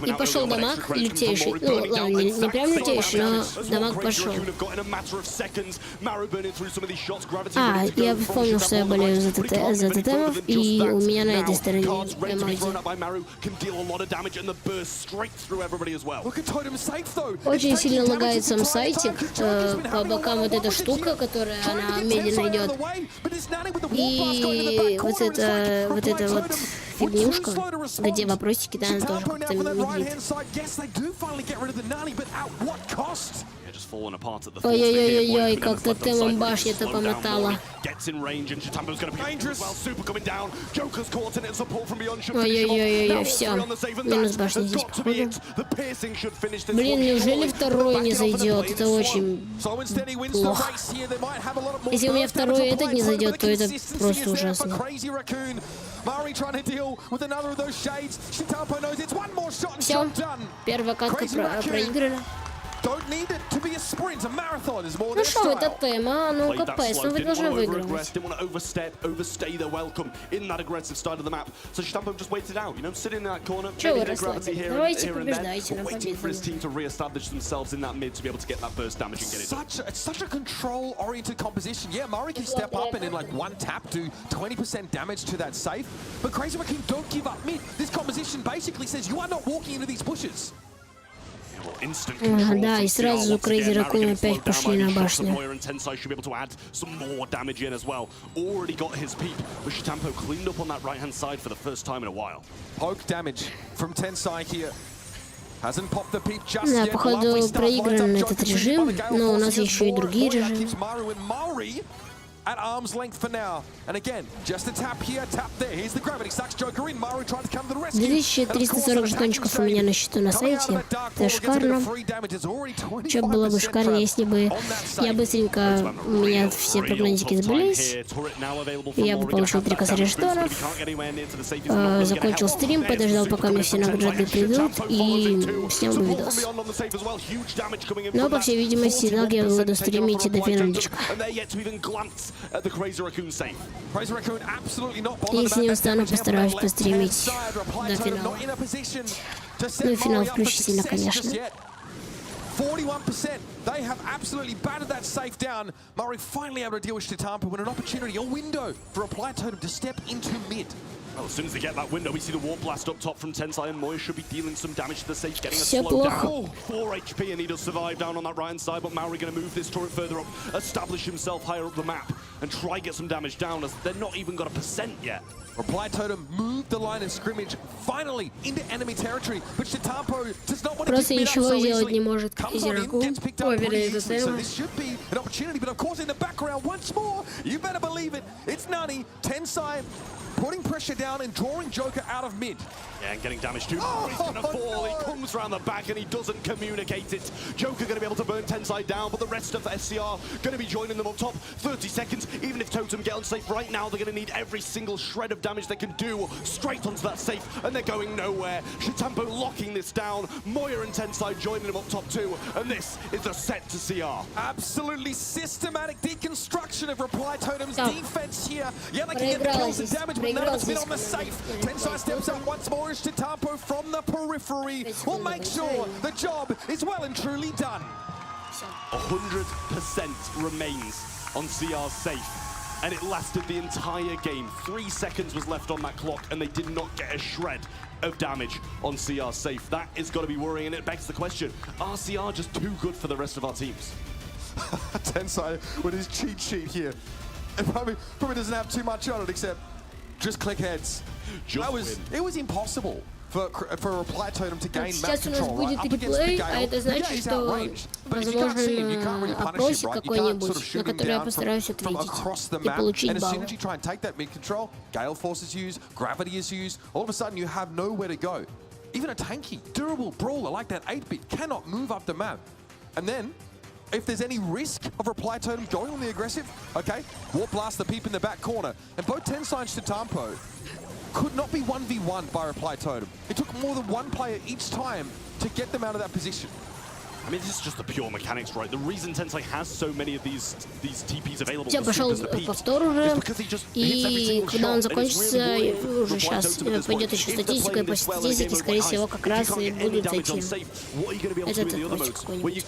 И пошел дамаг лютейший. Ну ладно, не прям лютейший, но дамаг пошел. Я вспомнил, что я болею за тотемов, и у меня на этой стороне эмодзи. Очень сильно лагает сам сайтик. По бокам вот эта штука, которая она медленно идет. И вот эта вот фигнюшка, где вопросики, да, она тоже как-то медлит. Ой-ой-ой-ой, как тотемом башня-то помотала. Ой-ой-ой-ой, все. Минус башня здесь, походу. Блин, неужели второй не зайдет? Это очень плохо. Если у меня второй этот не зайдет, то это просто ужасно. Все, первая катка проиграна. Ну что вы, тотем, а? Ну капец, ну вы должны выигрывать. Чего вы расслабились? Давайте побеждайте на победу. It's such a control-oriented composition. Yeah, Murray can step up and in like one tap do 20% damage to that safe. But Crazy Raccoon don't give up mid. This composition basically says you are not walking into these bushes. Да, и сразу Crazy Raccoon опять пошли на башню. Да, походу проигран этот режим, но у нас еще и другие режимы. At arm's length for now. And again, just a tap here, tap there. Here's the gravity. Sucks Joker in. Maru trying to come to the rescue. 2340 жетончиков у меня на счету на сайте. Это шикарно. Что было бы шикарно, если бы я быстренько, у меня все прогнозики сбылись. Я бы получил 3 косаря жетонов. Закончил стрим, подождал, пока мне все награды придут, и снял бы видос. Но, по всей видимости, я буду стримить до финалечка. Если не устану, постараюсь постримить до финала. Ну и финал включительно, конечно. 41%. They have absolutely battered that safe down. Murray finally able to deal with Chitampa when an opportunity, a window for Reply Totem to step into mid. Well, as soon as they get that window, we see the wall blast up top from Tensai, and Moya should be dealing some damage to the safe, getting a slowdown. 4 HP, and he does survive down on that right-hand side, but Maori going to move this turret further up, establish himself higher up the map, and try get some damage down, as they're not even got a % yet. Reply Totem moved the line of scrimmage finally into enemy territory, but Chitampo does not want to просто ничего сделать не может Crazy Raccoon. So this should be an opportunity, but of course in the background once more, you better believe it, it's Nani, Tensai putting pressure down and drawing Joker out of mid. Yeah, and getting damage too. He's going to fall. He comes around the back and he doesn't communicate it. Joker going to be able to burn Tensai down, but the rest of the SCR going to be joining them up top. 30 seconds. Even if Totem get unsafe right now, they're going to need every single shred of damage they can do straight onto that safe, and they're going nowhere. Chitampo locking this down. Moya and Tensai joining them up top too, and this is the set to CR. Absolutely systematic deconstruction of Reply Totem's defense here. Yeah, they can get the kills and damage, but none of it's been on the safe. Tensai steps up once more as Chitampo from the periphery will make sure the job is well and truly done. Все. 100% remains on CR's safe. And it lasted the entire game. 3 seconds was left on that clock, and they did not get a shred of damage on CR's safe. That is going to be worrying, and it begs the question, are CR just too good for the rest of our teams? Tensai with his cheat sheet here. It probably doesn't have too much on it, except just click heads. It was impossible for a reply totem to gain map control, right? Up against the Gale. Это значит, что возможен опросик какой-нибудь, на который я постараюсь ответить и получить балл. As soon as you try and take that mid control, Gale Force is used, Gravity is used, all of a sudden you have nowhere to go. Even a tanky, durable brawler like that 8-bit cannot move up the map. And then, if there's any risk of reply totem going on the aggressive, okay, Warp Blast the peep in the back corner. And both Tensai and Chitampo could not be 1v1 by reply totem. It took more than one player each time to get them out of that position. I mean, this is just the pure mechanics, right? The reason Tensai has so many of these TPs available Я пошел повтор уже, и когда он закончится, уже сейчас пойдет еще статистика, и по статистике, скорее всего, как раз и будут зайти. Этот опросик какой-нибудь.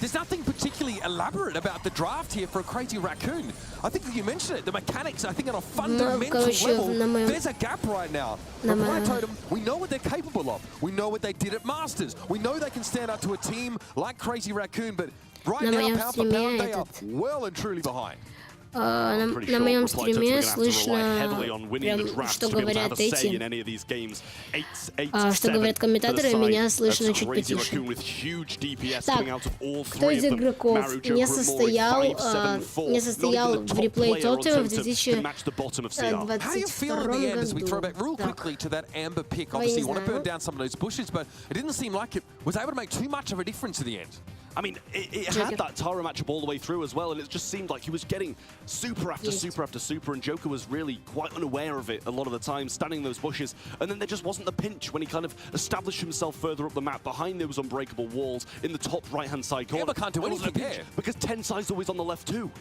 There's nothing particularly elaborate about the draft here for a Crazy Raccoon. I think you mentioned it, the mechanics, I think on a fundamental level, there's a gap right now. Reply Totem, we know what they're capable of. We know what they did at Masters. We know they can stand up to a team like Crazy Raccoon, but right now, pound for pound, they are well and truly behind. На моем стриме слышно, прям, что говорят эти, что говорят комментаторы, меня слышно чуть потише. Так, кто из игроков не состоял в реплей Тоттема в 2022 году? I mean, it had that Tara matchup all the way through as well, and it just seemed like he was getting super after super after super, and Joker was really quite unaware of it a lot of the time, standing in those bushes, and then there just wasn't the pinch when he kind of established himself further up the map behind those unbreakable walls in the top right-hand side corner. Amber can't do anything there. Because Tensai's always on the left too.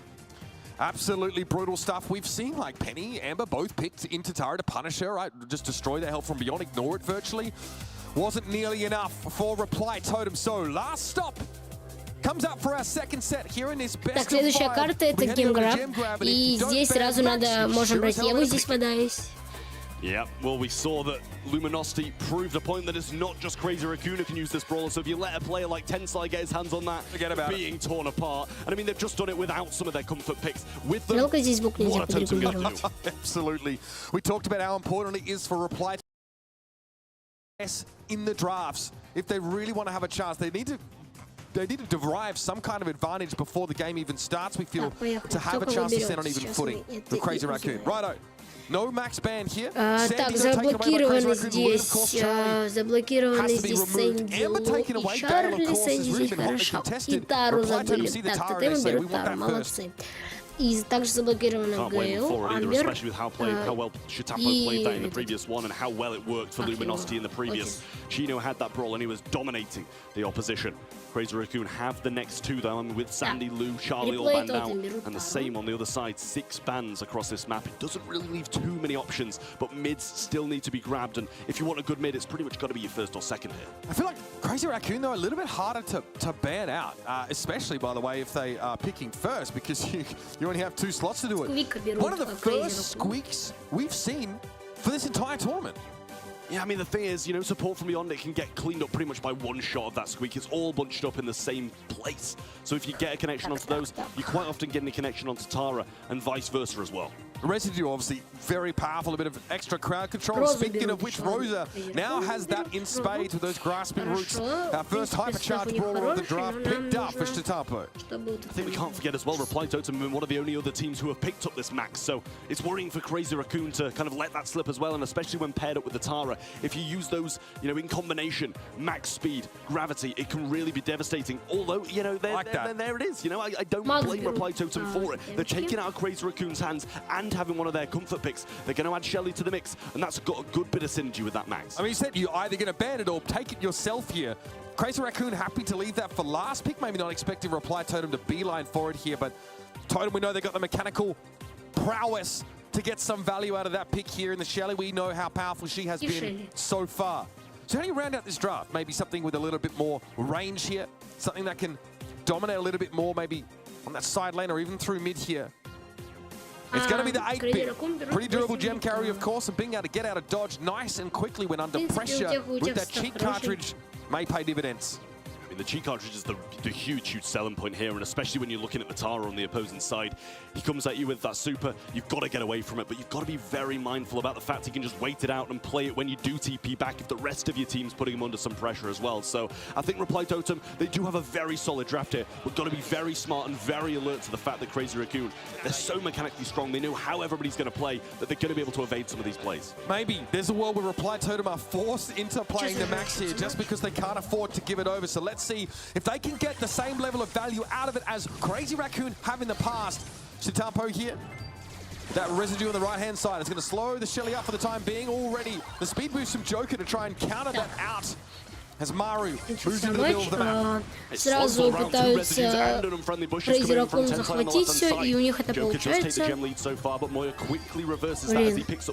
Absolutely brutal stuff. We've seen like Penny, Amber both picked into Tara to punish her, right? Just destroy their health from beyond, ignore it virtually. Wasn't nearly enough for Reply Totem, so last stop comes up for our second set here in this best. Так, следующая карта это Гранд, и здесь сразу можем брать Еву, здесь водаясь. Yeah, well, we saw that Luminosity proved a point that it's not just Crazy Raccoon who can use this brawler, so if you let a player like Tensai get his hands on that, forget about being torn apart. And I mean, they've just done it without some of their comfort picks. With them, здесь звук нельзя подрегулировать. Absolutely. We talked about how important it is for Reply in the drafts. If they really want to have a chance, they need to derive some kind of advantage before the game even starts, we feel, to have a chance to stand on even footing with Crazy Raccoon. Righto. No max ban here. Так, заблокированы здесь Сэнди Лу и Чарли. Сэнди здесь хорошо. И Тару забыли. Так, тотемы берут Тару, молодцы. И также заблокированы Гейл, Амбер Chino had that brawl and he was dominating the opposition. Crazy Raccoon have the next two though, I mean, with Sandy, Lou, Charlie all banned out, and the same on the other side, 6 bans across this map. It doesn't really leave too many options, but mids still need to be grabbed, and if you want a good mid, it's pretty much got to be your first or second here. I feel like Crazy Raccoon though, a little bit harder to ban out, especially by the way if they are picking first, because you only have 2 slots to do it. One of the first squeaks we've seen for this entire tournament. Yeah, I mean, the thing is, you know, support from beyond, it can get cleaned up pretty much by one shot of that squeak. It's all bunched up in the same place. So if you get a connection onto those, you quite often get a connection onto Tara and vice versa as well. Residue, obviously, very powerful, a bit of extra crowd control. Speaking of which, Rosa now has that in spades with those grasping roots. Our first hypercharged brawler of the draft picked up for Chitampo. I think we can't forget as well, Reply Totem, one of the only other teams who have picked up this max. So it's worrying for Crazy Raccoon to kind of let that slip as well, and especially when paired up with the Tara. If you use those, you know, in combination, max speed, gravity, it can really be devastating. Although, you know, there it is. You know, I don't blame Reply Totem for it. They're taking out Crazy Raccoon's hands and having one of their comfort picks. They're going to add Shelly to the mix, and that's got a good bit of synergy with that max. I mean, you said you're either going to ban it or take it yourself here. Crazy Raccoon happy to leave that for last pick. Maybe not expecting Reply Totem to beeline for it here, but Totem, we know they got the mechanical prowess to get some value out of that pick here. In the Shelly, we know how powerful she has been so far. So how do you round out this draft? Maybe something with a little bit more range here, something that can dominate a little bit more, maybe on that side lane or even through mid here. It's going to be the 8-bit. Pretty durable gem carry, of course, and being able to get out of dodge nice and quickly when under pressure with that cheat cartridge may pay dividends. I mean, the cheat cartridge is the huge selling point here, and especially when you're looking at Matara on the opposing side. He comes at you with that super, you've got to get away from it, but you've got to be very mindful about the fact he can just wait it out and play it when you do TP back if the rest of your team's putting him under some pressure as well. So I think Reply Totem, they do have a very solid draft here. We've got to be very smart and very alert to the fact that Crazy Raccoon, they're so mechanically strong, they know how everybody's going to play, that they're going to be able to evade some of these plays. Maybe there's a world where Reply Totem are forced into playing the max here just because they can't afford to give it over. So let's see if they can get the same level of value out of it as Crazy Raccoon have in the past. Shitampo here. That residue on the right-hand side is going to slow the Shelly up for the time being already. The speed boost from Joker to try and counter that out. As Maru moves into the middle of the map. Сразу пытаются Crazy Raccoon захватить все, и у них это получается. Блин,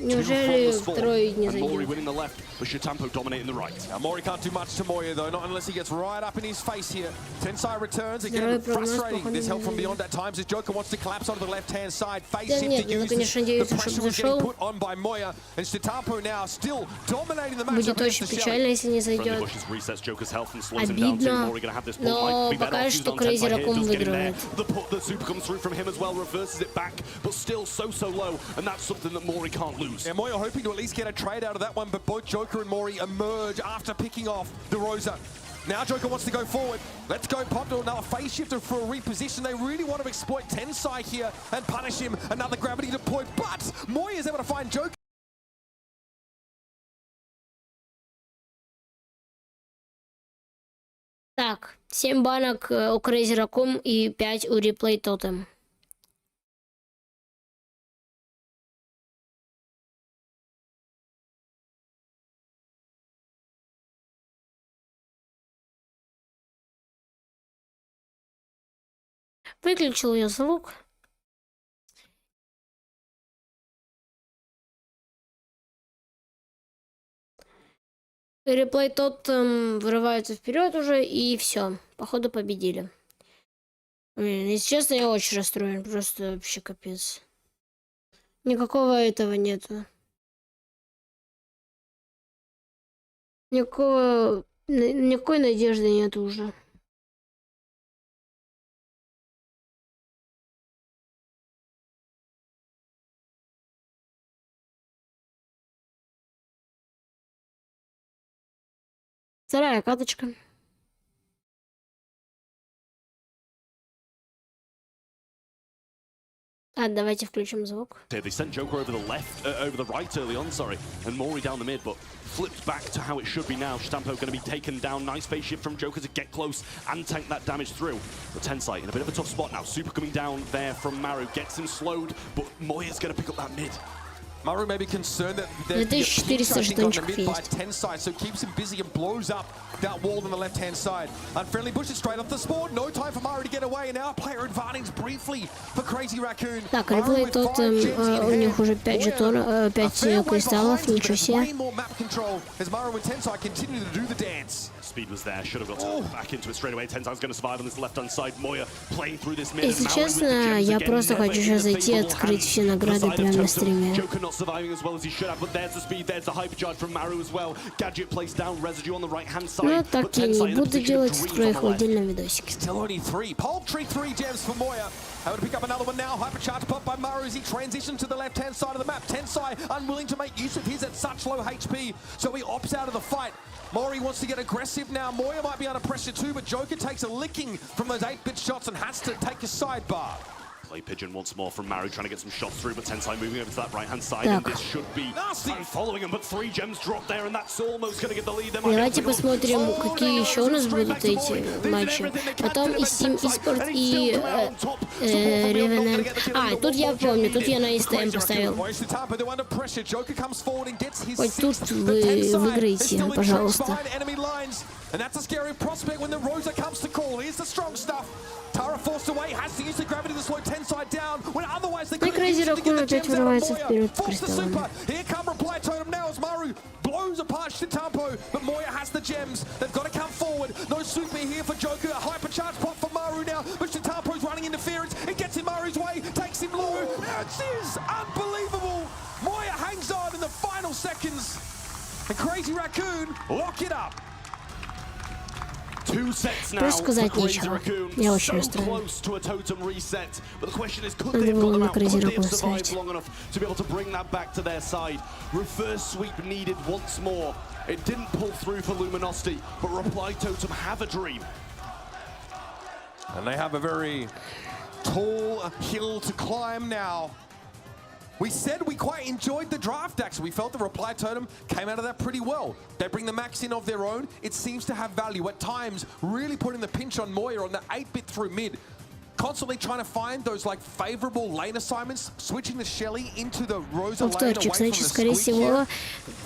неужели второй не зайдет? Mori can't do much to Moya though, not unless he gets right up in his face here. Tensai returns, again frustrating. There's help from beyond at times as Joker wants to collapse onto the left-hand side. Face him to use the pressure was getting put on by Moya. And Shitampo now still dominating the match. Будет очень печально, если не зайдет. Обидно, но пока что Crazy Raccoon выигрывает. The super comes through from him as well, reverses it back, but still so low, and that's something that Mori can't lose. Yeah, Moya hoping to at least get a trade out of that one, but both Joker and Mori emerge after picking off the Rosa. Now Joker wants to go forward. Let's go pop to another phase shifter for a reposition. They really want to exploit Tensai here and punish him. Another gravity deploy, but Moya is able to find Joker. Так, 7 банок у Crazy Raccoon и 5 у Replay Totem. Выключил я звук. Реплей тот вырывается вперед уже, и все. Походу победили. Блин, если честно, я очень расстроен. Просто вообще капец. Никакого этого нету. Никакой надежды нету уже. Вторая каточка. Давайте включим звук. They sent Joker over the right early on, and Mori down the mid, but flipped back to how it should be now. Shitampo going to be taken down. Nice phase shift from Joker to get close and tank that damage through. But Tensai in a bit of a tough spot now. Super coming down there from Maru, gets him slowed, but Moya's going to pick up that mid. Maru may be concerned that there's Tensai, so keeps him busy and blows up that wall on the left-hand side. Unfriendly pushes straight off the spawn. No time for Maru to get away, and now player advantage briefly for Crazy Raccoon. Так, Реплей тот, у них уже 5 жетонов, 5 кристаллов, ничего себе. As Maru and Tensai continue to do the dance. Speed was there, should have got back into it straight away. Tensai's going to survive on this left-hand side. Moya playing through this mid. Если честно, я просто хочу сейчас зайти и открыть все награды прямо на стриме. Surviving as well as he should have, but there's the speed, there's the hypercharge from Maru as well. Gadget placed down residue on the right-hand side. Ну, так я не буду делать, строю их в отдельном видосике. Still only 3. Poultry 3 gems for Moya. Able to pick up another one now. Hypercharge pop by Maru as he transitions to the left-hand side of the map. Tensai unwilling to make use of his at such low HP, so he opts out of the fight. Mori wants to get aggressive now. Moya might be under pressure too, but Joker takes a licking from those 8-bit shots and has to take a sidebar. Play pigeon once more from Maru, trying to get some shots through, but Tensai moving over to that right-hand side, and this should be following him, but 3 gems dropped there, and that's almost going to get the lead. Давайте посмотрим, какие еще у нас будут эти матчи. Потом и Steam eSport, и Revenant. Тут я помню, тут я на STM поставил. Хоть тут вы выиграете, пожалуйста. And that's a scary prospect when the Rosa comes to call. Here's the strong stuff. Tara forced away, has to use the gravity to slow Tensai down. When otherwise they could have used it to get the gems out of Moya. Force the super. Here come Reply Totem now as Maru blows apart Chitampo, but Moya has the gems. They've got to come forward. No super here for Joker. A hypercharge pop for Maru now, but Chitampo's running interference. It gets in Maru's way, takes him low. It is unbelievable. Moya hangs on in the final seconds. And Crazy Raccoon lock it up. 2 sets now for Crazy Raccoon. So close to a totem reset. But the question is, could they have got them out? Could they have survived long enough to be able to bring that back to their side? Reverse sweep needed once more. It didn't pull through for Luminosity, but Reply Totem have a dream. And they have a very tall hill to climb now. We said we quite enjoyed the draft, actually. We felt the Reply Totem came out of that pretty well. They bring the max in of their own. It seems to have value. At times, really putting the pinch on Moya on the 8-bit through mid. Constantly trying to find those like favorable lane assignments, switching the Shelly into the Rosa lane away from the squeak here.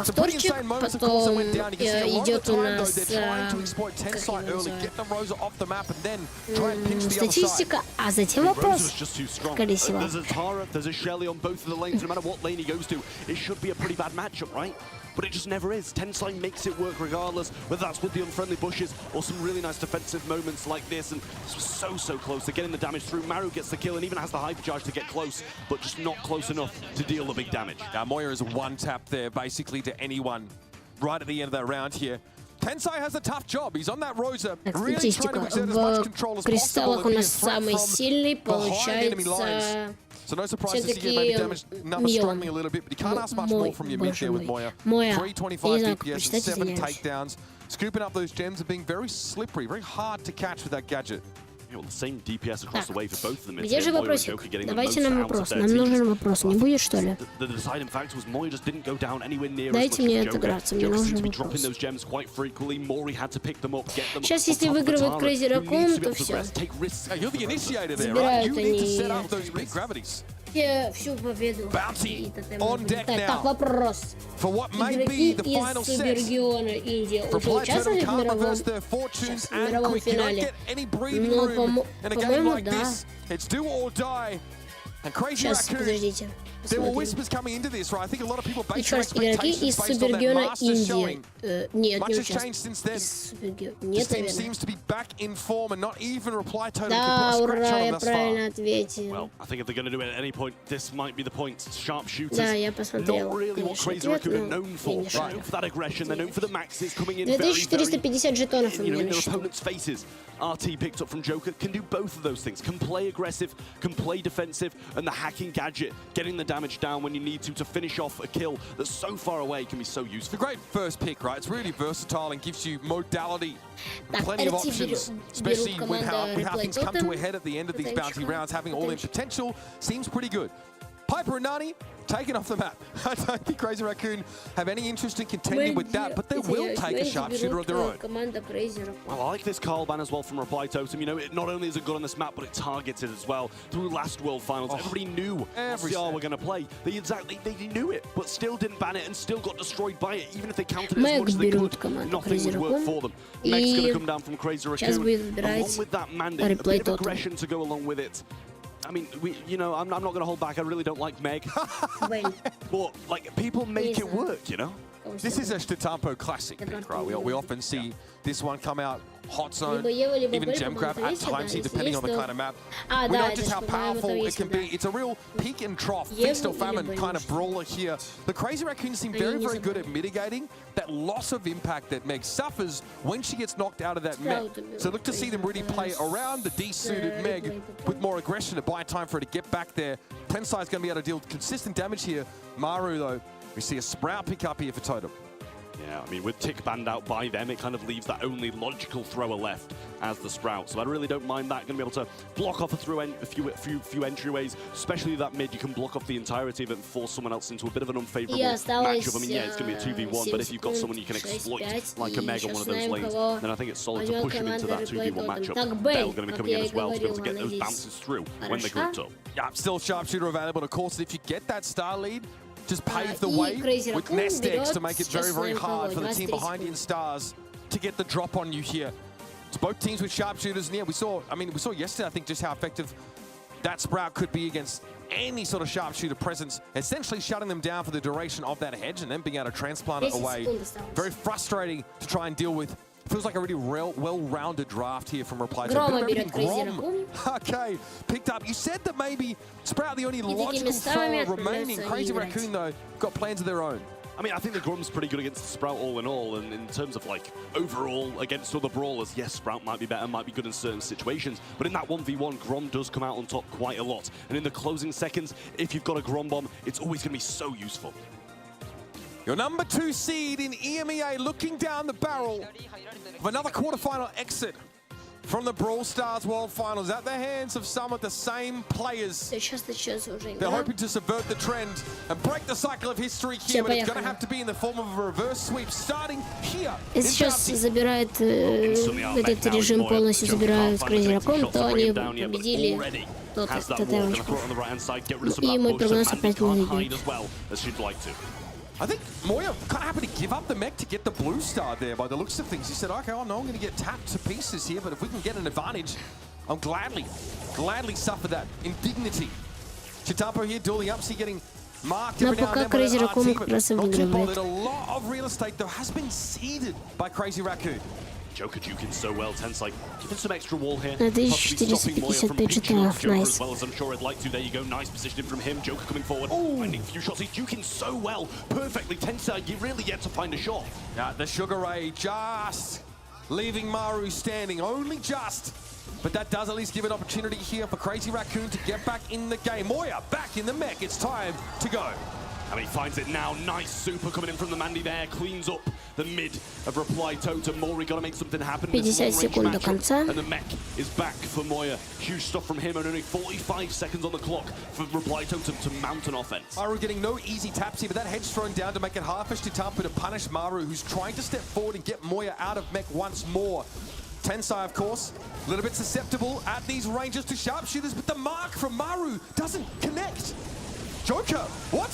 Some pretty insane moments, of course, that went down. You can see a lot of the time, though, they're trying to exploit Tensai early, get the Rosa off the map, and then try and pinch the other side. А затем вопрос. Скорее всего. There's a Tara, there's a Shelly on both of the lanes. No matter what lane he goes to, it should be a pretty bad matchup, right? But it just never is. Tensai makes it work regardless, whether that's with the unfriendly bushes or some really nice defensive moments like this. And this was so close to getting the damage through. Maru gets the kill and even has the hypercharge to get close, but just not close enough to deal the big damage. Now Moya is one tap there, basically to anyone right at the end of that round here. Tensai has a tough job. He's on that Rosa, really trying to exert as much control as possible. У нас самый сильный получается. So no surprise to see you maybe damage numbers struggling a little bit, but you can't ask much more from your mid there with Moya. 325 DPS and 7 takedowns. Scooping up those gems and being very slippery, very hard to catch with that gadget. The same DPS across the way for both of them. Где же вопросик? Давайте нам вопрос. Нам нужен вопрос. Не будет, что ли? The deciding factor was Moya just didn't go down anywhere near Дайте мне отыграться, мне нужен вопрос. Сейчас, если выигрывает Crazy Raccoon, то все. Забирают они всю победу. Так, вопрос. Игроки из Субрегиона Индия уже участвовали в мировом финале? Ну, по-моему, да. Сейчас, подождите. Еще раз, игроки из Субрегиона Индии. Нет, не участвуют. Из Субрегиона. Нет, наверное. Да, ура, я правильно ответил. Да, я посмотрел. 2450 жетонов у меня на счету. RT picked up from Joker can do both of those things. Can play aggressive, can play defensive, and the hacking gadget, getting the damage down when you need to finish off a kill that's so far away can be so useful. It's a great first pick, right? It's really versatile and gives you modality, plenty of options, especially with how things come to a head at the end of these bounty rounds. Having all in potential seems pretty good. Piper and Nani taken off the map. I don't think Crazy Raccoon have any interest in contending with that, but they will take a sharpshooter of their own. Well, I like this Carl ban as well from Reply Totem. You know, it not only is it good on this map, but it targets it as well. Through last World Finals, everybody knew CR were going to play. They knew it, but still didn't ban it and still got destroyed by it. Even if they counted it as much as they could, nothing would work for them. Meg's going to come down from Crazy Raccoon, along with that mandate, a bit of aggression to go along with it. I mean, I'm not going to hold back. I really don't like Meg. But, like, people make it work, you know? This is a Chitampo classic pick, right? We often see this one come out hot zone, even gem grab at times, depending on the kind of map. We know just how powerful it can be. It's a real peak and trough, feast or famine kind of brawler here. The Crazy Raccoons seem very, very good at mitigating that loss of impact that Meg suffers when she gets knocked out of that mech. So look to see them really play around the de-suited Meg with more aggression to buy time for her to get back there. Tensai is going to be able to deal consistent damage here. Maru, though, we see a Sprout pick up here for Totem. Yeah, I mean, with Tick banned out by them, it kind of leaves that only logical thrower left as the Sprout. So I really don't mind that. Going to be able to block off a few entryways, especially that mid. You can block off the entirety of it and force someone else into a bit of an unfavorable matchup. I mean, yeah, it's going to be a 2v1, but if you've got someone you can exploit, like a Meg on one of those lanes, then I think it's solid to push him into that 2v1 matchup. Bell going to be coming in as well to be able to get those bounces through when they're grouped up. Yeah, still sharpshooter available. Of course, if you get that star lead, just pave the way with nest eggs to make it very, very hard for the team behind you in stars to get the drop on you here. It's both teams with sharpshooters, and yeah, we saw yesterday, I think, just how effective that Sprout could be against any sort of sharpshooter presence, essentially shutting them down for the duration of that hedge and then being able to transplant it away. Very frustrating to try and deal with. Feels like a really well-rounded draft here from Reply to Okay, picked up. You said that maybe Sprout the only logical thrower remaining. Crazy Raccoon, though, got plans of their own. I mean, I think the Grum's pretty good against Sprout all in all, and in terms of like overall against other brawlers, yes, Sprout might be better, might be good in certain situations, but in that 1v1, Grom does come out on top quite a lot. And in the closing seconds, if you've got a Grom bomb, it's always going to be so useful. Your number 2 seed in EMEA looking down the barrel of another quarterfinal exit from the Brawl Stars World Finals at the hands of some of the same players. They're hoping to subvert the trend and break the cycle of history here, but it's going to have to be in the form of a reverse sweep starting here. Сейчас забирает этот режим полностью забирают Crazy Raccoon, то они победили тот ТТ-очку. И мой прогноз опять не выйдет. I think Moya kind of happened to give up the mech to get the blue star there by the looks of things. He said, okay, I know I'm going to get tapped to pieces here, but if we can get an advantage, I'll gladly suffer that indignity. Chitampo here dueling up, see getting marked every now and then by that RT, but not too bothered. A lot of real estate, though, has been ceded by Crazy Raccoon. Joker juking so well, Tensai giving some extra wall here. 1455 жетонов, nice. As well as I'm sure I'd like to. There you go, nice positioning from him. Joker coming forward, finding a few shots. He's juking so well, perfectly. Tensai, you really yet to find a shot. Yeah, the Sugar Ray just leaving Maru standing, only just. But that does at least give an opportunity here for Crazy Raccoon to get back in the game. Moya back in the mech. It's time to go. And he finds it now. Nice super coming in from the Mandy there. Cleans up the mid of Reply Totem. Mori got to make something happen. 50 секунд до конца. And the mech is back for Moya. Huge stuff from him, and only 45 seconds on the clock for Reply Totem to mount an offense. Maru getting no easy taps here, but that hedge thrown down to make it hard for Chitampo to punish Maru, who's trying to step forward and get Moya out of mech once more. Tensai, of course, a little bit susceptible at these ranges to sharpshooters, but the mark from Maru doesn't connect. Joker, what?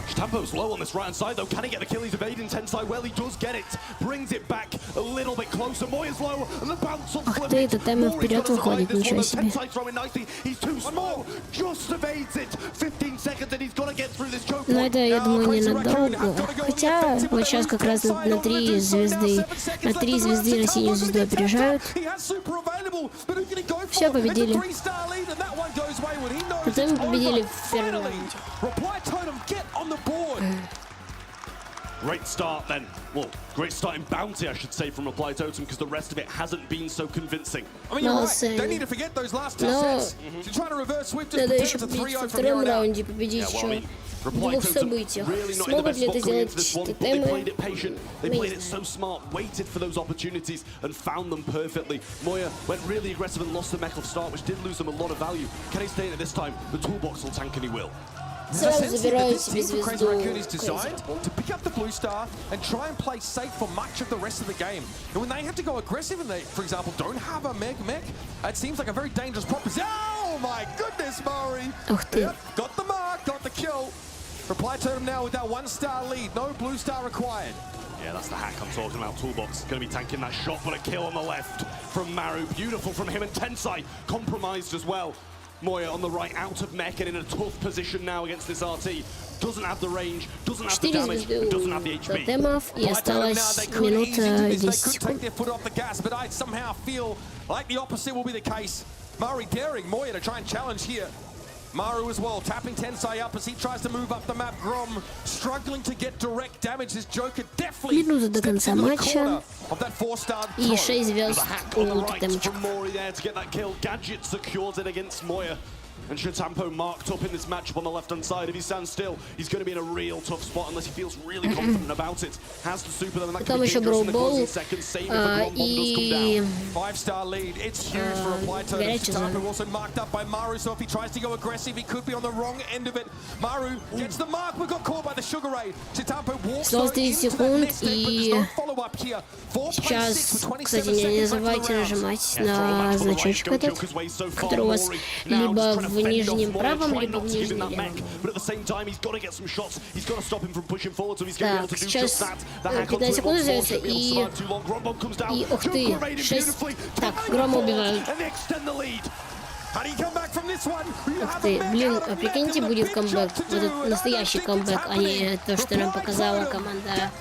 Chitampo's low on this right-hand side, though. Can he get the kill? He's evading Tensai well. He does get it. Brings it back a little bit closer. Moya's low, and the bounce on Ах ты, тотем вперед выходит, ничего себе. Tensai throwing nicely. He's too small. Just evades it. 15 seconds, and he's got to get through this choke. Но это, я думаю, ненадолго. Хотя вот сейчас как раз на 3 звезды, на 3 звезды на синюю звезду опережают. Все, победили. Потом победили в первом раунде. Great start then. Well, great start in bounty, I should say, from Reply Totem, because the rest of it hasn't been so convincing. I mean, you're right. They need to forget those last 2 sets. To try to reverse sweep just pretends a 3-0 from here on out. В двух событиях. Смогут ли это сделать They played it patient. They played it so smart, waited for those opportunities and found them perfectly. Moya went really aggressive and lost the mech off start, which did lose them a lot of value. Can he stay in it this time? The toolbox will tank and he will. Сразу забираю себе звезду. Crazy Raccoon is designed to pick up the blue star and try and play safe for much of the rest of the game. And when they have to go aggressive and they, for example, don't have a mech, it seems like a very dangerous proposition. Oh my goodness, Mori! Yep, got the mark, got the kill. Reply Totem now with that 1-star lead. No blue star required. Yeah, that's the hack I'm talking about. Toolbox going to be tanking that shot, but a kill on the left from Maru. Beautiful from him, and Tensai compromised as well. Moya on the right, out of mech and in a tough position now against this RT. Doesn't have the range, doesn't have the damage, and doesn't have the HP. Тотемов, и осталось минута 10 секунд. Their foot off the gas, but I somehow feel like the opposite will be the case. Murray daring Moya to try and challenge here. Maru as well, tapping Tensai up as he tries to move up the map. Grom struggling to get direct damage. His Joker definitely минута до конца матча. Of that 4-star И 6 звезд у тотемчика. Gadget secures it against Moya. And Chitampo marked up in this matchup on the left-hand side. If he stands still, he's going to be in a real tough spot unless he feels really confident about it. Has the super, then that can be dangerous in the closing seconds. Same if the Grom bomb does come down. 5-star lead. It's huge for Reply Totem. Chitampo also marked up by Maru, so if he tries to go aggressive, he could be on the wrong end of it. Maru gets the mark, but got caught by the Sugar Ray. Chitampo walks into that next step, but there's no follow-up here. Сейчас, кстати, не забывайте нажимать на значочек этот, который у вас либо в нижнем правом, либо в нижнем левом. Так, сейчас 15 секунд остается, и ух ты, 6. Так, Грома убивают. Ух ты, блин, а прикиньте, будет камбэк, вот этот настоящий камбэк, а не то, что нам показала команда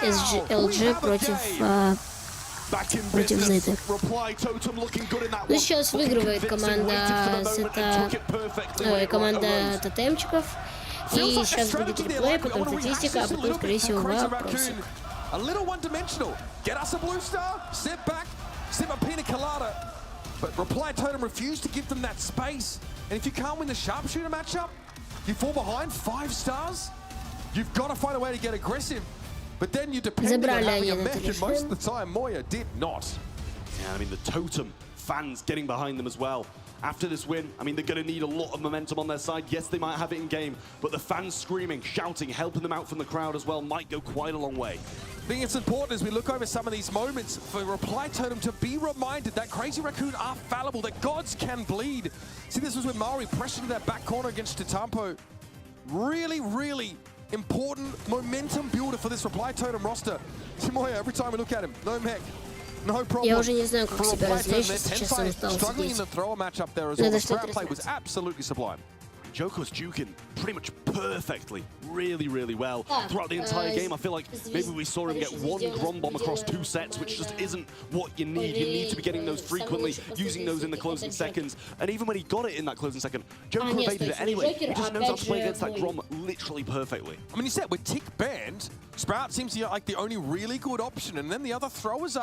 LG против Зеты. Ну, сейчас выигрывает команда тотемчиков. И сейчас будет реплей, потом статистика, а потом, скорее всего, вопросы. But Reply Totem refused to give them that space. And if you can't win the sharpshooter matchup, you fall behind 5 stars. You've got to find a way to get aggressive. But then you depend on having a mech, and most of the time Moya did not. Yeah, I mean, the Totem fans getting behind them as well. After this win, I mean, they're going to need a lot of momentum on their side. Yes, they might have it in game, but the fans screaming, shouting, helping them out from the crowd as well might go quite a long way. I think it's important as we look over some of these moments for Reply Totem to be reminded that Crazy Raccoon are fallible, that gods can bleed. See, this was when Maori pressured that back corner against Tatampo. Really, really important momentum builder for this Reply Totem roster. Timoya, every time we look at him, no mech. No problem. Я уже не знаю, как себя развлечь, сейчас он стал сидеть. Надо что-то рассказать. Joko's juking pretty much perfectly, really well throughout the entire game. I feel like maybe we saw him get one Grom bomb across 2 sets, which just isn't what you need. You need to be getting those frequently, using those in the closing seconds. And even when he got it in that closing second, Joko evaded it anyway. He just knows how to play against that Grom literally perfectly. I mean, you said with Tick banned, Sprout seems to be like the only really good option, and then the other throwers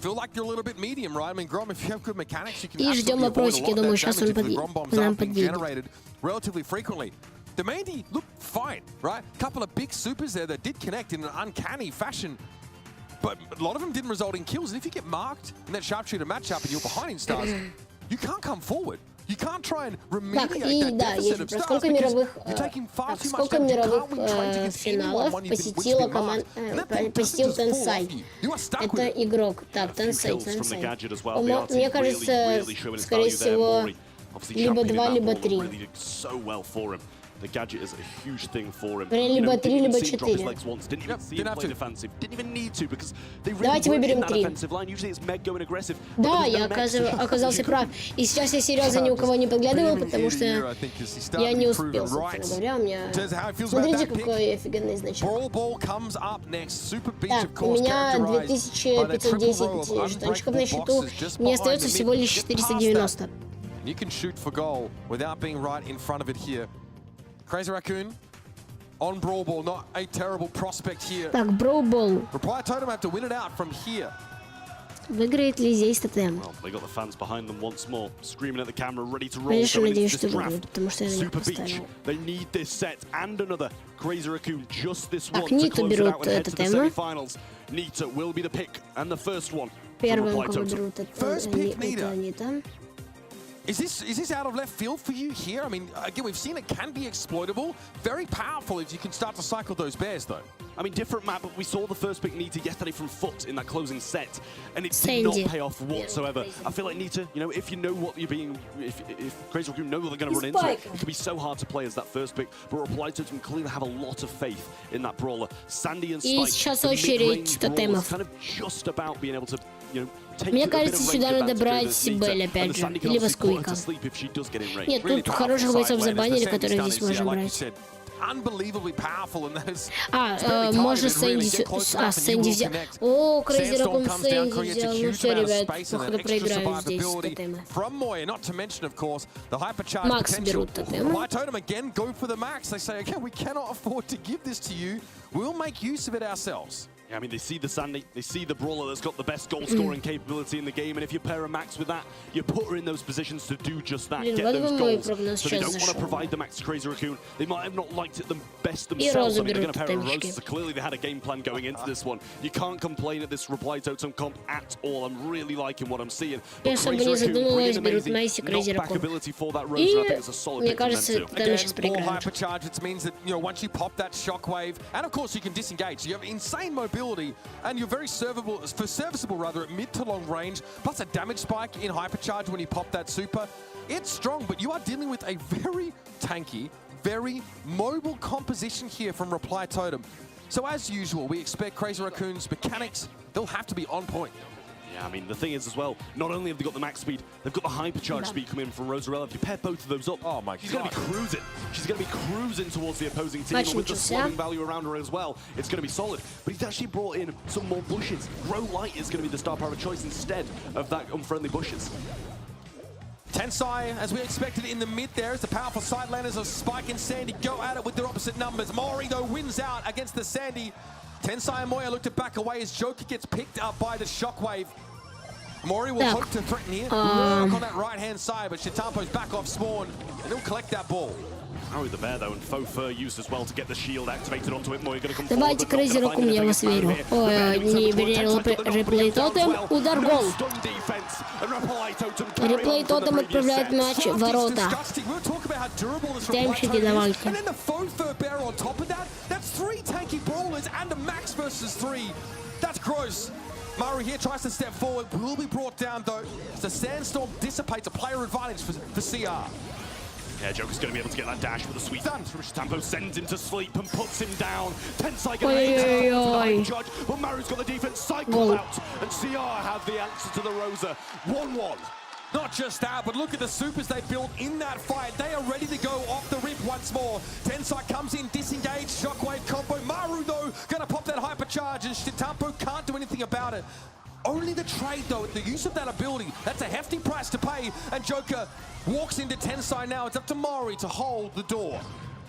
feel like they're a little bit medium, right? I mean, Grom, if you have good mechanics, you can absolutely avoid a lot of that damage if the Grom bombs are being generated relatively frequently. The Mandy looked fine, right? A couple of big supers there that did connect in an uncanny fashion, but a lot of them didn't result in kills. And if you get marked in that sharpshooter matchup and you're behind in stars, you can't come forward. You can't try and remediate that deficit of stars because you're taking far too much damage. You can't win trades against anyone when you've been marked. And that посетил Тенсай. Это игрок. Так, Тенсай. Мне кажется, скорее всего, либо 2, либо 3. The gadget is a huge thing for him. Либо 3, либо 4. Давайте выберем 3. Да, я оказался прав. И сейчас я серьезно ни у кого не подглядывал, потому что я не успел, собственно говоря. У меня... Смотрите, какой офигенный значок. Так, у меня 2510 жетончиков на счету. Мне остается всего лишь 490. You can shoot for goal without being right in front of it here. Crazy Raccoon on Brawl Ball, not a terrible prospect here. Так, Brawl Ball. Reply Totem have to win it out from here. Выиграет ли здесь тотем? Конечно, надеюсь, что выиграет, потому что я на них поставил. Так, Ниту берут тотемы. Первым, кого берут, это Нита. Is this out of left field for you here? I mean, again, we've seen it can be exploitable. Very powerful if you can start to cycle those bears, though. I mean, different map, but we saw the first pick Nita yesterday from Foot in that closing set, and it did not pay off whatsoever. I feel like Nita, you know, if you know what you're being, if Crazy Raccoon know what they're going to run into, it can be so hard to play as that first pick, but Reply Totem clearly have a lot of faith in that brawler. Sandy and Spike, the mid-range brawl is kind of just about being able to, you know, Мне кажется, сюда надо брать Белль опять же, либо Сквика. Нет, тут хороших бойцов забанили, которых здесь можем брать. Можно Сэнди... Сэнди взял. О, Crazy Raccoon Сэнди взял. Ну все, ребят, походу проиграю здесь тотемы. Макс берут тотемы. I mean, they see the Sandy, they see the brawler that's got the best goal-scoring capability in the game, and if you pair a Max with that, you put her in those positions to do just that, get those goals. So they don't want to provide the Max to Crazy Raccoon. They might have not liked it the best themselves. I mean, they're going to pair a Rose, so clearly they had a game plan going into this one. You can't complain at this Reply Totem comp at all. I'm really liking what I'm seeing. But Crazy Raccoon, really amazing knockback ability for that Rose, and I think it's a solid pick from them too. Again, more hypercharge, it means that, you know, once you pop that shockwave, and of course you can disengage. You have insane mobility, and you're very serviceable at mid to long range, plus a damage spike in hypercharge when you pop that super. It's strong, but you are dealing with a very tanky, very mobile composition here from Reply Totem. So as usual, we expect Crazy Raccoon's mechanics, they'll have to be on point. Yeah, I mean, the thing is as well, not only have they got the max speed, they've got the hypercharge speed coming in from Rosarella. If you pair both of those up, oh my God, she's going to be cruising. She's going to be cruising towards the opposing team, and with the slugging value around her as well, it's going to be solid. But he's actually brought in some more bushes. Grow Light is going to be the star power of choice instead of that unfriendly bushes. Tensai, as we expected in the mid there, as the powerful side laners of Spike and Sandy go at it with their opposite numbers. Mori, though, wins out against the Sandy. Tensai and Moya look to back away as Joker gets picked up by the Shockwave. Mori will hope to threaten here. Work on that right-hand side, but Shitampo's back off spawn, and he'll collect that ball. Harry the Bear, though, and Faux Fur used as well to get the shield activated onto it. Moya going to come Давайте Crazy Raccoon, я вас верю. Ой, не бери реплей тотем, удар гол. Реплей тотем отправляет мяч в ворота. Темщики давайте. And then the Faux Fur Bear on top of that, that's 3 tanky brawlers and a max versus 3. That's gross. Maru here tries to step forward, will be brought down though, as the Sandstorm dissipates a player advantage for CR. Yeah, Joker's going to be able to get that dash with a sweet dance from Shitampo, sends him to sleep and puts him down. Tensai going to judge, but Maru's got the defense cycled out, and CR have the answer to the Rosa. 1-1. Not just that, but look at the supers they built in that fight. They are ready to go off the rip once more. Tensai comes in, disengaged, Shockwave combo. Maru, though, gonna pop that hypercharge, and Shitampo can't do anything about it. Only the trade, though, the use of that ability, that's a hefty price to pay, and Joker walks into Tensai now. It's up to Mori to hold the door.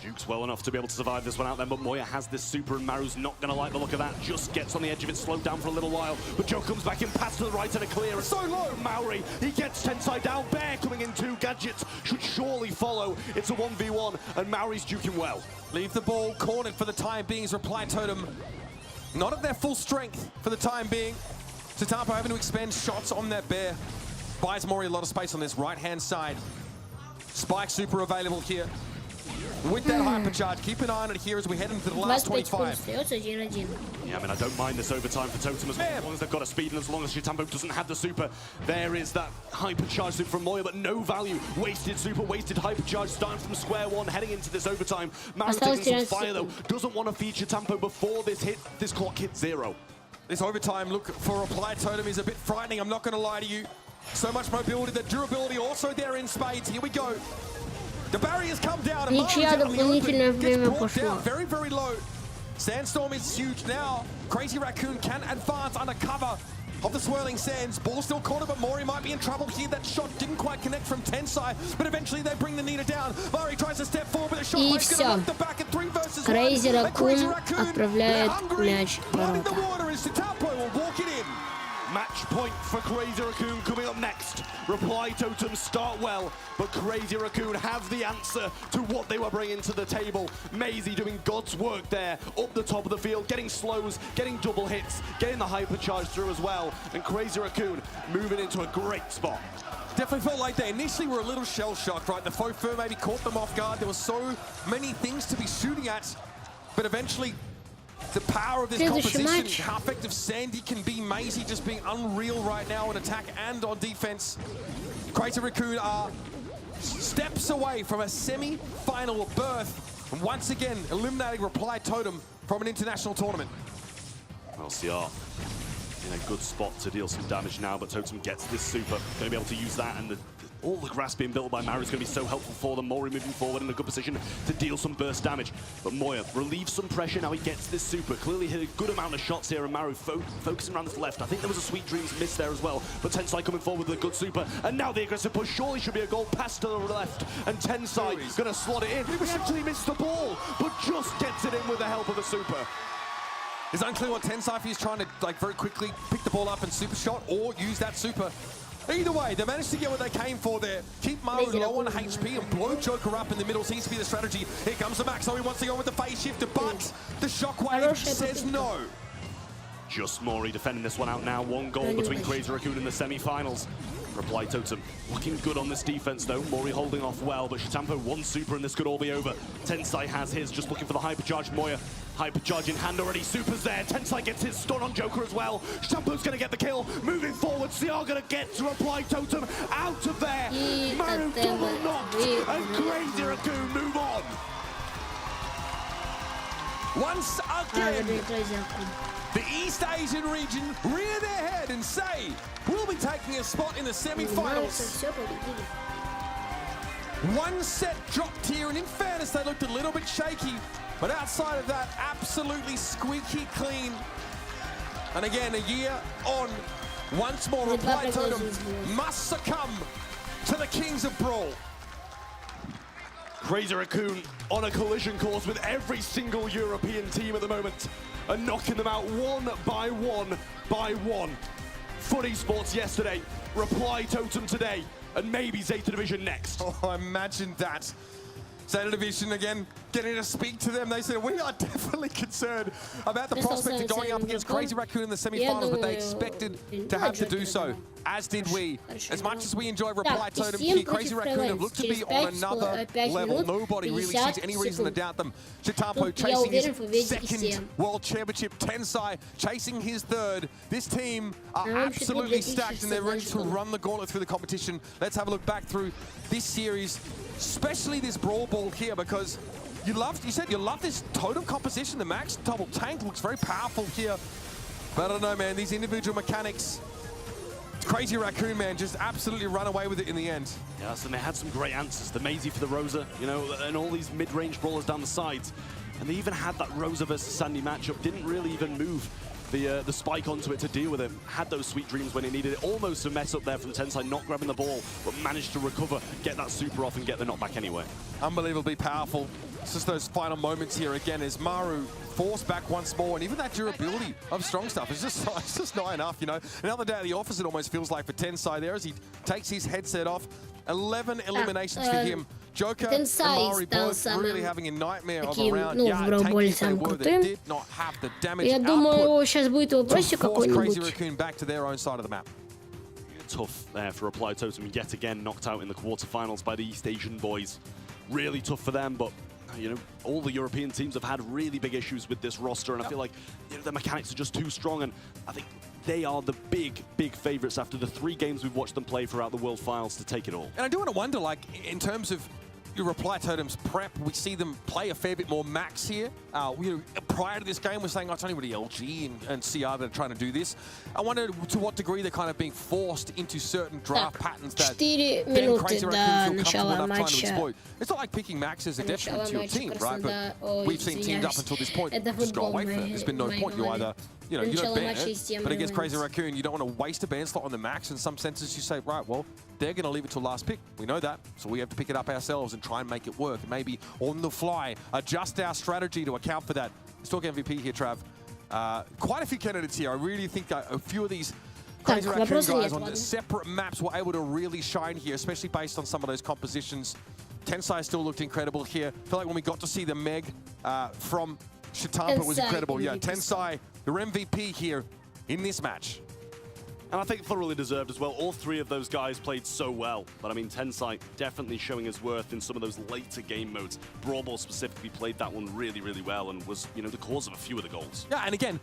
Duke's well enough to be able to survive this one out then, but Moya has this super, and Maru's not going to like the look of that. Just gets on the edge of it, slowed down for a little while, but Joe comes back in, pass to the right and a clear. It's so low, Maori, he gets Tensai down. Bear coming in, 2 gadgets should surely follow. It's a 1v1, and Maori's duking well. Leave the ball cornered for the time being as Reply Totem not at their full strength for the time being. Shitampo having to expend shots on that Bear. Buys Mori a lot of space on this right-hand side. Spike super available here. With that hypercharge, keep an eye on it here as we head into the last 25. Yeah, I mean, I don't mind this overtime for Totem as well, as long as they've got a speed and as long as Shitampo doesn't have the super. There is that hypercharge super from Moya, but no value. Wasted super, wasted hypercharge, starting from square one, heading into this overtime. Maru taking some fire, though. Doesn't want to feed Shitampo before this clock hits 0. This overtime look for Reply Totem is a bit frightening, I'm not going to lie to you. So much mobility, the durability also there in spades. Here we go. The barriers come down, and gets brought down very, very low. Sandstorm is huge now. Crazy Raccoon can advance under cover of the swirling sands. Ball still cornered, but Mori might be in trouble here. That shot didn't quite connect from Tensai, but eventually they bring the Nita down. Mori tries to step forward, but a shot is going to knock the back at 3 versus 1. Crazy Raccoon отправляет мяч в the ворота. water as Shitampo will walk it in. Match point for Crazy Raccoon coming up next. Reply Totem start well, but Crazy Raccoon have the answer to what they were bringing to the table. Maisie doing God's work there, up the top of the field, getting slows, getting double hits, getting the hypercharge through as well, and Crazy Raccoon moving into a great spot. Definitely felt like they initially were a little shell-shocked, right? The Faux Fur maybe caught them off guard. There were so many things to be shooting at, but eventually the power of this composition, how effective Sandy can be, Maisie just being unreal right now on attack and on defense. Crazy Raccoon are steps away from a semi-final berth, and once again eliminating Reply Totem from an international tournament. Well, CR in a good spot to deal some damage now, but Totem gets this super. Going to be able to use that, and all the grass being built by Maru is going to be so helpful for them. Mori moving forward in a good position to deal some burst damage. But Moya relieves some pressure now he gets this super. Clearly hit a good amount of shots here, and Maru focusing around this left. I think there was a Sweet Dreams miss there as well, but Tensai coming forward with a good super. And now the aggressive push surely should be a goal. Pass to the left, and Tensai going to slot it in. He actually missed the ball, but just gets it in with the help of the super. It's unclear what Tensai is trying to very quickly pick the ball up and super shot or use that super. Either way, they managed to get what they came for there. Keep Maru low on HP and blow Joker up in the middle seems to be the strategy. Here comes the Max, so he wants to go with the phase shift, but the Shockwave says no. Just Mori defending this one out now. 1 goal between Crazy Raccoon in the semi-finals. Reply Totem looking good on this defense though. Mori holding off well, but Shitampo 1 super and this could all be over. Tensai has his, just looking for the hypercharge. Moya, hypercharge in hand already. Super's there. Tensai gets his stun on Joker as well. Shitampo's going to get the kill. Moving forward, CR going to get to Reply Totem out of there. Maru double knocked, and Crazy Raccoon move on. Once again, the East Asian region rear their head and say, a spot in the semi-finals. One set dropped here, and in fairness, they looked a little bit shaky. But outside of that, absolutely squeaky clean. And again, a year on, once more, Reply Totem must succumb to the kings of Brawl. Crazy Raccoon on a collision course with every single European team at the moment and knocking them out one by one by one. Foot Esports yesterday, Reply Totem today, and maybe Zeta Division next. Oh, imagine that. Zeta Division again, getting to speak to them. They said, we are definitely concerned about the prospect of going up against Crazy Raccoon in the semi-finals, but they expected to have to do so, as did we. As much as we enjoy Reply Totem here, Crazy Raccoon have looked to be on another level. Nobody really sees any reason to doubt them. Chitampo chasing his second World Championship, Tensai chasing his third. This team are absolutely stacked and they're ready to run the gauntlet through the competition. Let's have a look back through this series, especially this Brawl Ball here, because you said you love this totem composition. The max double tank looks very powerful here. But I don't know, man, these individual mechanics, Crazy Raccoon, man, just absolutely run away with it in the end. Yes, and they had some great answers. The Maisie for the Rosa, you know, and all these mid-range brawlers down the sides. And they even had that Rosa versus Sandy matchup. Didn't really even move the spike onto it to deal with it. Had those sweet dreams when it needed it. Almost a mess up there from Tensai, not grabbing the ball, but managed to recover, get that super off and get the knockback anyway. Unbelievably powerful. It's just those final moments here again as Maru forced back once more, and even that durability of strong stuff is just, it's just not enough, you know. Another day at the office, it almost feels like for Tensai there as he takes his headset off. 11 eliminations for him. Joker and Mari both really having a nightmare of a round. Yeah, tanking they were, they did not have the damage output to force Crazy Raccoon back to their own side of the map. Tough there for Reply Totem, yet again knocked out in the quarterfinals by the East Asian boys. Really tough for them, but you know, all the European teams have had really big issues with this roster, and I feel like, you know, the mechanics are just too strong, and I think they are the big favorites after the 3 games we've watched them play throughout the World Finals to take it all. And I do want to wonder, like, in terms of your Reply Totem's prep, we see them play a fair bit more max here. Prior to this game, we're saying, oh, it's only really LG and CR that are trying to do this. I wonder to what degree they're kind of being forced into certain draft patterns that then Crazy Raccoon feel comfortable enough trying to exploit. It's not like picking max as a detriment to your team, right? But we've seen teams up until this point just go away from it. There's been no point. You either, you know, you don't ban it, but against Crazy Raccoon, you don't want to waste a ban slot on the max. In some senses, you say, right, well, they're going to leave it till last pick. We know that, so we have to pick it up ourselves and try and make it work. And maybe on the fly, adjust our strategy to account for that. Let's talk MVP here, Trav. Quite a few candidates here. I really think that a few of these Crazy Raccoon guys on separate maps were able to really shine here, especially based on some of those compositions. Tensai still looked incredible here. I feel like when we got to see the Meg from Chitampa was incredible. Yeah, Tensai, your MVP here in this match. And I think thoroughly deserved as well. All 3 of those guys played so well. But I mean, Tensai definitely showing his worth in some of those later game modes. Brawl Ball specifically played that one really, really well and was, you know, the cause of a few of the goals. Yeah, and again,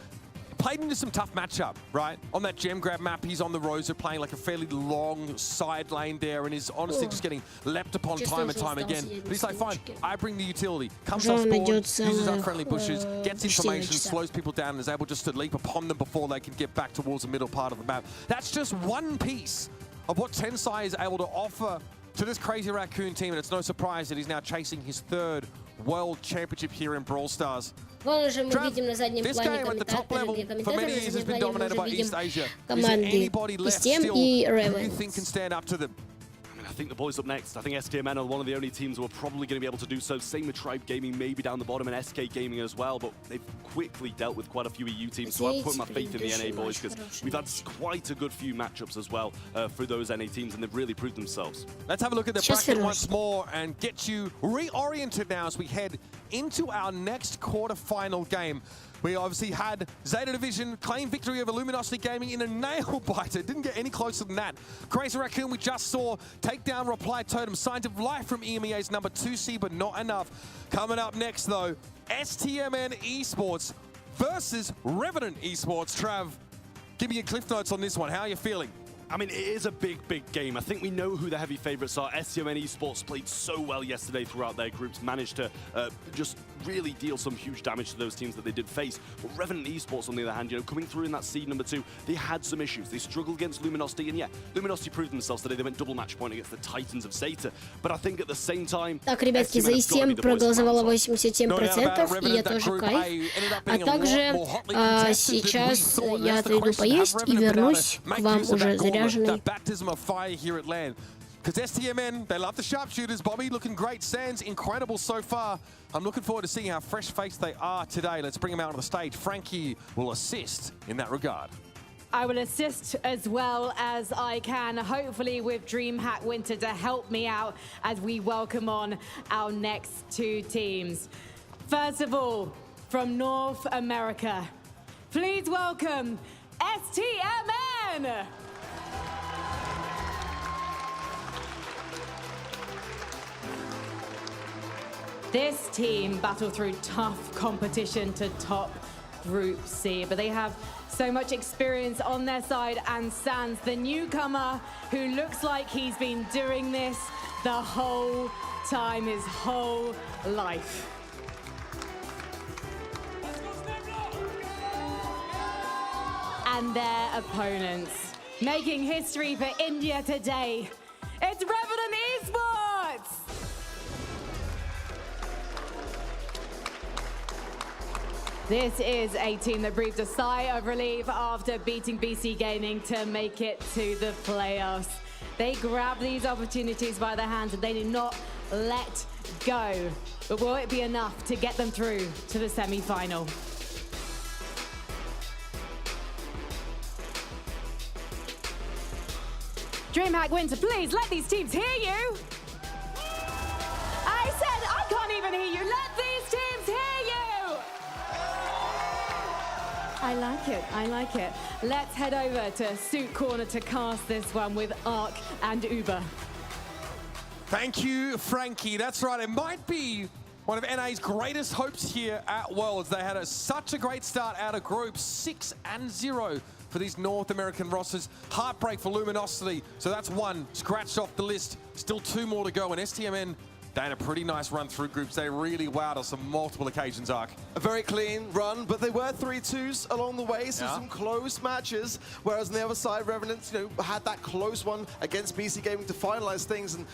played into some tough matchup, right? On that gem grab map, he's on the Rosa playing like a fairly long side lane there and is honestly just getting leapt upon time and time again. But he's like, fine, I bring the utility. Comes off spawn, uses up friendly bushes, gets information, slows people down and is able just to leap upon them before they can get back towards the middle part of the map. That's just one piece of what Tensai is able to offer to this Crazy Raccoon team, and it's no surprise that he's now chasing his 3rd World Championship here in Brawl Stars. Trav, this game at the top level for many years has been dominated by East Asia. Is there anybody left still who you think can stand up to them? I think the boys up next. I think SKMN are one of the only teams who are probably going to be able to do so. Same with Tribe Gaming, maybe down the bottom, and SK Gaming as well. But they've quickly dealt with quite a few EU teams, so I've put my faith in the NA boys because we've had quite a good few matchups as well for those NA teams, and they've really proved themselves. Let's have a look at the bracket once more and get you reoriented now as we head into our next quarterfinal game. We obviously had Zeta Division claim victory over Luminosity Gaming in a nail-biter. Didn't get any closer than that. Crazy Raccoon, we just saw take down Reply Totem. Signs of life from EMEA's number 2 seed, but not enough. Coming up next, though, STMN Esports versus Revenant Esports. Trav, give me your cliff notes on this one. How are you feeling? I mean, it is a big game. I think we know who the heavy favorites are. STMN Esports played so well yesterday throughout their groups, managed to just really deal some huge damage to those teams that they did face. But Revenant Esports, on the other hand, you know, coming through in that seed number 2, they had some issues. They struggled against Luminosity, and yeah, Luminosity proved themselves today. They went double match point against the Titans of Zeta. But I think at the same time, так, ребятки, за ISM проголосовало 87%, и я тоже кайф. А также сейчас я отойду поесть и вернусь к вам уже заряженный. Because STMN, they love the sharpshooters. Bobby looking great. Sands, incredible so far. I'm looking forward to seeing how fresh-faced they are today. Let's bring them out on the stage. Frankie will assist in that regard. I will assist as well as I can, hopefully with DreamHack Winter to help me out as we welcome on our next 2 teams. First of all, from North America, please welcome STMN! This team battled through tough competition to top Group C, but they have so much experience on their side, and Sans, the newcomer, who looks like he's been doing this the whole time, his whole life. And their opponents, making history for India today, it's Revenant Esports! This is a team that breathed a sigh of relief after beating BC Gaming to make it to the playoffs. They grabbed these opportunities by their hands and they did not let go. But will it be enough to get them through to the semi-final? DreamHack Winter, please let these teams hear you. I said I can't even hear you. Let these teams hear you. I like it. I like it. Let's head over to Suit Corner to cast this one with Ark and Uber. Thank you, Frankie. That's right. It might be one of NA's greatest hopes here at Worlds. They had such a great start out of group 6-0 for these North American rosters. Heartbreak for Luminosity. So that's one scratched off the list. Still 2 more to go. And STMN, they had a pretty nice run through groups. They really wowed us on multiple occasions, Ark. A very clean run, but they were 3-2s along the way, so some close matches. Whereas on the other side, Revenant, had that close one against BC Gaming to finalize things, and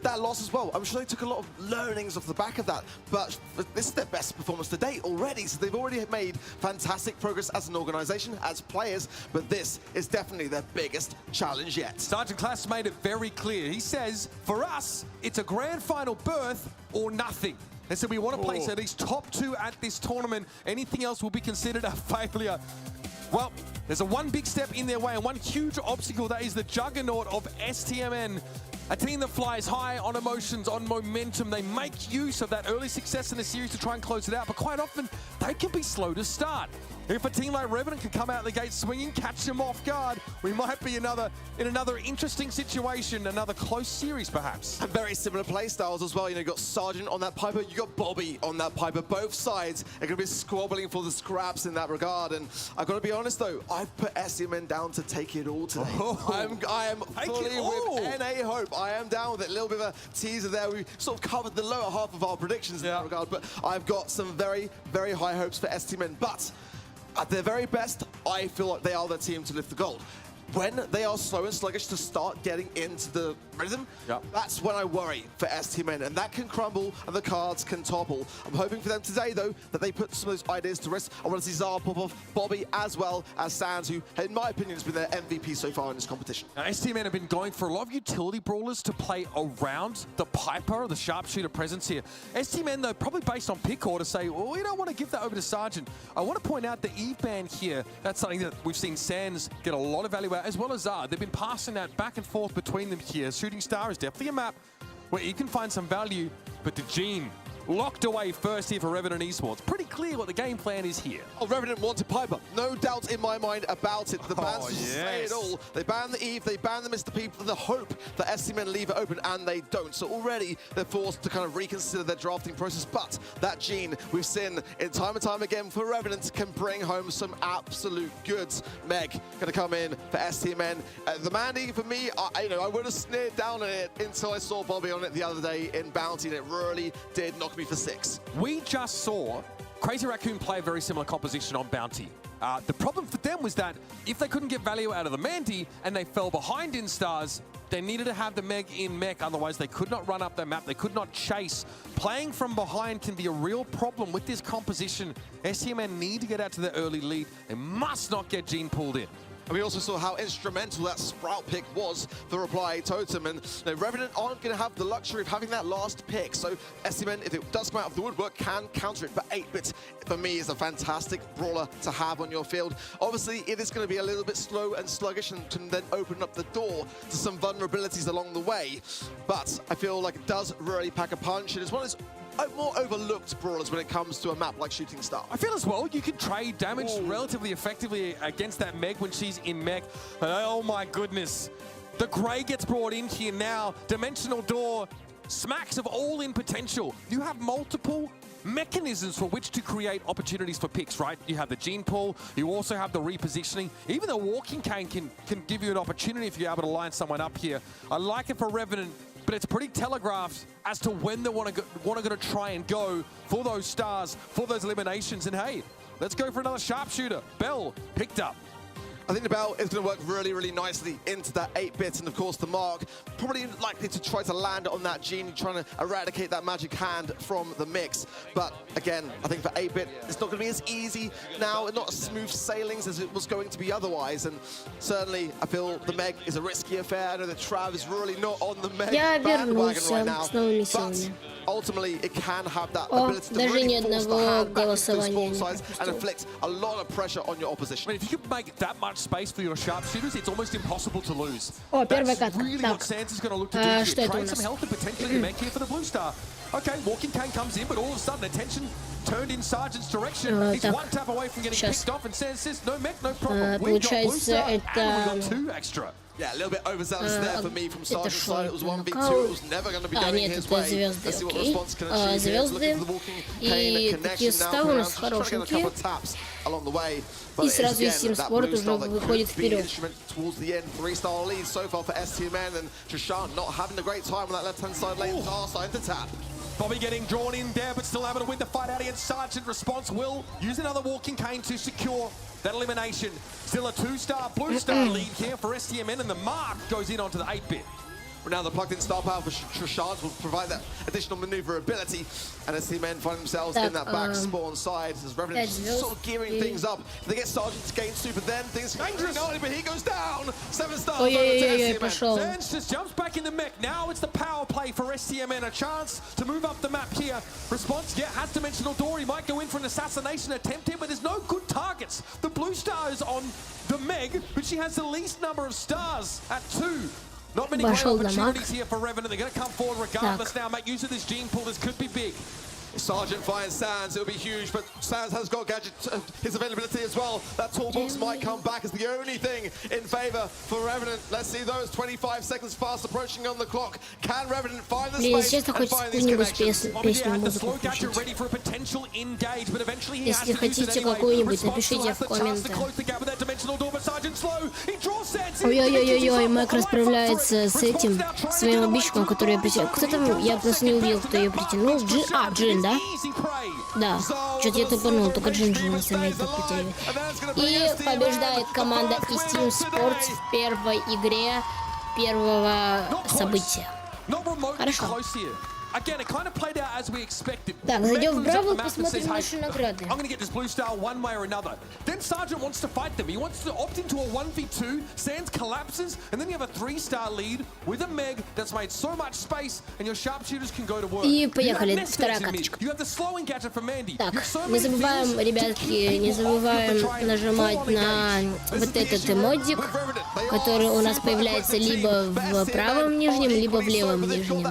that loss as well. I'm sure they took a lot of learnings off the back of that, but this is their best performance to date already. So they've already made fantastic progress as an organization, as players, but this is definitely their biggest challenge yet. Sergeant Class made it very clear. He says, for us, it's a grand final berth or nothing. They said we want to place at least top 2 at this tournament. Anything else will be considered a failure. Well, there's one big step in their way and one huge obstacle. That is the juggernaut of STMN. A team that flies high on emotions, on momentum. They make use of that early success in the series to try and close it out, but quite often they can be slow to start. If a team like Revenant can come out the gate swinging, catch them off guard, we might be in another interesting situation, another close series perhaps. And very similar play styles as well. You got Sergeant on that Piper, you got Bobby on that Piper. Both sides are going to be squabbling for the scraps in that regard. And I've got to be honest though, I've put STMN down to take it all today. I am fully with NA hope. I am down with it. A little bit of a teaser there. We sort of covered the lower half of our predictions in that regard, but I've got some very, very high hopes for STMN. But at their very best, I feel like they are the team to lift the gold. When they are slow and sluggish to start getting into the rhythm, that's when I worry for STMN, and that can crumble and the cards can topple. I'm hoping for them today, though, that they put some of those ideas to rest. I want to see Zara pop off, Bobby, as well as Sands, who, in my opinion, has been their MVP so far in this competition. Now, STMN have been going for a lot of utility brawlers to play around the Piper, the sharpshooter presence here. STMN, though, probably based on pick order, say, well, we don't want to give that over to Sergeant. I want to point out the Eve ban here. That's something that we've seen Sands get a lot of value out, as well as Zara. They've been passing that back and forth between them here. Shooting Star is definitely a map where you can find some value, but the Gene locked away first here for Revenant Esports. Pretty clear what the game plan is here. Oh, Revenant wanted Piper. No doubt in my mind about it. The bans just say it all. They ban the Eve, they ban the Mr. P for the hope that STMN leave it open, and they don't. So already they're forced to kind of reconsider their drafting process. But that Gene we've seen in time and time again for Revenant can bring home some absolute goods. Meg gonna come in for STMN. The Mandy, for me, I would have sneered down on it until I saw Bobby on it the other day in Bounty, and it really did knock me me for 6. We just saw Crazy Raccoon play a very similar composition on Bounty. The problem for them was that if they couldn't get value out of the Mandy and they fell behind in stars, they needed to have the Meg in mech, otherwise they could not run up their map, they could not chase. Playing from behind can be a real problem with this composition. STMN need to get out to the early lead. They must not get Gene pulled in. And we also saw how instrumental that Sprout pick was for Reply Totem. And Revenant aren't going to have the luxury of having that last pick. So STMN, if it does come out of the woodwork, can counter it. But 8-Bit, for me, is a fantastic brawler to have on your field. Obviously, it is going to be a little bit slow and sluggish and can then open up the door to some vulnerabilities along the way. But I feel like it does really pack a punch. And it's one of those more overlooked brawlers when it comes to a map like Shooting Star. I feel as well, you can trade damage relatively effectively against that Meg when she's in mech. Oh my goodness. The Grey gets brought in here now. Dimensional Door smacks of all-in potential. You have multiple mechanisms for which to create opportunities for picks, right? You have the gene pull, you also have the repositioning. Even the walking cane can give you an opportunity if you're able to line someone up here. I like it for Revenant, but it's pretty telegraphed as to when they want to try and go for those stars, for those eliminations. And hey, let's go for another sharpshooter. Bell picked up. I think the Bell is going to work really, really nicely into that 8-Bit, and of course the Mark probably likely to try to land on that Genie, trying to eradicate that magic hand from the mix. But again, I think for 8-Bit, it's not going to be as easy now, and not as smooth sailings as it was going to be otherwise. And certainly, I feel the Meg is a risky affair. I know that Trav is really not on the Meg bandwagon right now, but ultimately it can have that ability to really force the hand back into those spawn sides and inflict a lot of pressure on your opposition. I mean, if you can make that much space for your sharpshooters, it's almost impossible to lose. О, первая That's катка. really Так, what Santa's going to look to do here. что это у Trade нас? some health and potentially make here for the Blue Star. Okay, Walking Cane comes in, but all of a sudden attention turned in Sergeant's direction. He's так, one tap away from getting сейчас. picked off, and says, no mech, no problem. We got Blue Получается, Star, and это... we got 2 extra. Yeah, a little bit overzealous there for me from Sergeant's шо? side. It was 1v2. It Нокаут. was never going to be А, going нет, his это way. звезды, Let's see what the окей. response can achieve here. He's looking for the walking cane И connection такие now ставы у from нас Round. Just trying to get a couple хорошенькие. of taps along the way. But И it's сразу again, Steam that Sport Blue Star уже that выходит could be an вперед. instrument towards the end. 3-star lead so far for STMN, and Trishant not having a great time on that left-hand side lane. Far side to tap. Bobby getting drawn in there, but still able to win the fight out against Sergeant. Response will use another Walking Cane to secure that elimination. Still a 2-star Blue Star lead here for STMN, and the Mark goes in onto the 8-Bit. But now the plugged-in star power for Trishant will provide that additional maneuverability, and STMN find themselves in that back spawn side as Revenant sort of gearing things up. If they get Sergeant to gain super, then things are dangerous. But he goes down. 7 stars over to STMN. Sands just jumps back in the mech. Now it's the power play for STMN. A chance to move up the map here. Response, yeah, has Dimensional Door. He might go in for an assassination attempt here, but there's no good targets. The Blue Star is on the Meg, but she has the least number of stars at 2. Not many great opportunities here for Revenant. They're going to come forward regardless now. Make use of this gene pull. This could be big. If Sergeant finds Sands, it'll be huge, but Sands has got gadget, his availability as well. That toolbox might come back as the only thing in favor for Revenant. Let's see those 25 seconds fast approaching on the clock. Can Revenant find the space and find these connections? Ready for a potential engage, but eventually he has Если to use it хотите anyway. какую-нибудь, Response still напишите has в the chance to комментах. close the gap with that Dimensional Door, but Sergeant slow. He draws Sands in. Ой-ой-ой-ой, Мэг расправляется с этим, своим обидчиком, который я притянул. Кто там? Я просто не увидел, кто ее притянул. Джин, да? Да, что-то я тупанул, только Джин же на самом деле притягивает. И побеждает команда из Team Sports в первой игре первого события. Хорошо. Again, it kind of played out as we expected. Так, зайдем в Red Brawl, moves up the map and посмотрим says, наши "Hey, награды. I'm going to get this Blue Star one way or another." Then Sergeant wants to fight them. He wants to opt into a 1v2. Sands collapses, and then you have a 3-star lead with a Meg that's made so much space, and your sharpshooters can go to work. И поехали, вторая каточка. You have the slowing gadget from Mandy. Так, не забываем, ребятки, не забываем нажимать на вот этот модик, который у нас появляется либо в правом нижнем, либо в левом нижнем.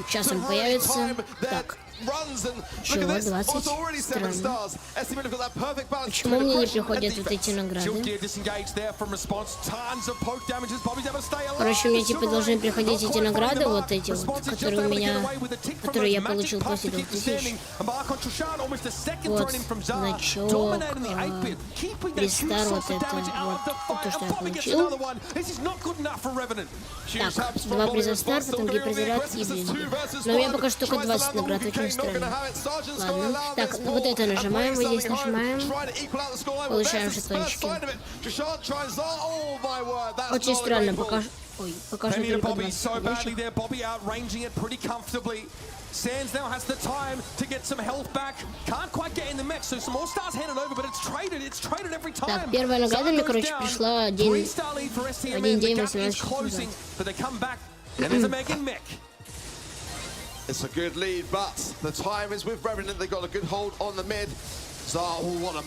Сейчас он появится. Так. Чего, 20? Странно. Почему мне не приходят вот эти награды? Короче, мне типа должны приходить эти награды, вот эти вот, которые у меня, которые я получил после 2000. Вот, значок, рестар, вот это, вот то, что я получил. Так, 2 приза старт, потом 2 приза рад и блин. Но у меня пока что только 20 наград, очень настроены. Ладно. Так, вот это нажимаем, вот здесь нажимаем. Получаем жетончики. Очень странно, покажу только 20. Sands now has the time to get some health back. Can't quite get in the mech, so some more stars handed over, but it's traded every time. Так, первая награда мне, короче, пришла один день 18 часов назад. But they come back, and there's a mech in mech. It's a good lead, but the time is with Revenant. They got a good hold on the mid. Zar, what a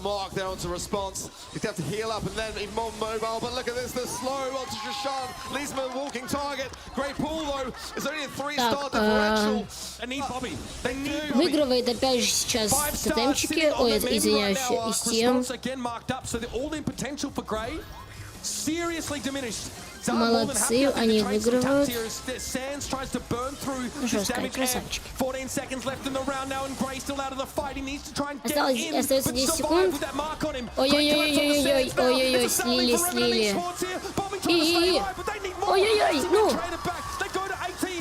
mark there onto response. He'd have to heal up and then be more mobile, but look at this, the slow onto Shashan. Leaves him a walking target. Great pull though. It's only a 3-star differential. They need Bobby. They need Bobby. Выигрывает опять же сейчас тотемчики. Ой, извиняюсь, из тем. Молодцы, они выигрывают. Жестко, красавчики. Остается 10 секунд. Ой-ой-ой, слили. Ой-ой-ой, ну.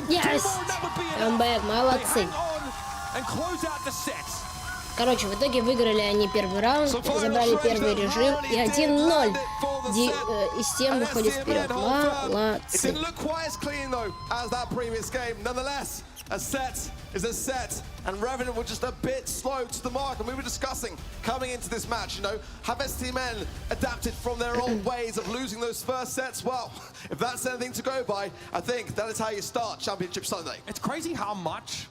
Yes. Камбэк, молодцы. Короче, в итоге выиграли они первый раунд, забрали первый режим и 1-0. Из тем выходит вперед. Молодцы. A set is a set, and Revenant were just a bit slow to the mark, and we were discussing coming into this match, you know, have STMN adapted from their old ways of losing those first sets? Well, if that's anything to go by, I think that is how you start Championship Sunday. It's crazy how much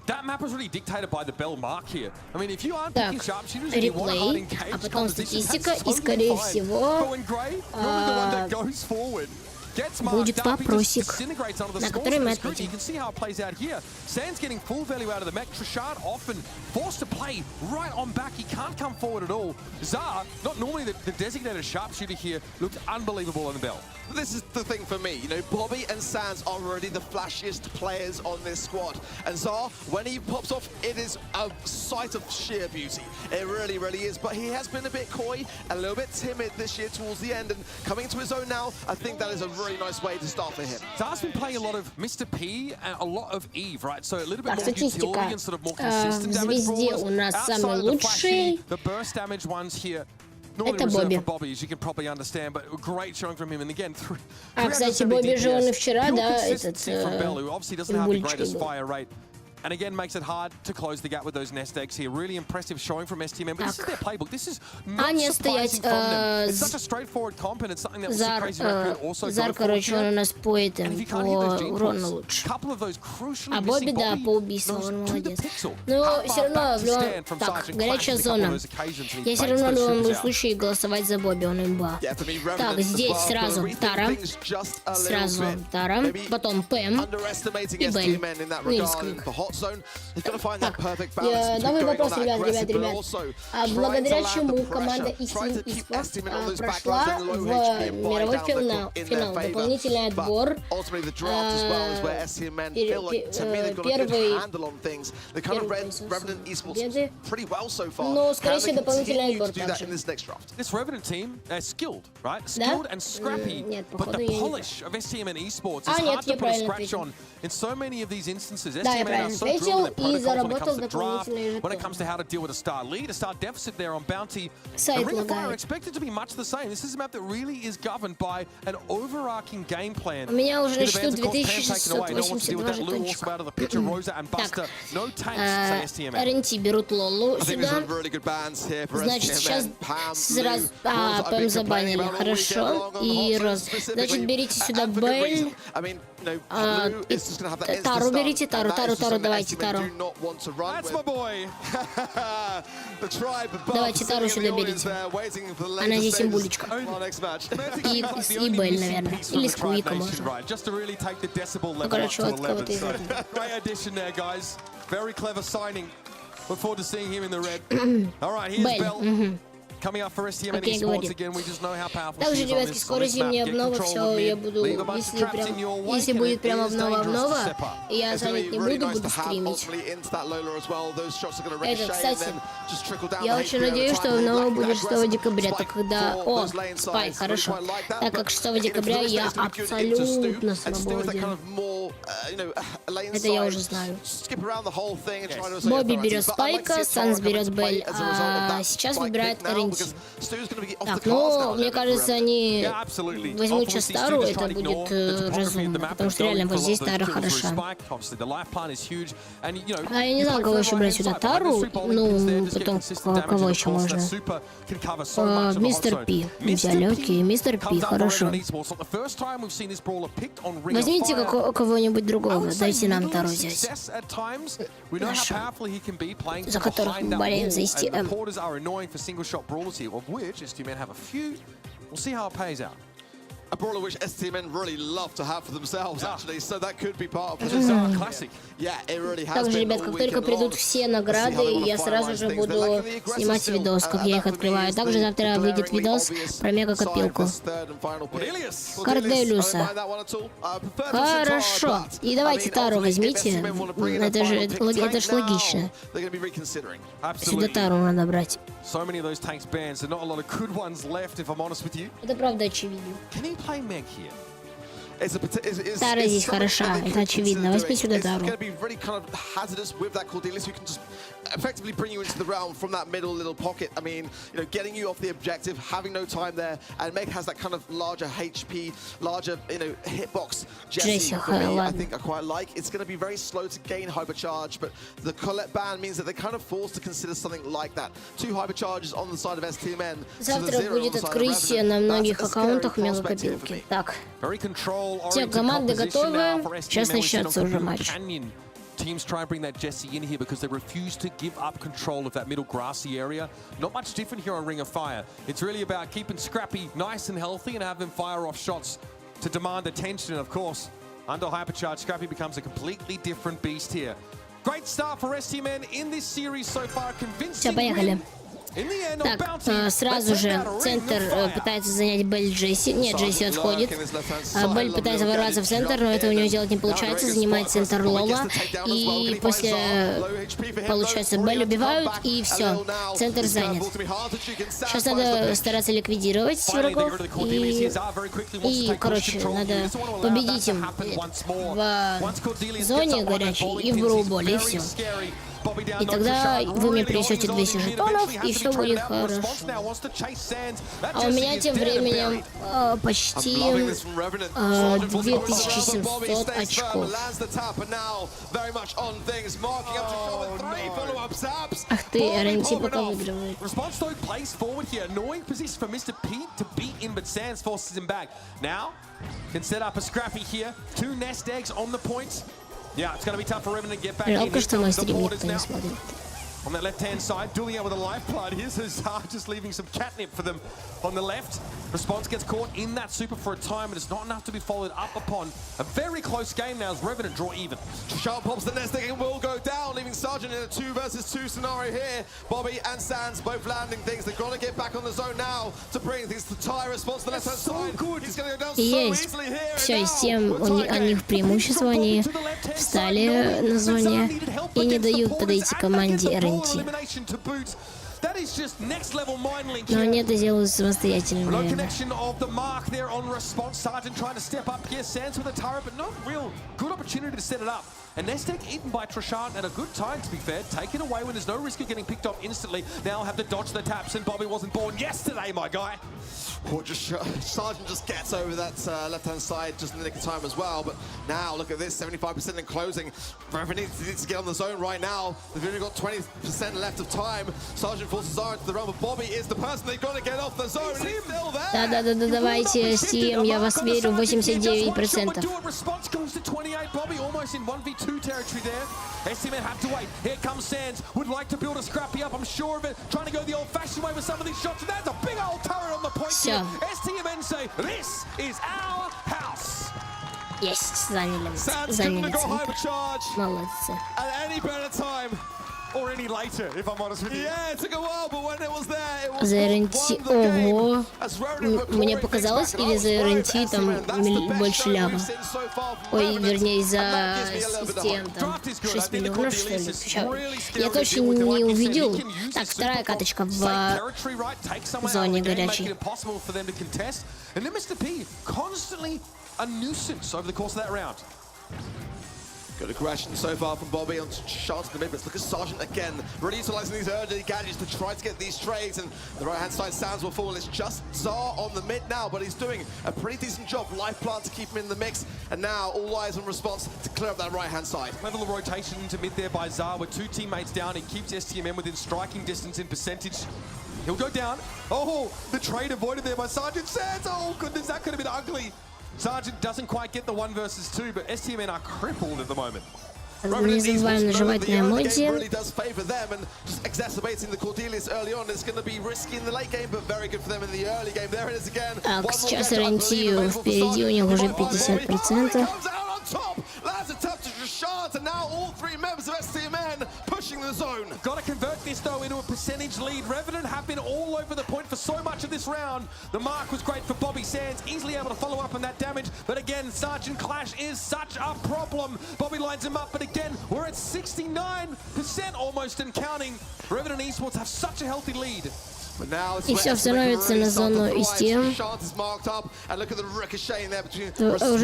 that map was really dictated by the bell mark here. I mean, if you aren't picking sharpshooters and you want to hard engage, а потом статистика, и скорее всего будет вопросик, на который мы ответим. Sands getting full value out of the mech. Trishard often forced to play right on back. He can't come forward at all. Zar, not normally the designated sharpshooter here, looked unbelievable on the bell. This is the thing for me, you know, Bobby and Sands are already the flashiest players on this squad. And Zar, when he pops off, it is a sight of sheer beauty. It really, really is. But he has been a bit coy, a little bit timid this year towards the end. And coming to his own now, I think that is a really nice way to start for him. Zar's been playing a lot of Mr. P and a lot of Eve, right? So a little bit more utility and sort of more consistent damage brawlers. Outside of the flashy, the burst damage ones here. Это Бобби. А, кстати, Бобби же он и вчера, да, этот имбульчик. And again, makes it hard to close the gap with those nest eggs here. Really impressive showing from STMN, but this is their playbook. This is not surprising from them. It's such a straightforward comp, and it's something that was crazy record also go Зар, короче, он у нас по урону лучше. А Бобби, да, по убийству, он молодец. Но все равно, так, горячая зона. Я все равно в любом случае голосовать за Бобби, он имба. Так, здесь сразу Тара, потом Пэм и Белль. Ну и Сквик. Так, новый вопрос, ребят. Благодаря чему команда Steam Esports прошла в мировой финал, дополнительный отбор, первый победы, но, скорее всего, дополнительный отбор также. This Revenant team, they're skilled, right? Skilled and scrappy, but the polish of STMN Esports is hard to put a scratch on in so many of these instances. STMN are so driven in their protocols when it comes to draft, when it comes to how to deal with a star lead, a star deficit there on bounty. The Ring of Fire are expected to be much the same. This is a map that really is governed by an overarching game plan. У меня уже на счету 2682 жетончика. Так, РНТ берут Лолу сюда. Значит, сейчас сразу... Пэм забанили, хорошо. И Роз. Значит, берите сюда Белль. Тару берите, Тару, давайте, Тару. Давайте Тару сюда берите. Она здесь имбулечка. И Белль, наверное. Или Сквика, может. Ну, короче, вот кого-то из этого. Coming up for STM Как я и Esports говорил. again, we just know how powerful Также, she is on ребятки, this скоро map. зимняя Get обнова, control все, of я mid, буду, leave a bunch of traps in your wake, если and будет it прям is dangerous to обнова, step up. я It's gonna занят be не really буду, nice буду to have стримить. ultimately into that Lola as well. Those shots are gonna Это, ricochet and кстати, then just trickle down я the очень HP over надеюсь, time. что They обнова like будет that 6 aggressive декабря, spike когда... for О, those lane спайк, sides. Really хорошо. quite like that, Так but как 6 if for декабря the rest я it's gonna be good into Stu, абсолютно and Stu is that kind свободен. of more, lane Это я side, уже знаю. skip around the whole thing and try to Бобби assert берет authority. But I'd like to спайка, see Санс Tara come берет into play Бель, as a result of а that сейчас spike выбирает pick now, РНТ. because Stu's gonna be off the Так, cards now ну, a мне little bit кажется, forever. они Yeah, absolutely. возьмут Obviously, сейчас Stu Тару, just это tried to ignore будет the topography of разумно, the map потому and что реально going вот for a здесь lot of Тара those kills through хороша. spike. Obviously, the life plan is huge, and you know. А я не знаю, кого еще брать сюда. Тару, ну, потом кого еще можно? Мистер Пи. Взяли, окей, Мистер Пи, хорошо. Возьмите кого-нибудь другого, дайте нам Тару взять. Хорошо. За которых мы болеем за STM. A brawler which STMN really love to have for themselves, actually, so that could be part of This is a classic. Yeah, it really has Также, been ребят, all как только weekend придут long. все награды, я сразу же буду снимать видос, как я их открываю. Также завтра выйдет видос про мега-копилку. Корделиуса. Хорошо. И давайте Тару возьмите. Это ж логично. Сюда Тару надо брать. So many of those tanks banned, so not a lot of good ones left, if I'm honest with you. Это правда очевидно. Can he play Meg here? Тара здесь хороша, это очевидно. Возьми сюда Тару. Effectively bring you into the realm from that middle little pocket. I mean, you know, getting you off the objective, having no time there, and Meg has that kind of larger HP, larger, you know, hitbox. Jessie, for me, I think I quite like. It's going to be very slow to gain hypercharge, but the Colette ban means that they're kind of forced to consider something like that. 2 hypercharges on the side of STMN. Завтра будет открытие на многих аккаунтах мега-копилки. Так, все команды готовы. Сейчас начнется уже матч. Teams try and bring that Jessie in here because they refuse to give up control of that middle grassy area. Not much different here on Ring of Fire. It's really about keeping Scrappy nice and healthy and have them fire off shots to demand attention. And of course, under hypercharge, Scrappy becomes a completely different beast here. Great start for STMN in this series so far. Все, поехали. Так, сразу же центр пытается занять Бель Джесси. Нет, Джесси отходит. Бель пытается ворваться в центр, но это у него делать не получается. Занимает центр Лола. И после, получается, Бель убивают, и все. Центр занят. Сейчас надо стараться ликвидировать врагов. И короче, надо победить им в зоне горячей и в Brawl, и все. И тогда вы мне принесете 200 жетонов, и все будет хорошо. А у меня тем временем почти 2700 очков. Ах ты, РНТ пока выигрывает. Жалко, что мой стрим никто не смотрит. On that left-hand side, dueling out with a life blood. Here's Hazard just leaving some catnip for them on the left. Response gets caught in that super for a time, but it's not enough to be followed up upon. A very close game now as Revenant draw even. Sharp pops the nest egg and will go down, leaving Sergeant in a 2 versus 2 scenario here. Bobby and Sands both landing things. They've got to get back on the zone now to bring things to tie. Response to the left-hand side. He's going to go down so easily here. Все, с тем у них преимущество, они встали на зоне и не дают подойти команде РНТ. Но они это делают самостоятельно, наверное. And Nestek eaten by Trishard at a good time, to be fair. Taken away when there's no risk of getting picked off instantly. Now have to dodge the taps, and Bobby wasn't born yesterday, my guy. Sergeant just gets over that left-hand side just in the nick of time as well. But now, look at this, 75% in closing. Revenant needs to get on the zone right now. They've only got 20% left of time. Sergeant forces Zara into the realm, but Bobby is the person they've got to get off the zone. And he's still there. Да-да-да, давайте, Steam, я вас верю, 89%. Response goes to 28. Bobby almost in 1v2 territory there. STMN have to wait. Here comes Sands. Would like to build a Scrappy up, I'm sure of it. Trying to go the old-fashioned way with some of these shots. And that's a big old turret on the point here. STMN say, this is our house. Есть, заняли центр. Молодцы. За РНТ, ого, мне показалось, или за РНТ там больше ляма? Ой, вернее, за систем там 6 миллионов, что ли? Я точно не увидел. Так, вторая каточка в зоне горячей. Good aggression so far from Bobby on shots in the mid, but look at Sergeant again, really utilising these early gadgets to try to get these trades, and the right-hand side Sands will fall. It's just Zar on the mid now, but he's doing a pretty decent job. Life plant to keep him in the mix, and now all eyes on response to clear up that right-hand side. Level of rotation into mid there by Zar with 2 teammates down. He keeps STMN within striking distance in percentage. He'll go down. Oh, the trade avoided there by Sergeant Sands. Oh goodness, that could have been ugly. Sergeant doesn't quite get the 1 versus 2, but STMN are crippled at the moment. Не забываем нажимать на эмодзи. Так, сейчас РНТ впереди, у них уже 50%. And now all 3 members of STMN pushing the zone. Got to convert this though into a percentage lead. Revenant have been all over the point for so much of this round. The mark was great for Bobby Sands, easily able to follow up on that damage. But again, Sergeant Clash is such a problem. Bobby lines him up, but again, we're at 69% almost and counting. Revenant Esports have such a healthy lead. И все становится на зону и стен. Уже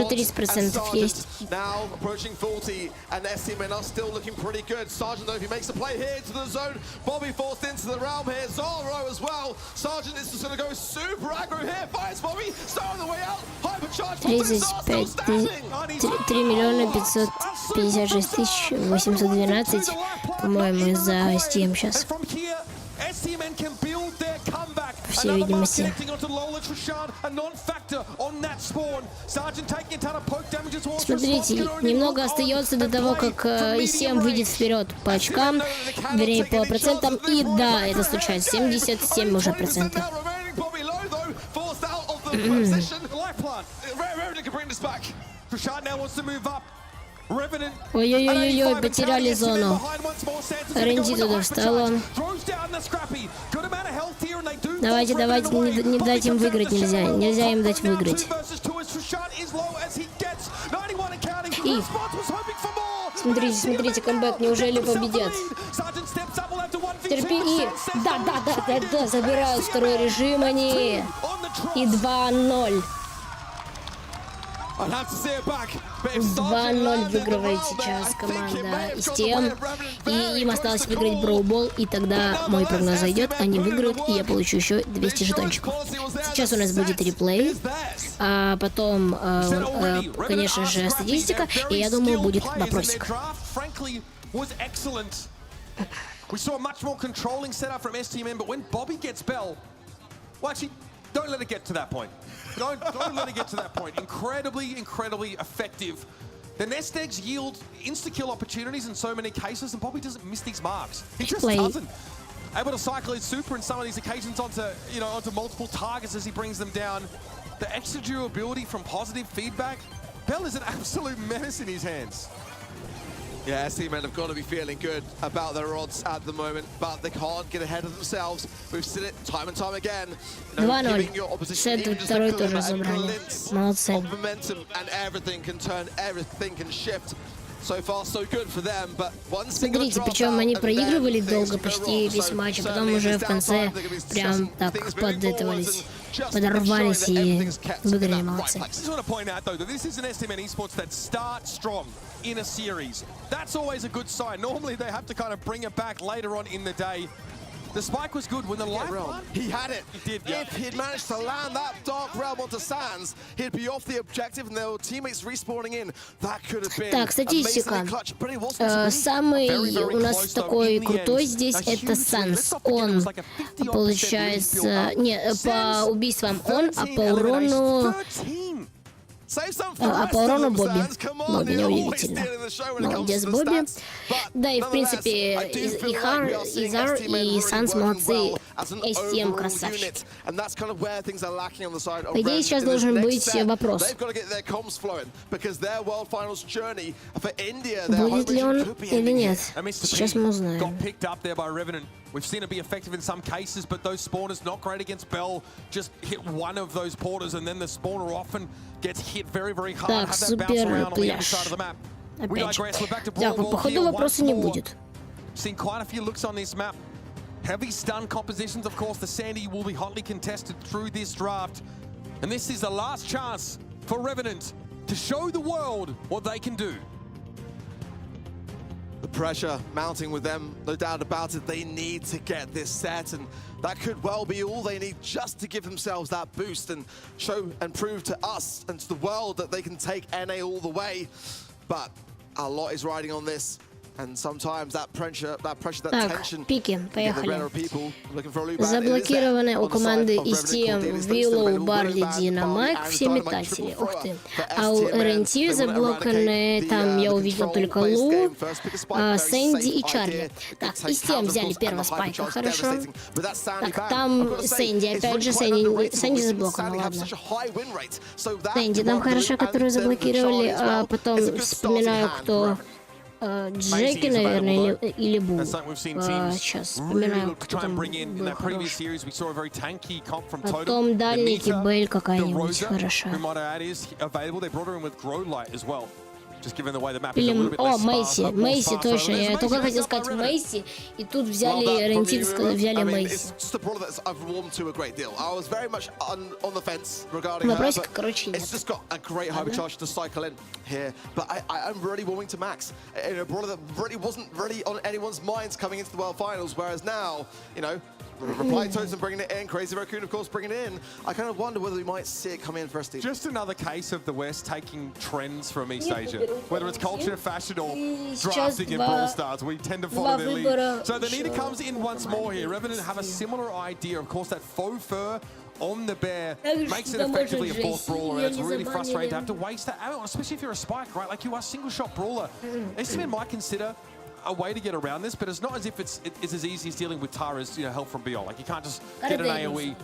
30% есть. $35,556,812, по-моему, за Steam сейчас. По всей видимости. Смотрите, немного остается до того, как Steam выйдет вперед по очкам, вернее, по процентам. И да, это случается. 77 уже процентов. Ой-ой-ой-ой, потеряли зону. РНТ туда встала. Давайте, не дать им выиграть нельзя. Нельзя им дать выиграть. И смотрите, камбэк, неужели победят? Терпи, и да, забирают второй режим они. И 2-0. 2-0 выигрывает сейчас команда Steam. И им осталось выиграть Brawl, и тогда мой прогноз зайдет, они выиграют, и я получу еще 200 жетончиков. Сейчас у нас будет реплей, а потом, конечно же, статистика, и я думаю, будет вопросик. Don't let it get to that point. Don't let it get to that point. Incredibly effective. The nest eggs yield insta-kill opportunities in so many cases, and Bobby doesn't miss these marks. He just doesn't. Able to cycle his super in some of these occasions onto multiple targets as he brings them down. The extra durability from positive feedback. Bell is an absolute menace in his hands. Yeah, STMN have got to be feeling good about their odds at the moment, but they can't get ahead of themselves. We've seen it time and time again. 2-0. Второй тоже забрали. Молодцы. Смотрите, причем они проигрывали долго, почти весь матч, а потом уже в конце прям так подорвались и выиграли, молодцы. In a series. That's always a good sign. Normally they have to kind of bring it back later on in the day. The spike was good when the life run. He had it. He did, yeah. If he'd managed to land that Dark Realm onto Sands, he'd be off the objective and there were teammates respawning in. That could have been так, статистика. Самый у нас такой крутой здесь это Санс. Он, получается, не, по убийствам он, а по урону... А по урону Бобби. Бобби неудивительно. Молодец, Бобби. Да, и в принципе и Зар, и Санс молодцы. as an STM overall красавчик. unit. And that's kind of where things are lacking on the side of По идее, Ren. сейчас In this должен next быть step, вопрос. they've got to get their comms flowing because their World Finals journey for India, their home Будет ли region он could be или ending нет? here. Сейчас мы узнаем. Got picked up there by Revenant. We've seen it be effective in some cases, but those spawners not great against Bell. Just hit one of those porters, and then the spawner often gets hit very, very hard. Так, Have that bounce супер around on the other пляж. side of the map. We Опять же. digress. We're back to Так, Brawl походу here вопроса once не more. будет. Seen quite a few looks on this map. Heavy stun compositions, of course. The Sandy will be hotly contested through this draft. And this is the last chance for Revenant to show the world what they can do. The pressure mounting with them, no doubt about it. They need to get this set, and that could well be all they need just to give themselves that boost and show and prove to us and to the world that they can take NA all the way. But a lot is riding on this, and sometimes that pressure, that Так, tension. пики, The поехали. better people looking for a loop back. It is Заблокированы there у on the команды side of STM Revenant, Willow, Willow, Barley, Barley, Dynamite, and все Dynamite метатели. triple Ух ты. for А у STM, RNT they wanna заблоканы, eradicate там я the увидел control только based Лу, game first. Pick a spike, very Сэнди и safe Чарли. idea. Так, Good и take STM counter, взяли of course, первого and the спайка, hypercharge хорошо. devastating. But that's Sandy Так, bad. там I've got to say, Сэнди, it's опять really же, quite underrated. Сэнди We've seen заблокан, Sandy have ладно. such a high win rate. So that Сэнди там one хорошо, move, которую and then the заблокировали, Charlie as а well, потом is a good вспоминаю, starting hand кто... for Revenant. Джеки, наверное, или Бу. That's something we've seen teams Сейчас really вспоминаю, look to кто try and там bring in. In был that previous хорош. series, we saw a very tanky comp from Потом Totem. дальники, Nita, Бэль the какая-нибудь Rosa, хороша. who might add is available. They brought her in with Grow Light as well. Just given the way the map is a Или, little bit о, less Мэйси, sparse, more Мэйси sparse. точно. There's Я только Macy, хотел that's сказать up by Revenant. Мэйси, и тут Well, взяли that from Рентит, you, взяли I mean, Мэйси. it's just a brawler that I've warmed to a great deal. I was very much on the fence regarding her, Вопросик, but короче, it's нет. just got a great hypercharge to cycle in here. But I'm really warming to Max. You know, a brawler that really wasn't really on anyone's minds coming into the World Finals, whereas now, you know, Reply Totem bringing it in, Crazy Raccoon, of course, bringing it in. I kind of wonder whether we might see it come in for ST. Just another case of the West taking trends from East Asia. Whether it's culture, fashion, or drafting in Brawl Stars, we tend to follow their lead. So the Nita comes in once more here. Revenant have a similar idea. Of course, that faux fur on the bear makes it effectively a fourth brawler, and it's really frustrating to have to waste that ammo, especially if you're a spike, right? Like, you are a single-shot brawler. STM might consider a way to get around this, but it's not as if it's as easy as dealing with Tara's, you know, help from beyond. Like, you can't just get an AoE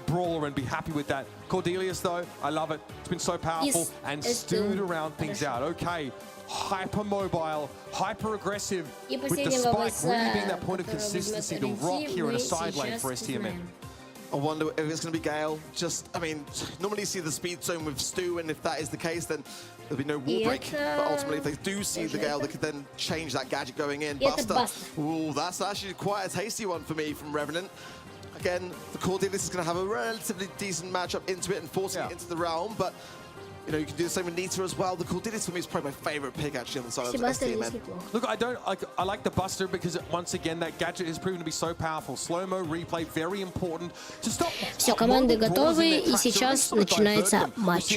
brawler and be happy with that. Cordelius, though, I love it. It's been so powerful and stewed around things out. Okay, hyper mobile, hyper aggressive, with the spike really being that point of consistency to rock here in a side lane for STMN. I wonder if it's going to be Gale. Just, I mean, normally you see the speed zone with Stu, and if that is the case, then there'll be no wall break. But ultimately, if they do see the Gale, they could then change that gadget going in. Buster. Ooh, that's actually quite a tasty one for me from Revenant. Again, the Cordelius is going to have a relatively decent matchup into it and forcing it into the realm, but you know, you can do the same with Nita as well. The Cordelius for me is probably my favorite pick actually on the side of STMN. Look, I like the Buster because once again that gadget has proven to be so powerful. Slow-mo replay, very important to stop. Все, команды готовы, и сейчас начинается матч.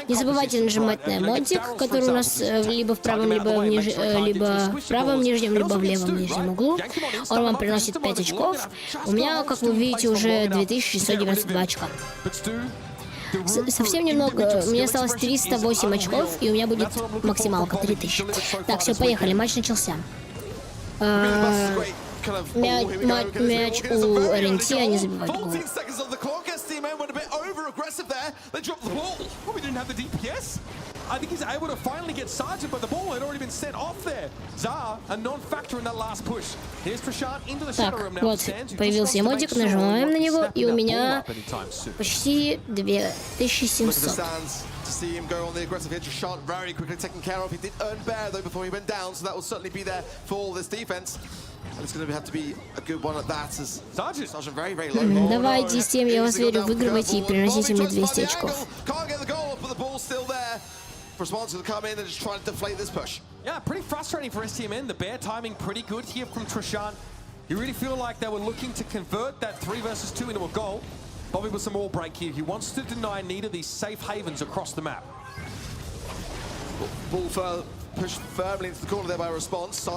Не забывайте нажимать на эмодик, который у нас либо в правом, либо в правом нижнем, либо в левом нижнем углу. Он вам приносит 5 очков. У меня, как вы видите, уже 2692 очка. Совсем немного, мне осталось 308 очков, и у меня будет максималка 3000. Так, все, поехали, матч начался. Мяч у РНТ, они забивают гол. I think he's able to finally get Sergeant, but the ball had already been sent off there. Zar, a non-factor in that last push. Here's Trishant into the shadow room now. Вот, появился эмодик, нажимаем на него, и у меня почти 2700. To see him go on the aggressive hit, Trishant very quickly taken care of. He did earn bear though before he went down, so that will certainly be there for this defense. And it's going to have to be a good one at that as Sergeant very, very low. Давайте, Сим, я вас верю, выигрывайте и приносите мне 200 очков. Can't get the goal, but the ball's still there. Response to come in and just try to deflate this push. Yeah, pretty frustrating for STMN. The bear timing pretty good here from Trishant. You really feel like they were looking to convert that 3 versus 2 into a goal. Bobby with some wall break here. He wants to deny Nita these safe havens across the map. Ball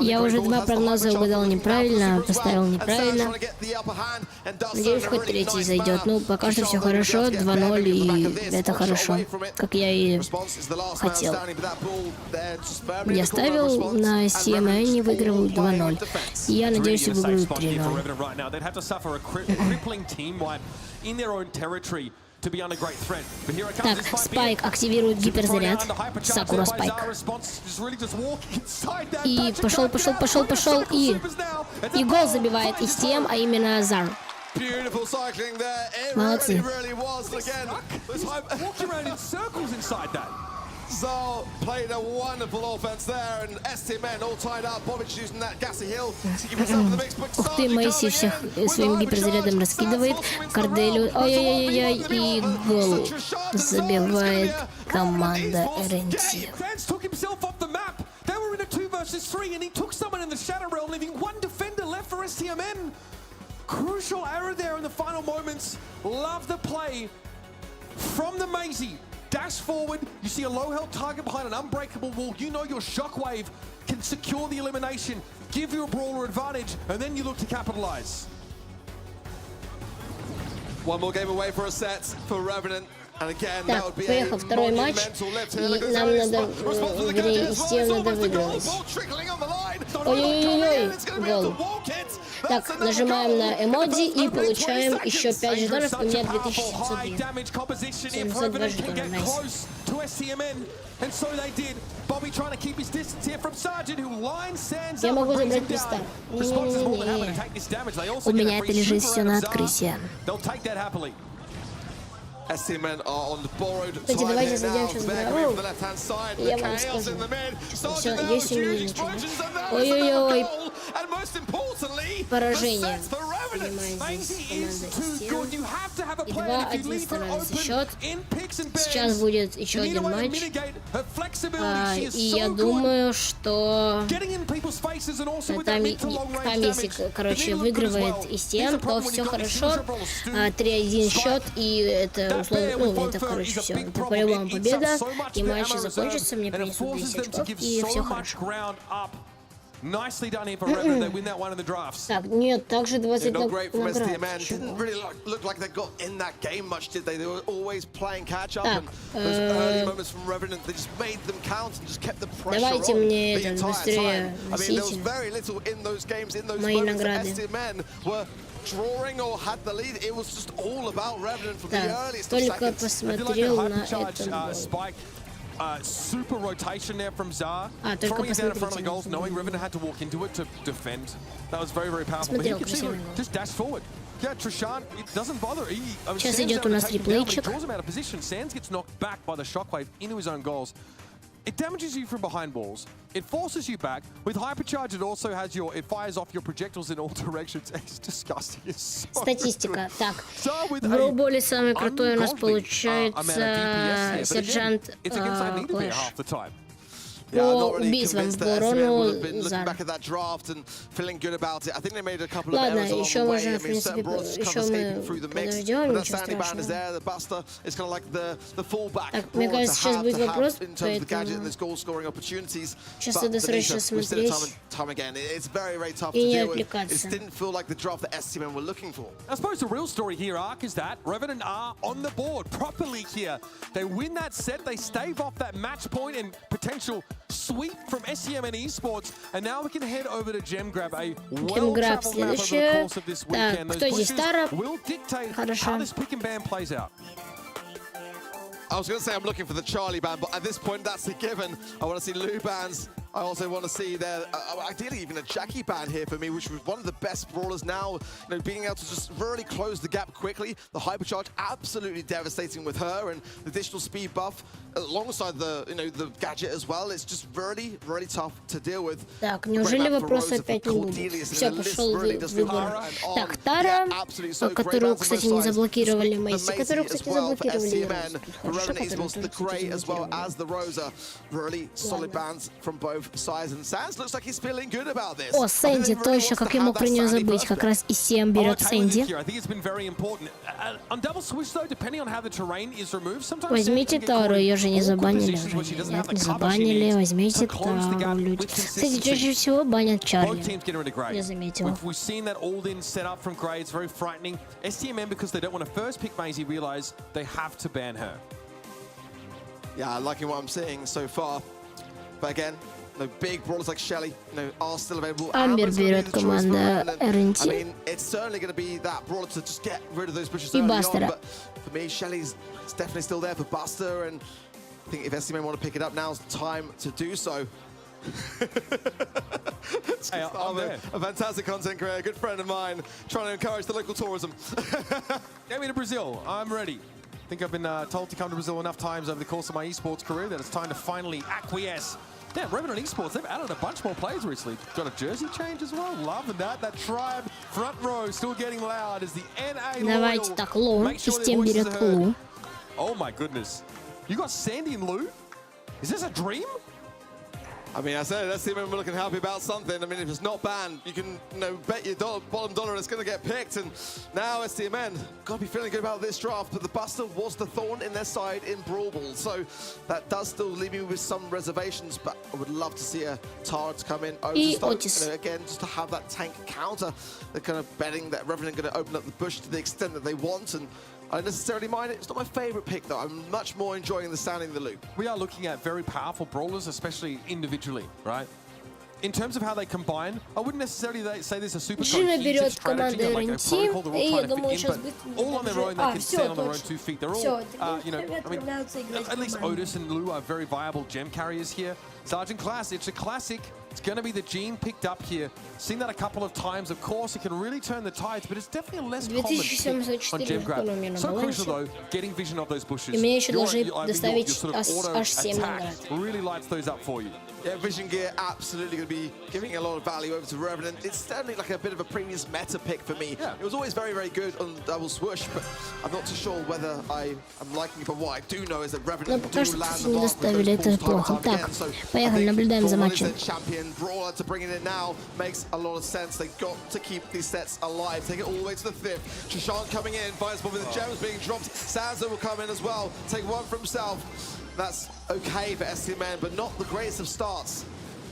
Я уже 2 прогноза угадал неправильно, поставил неправильно. Надеюсь, хоть 3-й зайдет. Ну, пока что все хорошо, 2-0, и это хорошо, как я и хотел. Я ставил на CM, и они выигрывают 2-0. И я надеюсь, и выиграют 3-0. Так, Спайк активирует гиперзаряд. Сакура Спайк. И пошел, и гол забивает из тем, а именно Зар. Молодцы. Zal played a wonderful offense there, and STMN all tied up. Bobic using that gassy hill to keep himself in the mix. Ух ты, Мэйси всех своим гиперзарядом раскидывает. Карделю, ой-ой-ой, и гол забивает команда РНТ. Crucial error there in the final moments. Love the play from the Maisie. Dash forward, you see a low-held target behind an unbreakable wall. You know your shockwave can secure the elimination, give you a brawler advantage, and then you look to capitalize. One more game away for a set for Revenant. Так, поехал второй матч, и нам надо, вернее, Стив надо выигрывать. Ой-ой-ой, гол. Так, нажимаем на эмодзи и получаем еще 5 жетонов, у меня 2702 жетона, найс. Я могу забрать приста. Не-не-не-не. У меня это лежит все на открытие. Кстати, давайте зайдем сейчас в Brawl. Я вам скажу. Все, надеюсь, у меня ничего. Ой-ой-ой. Поражение. Принимает здесь команда Стил. И 2-1 становится счет. Сейчас будет еще один матч. И я думаю, что там если, короче, выигрывает Истиан, то все хорошо. 3-1 счет, и это условно, ну, это, короче, все. Это по-любому победа, и матч закончится, мне принесут 10 очков, и все хорошо. Так, нет, также 20 наград. Давайте мне это быстрее носите мои награды. Так, только посмотрел на это. Super rotation there from Zar. Только посмотрите. Goals, knowing Riven had to walk into it to defend. That was very, very powerful. But he could just dash forward. Yeah, Trishan, it doesn't bother. Сейчас идет у нас реплейчик. Draws him out of position. Sands gets knocked back by the shockwave into his own goals. It damages you from behind walls. It forces you back. With hypercharge, it also has it fires off your projectiles in all directions. It's disgusting. It's so Статистика. Так, в Броуболе самый крутой у нас получается сержант по убийствам в оборону Зара. Ладно, еще можно, в принципе, еще мы подождем, ничего страшного. Так, мне кажется, сейчас будет вопрос, поэтому сейчас надо срочно смотреть и не отвлекаться. I suppose the real story here, Ark, is that Revenant are on the board properly here. They win that set, they stave off that match point and potential sweep from SCMN Esports, and now we can head over to Gem Grab, a well-traveled map over the course of this weekend. Those pushes will dictate how this pick and ban plays out. I was going to say I'm looking for the Charlie ban, but at this point that's a given. I want to see Lou bans. I also want to see their, ideally even a Jackie ban here for me, which was one of the best brawlers now, being able to just really close the gap quickly. The hypercharge absolutely devastating with her, and the additional speed buff alongside the, the gadget as well. It's just really, really tough to deal with. Так, неужели вопросы опять не будет? Все, пошел выбор. Так, Тара, которую, кстати, не заблокировали, Мэйси, которую, кстати, заблокировали. The Gray as well as the Rosa. Really solid bans from both. both sides, and Sans looks like he's feeling good about this. О, Сэнди, точно, как я мог про нее забыть, как раз и Сем берет Сэнди. Возьмите Тару, ее же не забанили уже. Нет, не забанили, возьмите Тару, люди. Кстати, чаще всего банят Чарли. Я заметил. We've seen that all-in setup from Gray. It's very frightening. STMN, because they don't want to first pick Maisie, realize they have to ban her. Yeah, liking what I'm seeing so far. But again, no big brawlers like Shelly, are still available. Амбер берет команда РНТ. I mean, it's certainly going to be that brawler to just get rid of those bushes И early on. Бастера. But for me, Shelly's definitely still there for Buster, and I think if STMN want to pick it up, now's the time to do so. Hey, I'm there. A fantastic content creator, a good friend of mine, trying to encourage the local tourism. Get me to Brazil. I'm ready. I think I've been told to come to Brazil enough times over the course of my esports career that it's time to finally acquiesce. Damn, Revenant Esports, they've added a bunch more players recently. Got a jersey change as well. Loving that. That tribe front row still getting loud as the NA Давайте так, Лу. Систем берет Лу. Oh my goodness. You got Sandy and Lou? Is this a dream? I mean, I said, let's see if we're looking happy about something. I mean, if it's not banned, you can bet your bottom dollar it's going to get picked. And now STMN got to be feeling good about this draft. But the Buster was the thorn in their side in Brawl Ball. So that does still leave me with some reservations. But I would love to see a Tara to come in. Again, just to have that tank counter. They're kind of betting that Revenant going to open up the bush to the extent that they want. And I don't necessarily mind it. It's not my favorite pick, though. I'm much more enjoying the sounding the loop. We are looking at very powerful brawlers, especially individually, right? In terms of how they combine, I wouldn't necessarily say there's a super cohesive strategy, like a protocol they're all trying to fit in, but all on their own, they can stand on their own 2 feet. They're all, you know, I mean, at least Otis and Lou are very viable gem carriers here. Sergeant Class, it's a classic. It's going to be the Gene picked up here. Seen that a couple of times. Of course, it can really turn the tides, but it's definitely a less common pick on gem grab. So crucial, though, getting vision of those bushes. Your sort of auto attack really lights those up for you. Yeah, Vision Gear absolutely going to be giving a lot of value over to Revenant. It's certainly like a bit of a previous meta pick for me. Yeah. It was always very, very good on double swoosh, but I'm not too sure whether I'm liking it. But what I do know is that Revenant do land the mark with those pulls time and time again. So поехали, наблюдаем за матчем. Champion Brawler to bring it in now makes a lot of sense. They've got to keep these sets alive. Take it all the way to the 5th. Shashan coming in, finds Bobby the gems being dropped. Sansa will come in as well. Take one for himself. That's okay for STMN, but not the greatest of starts.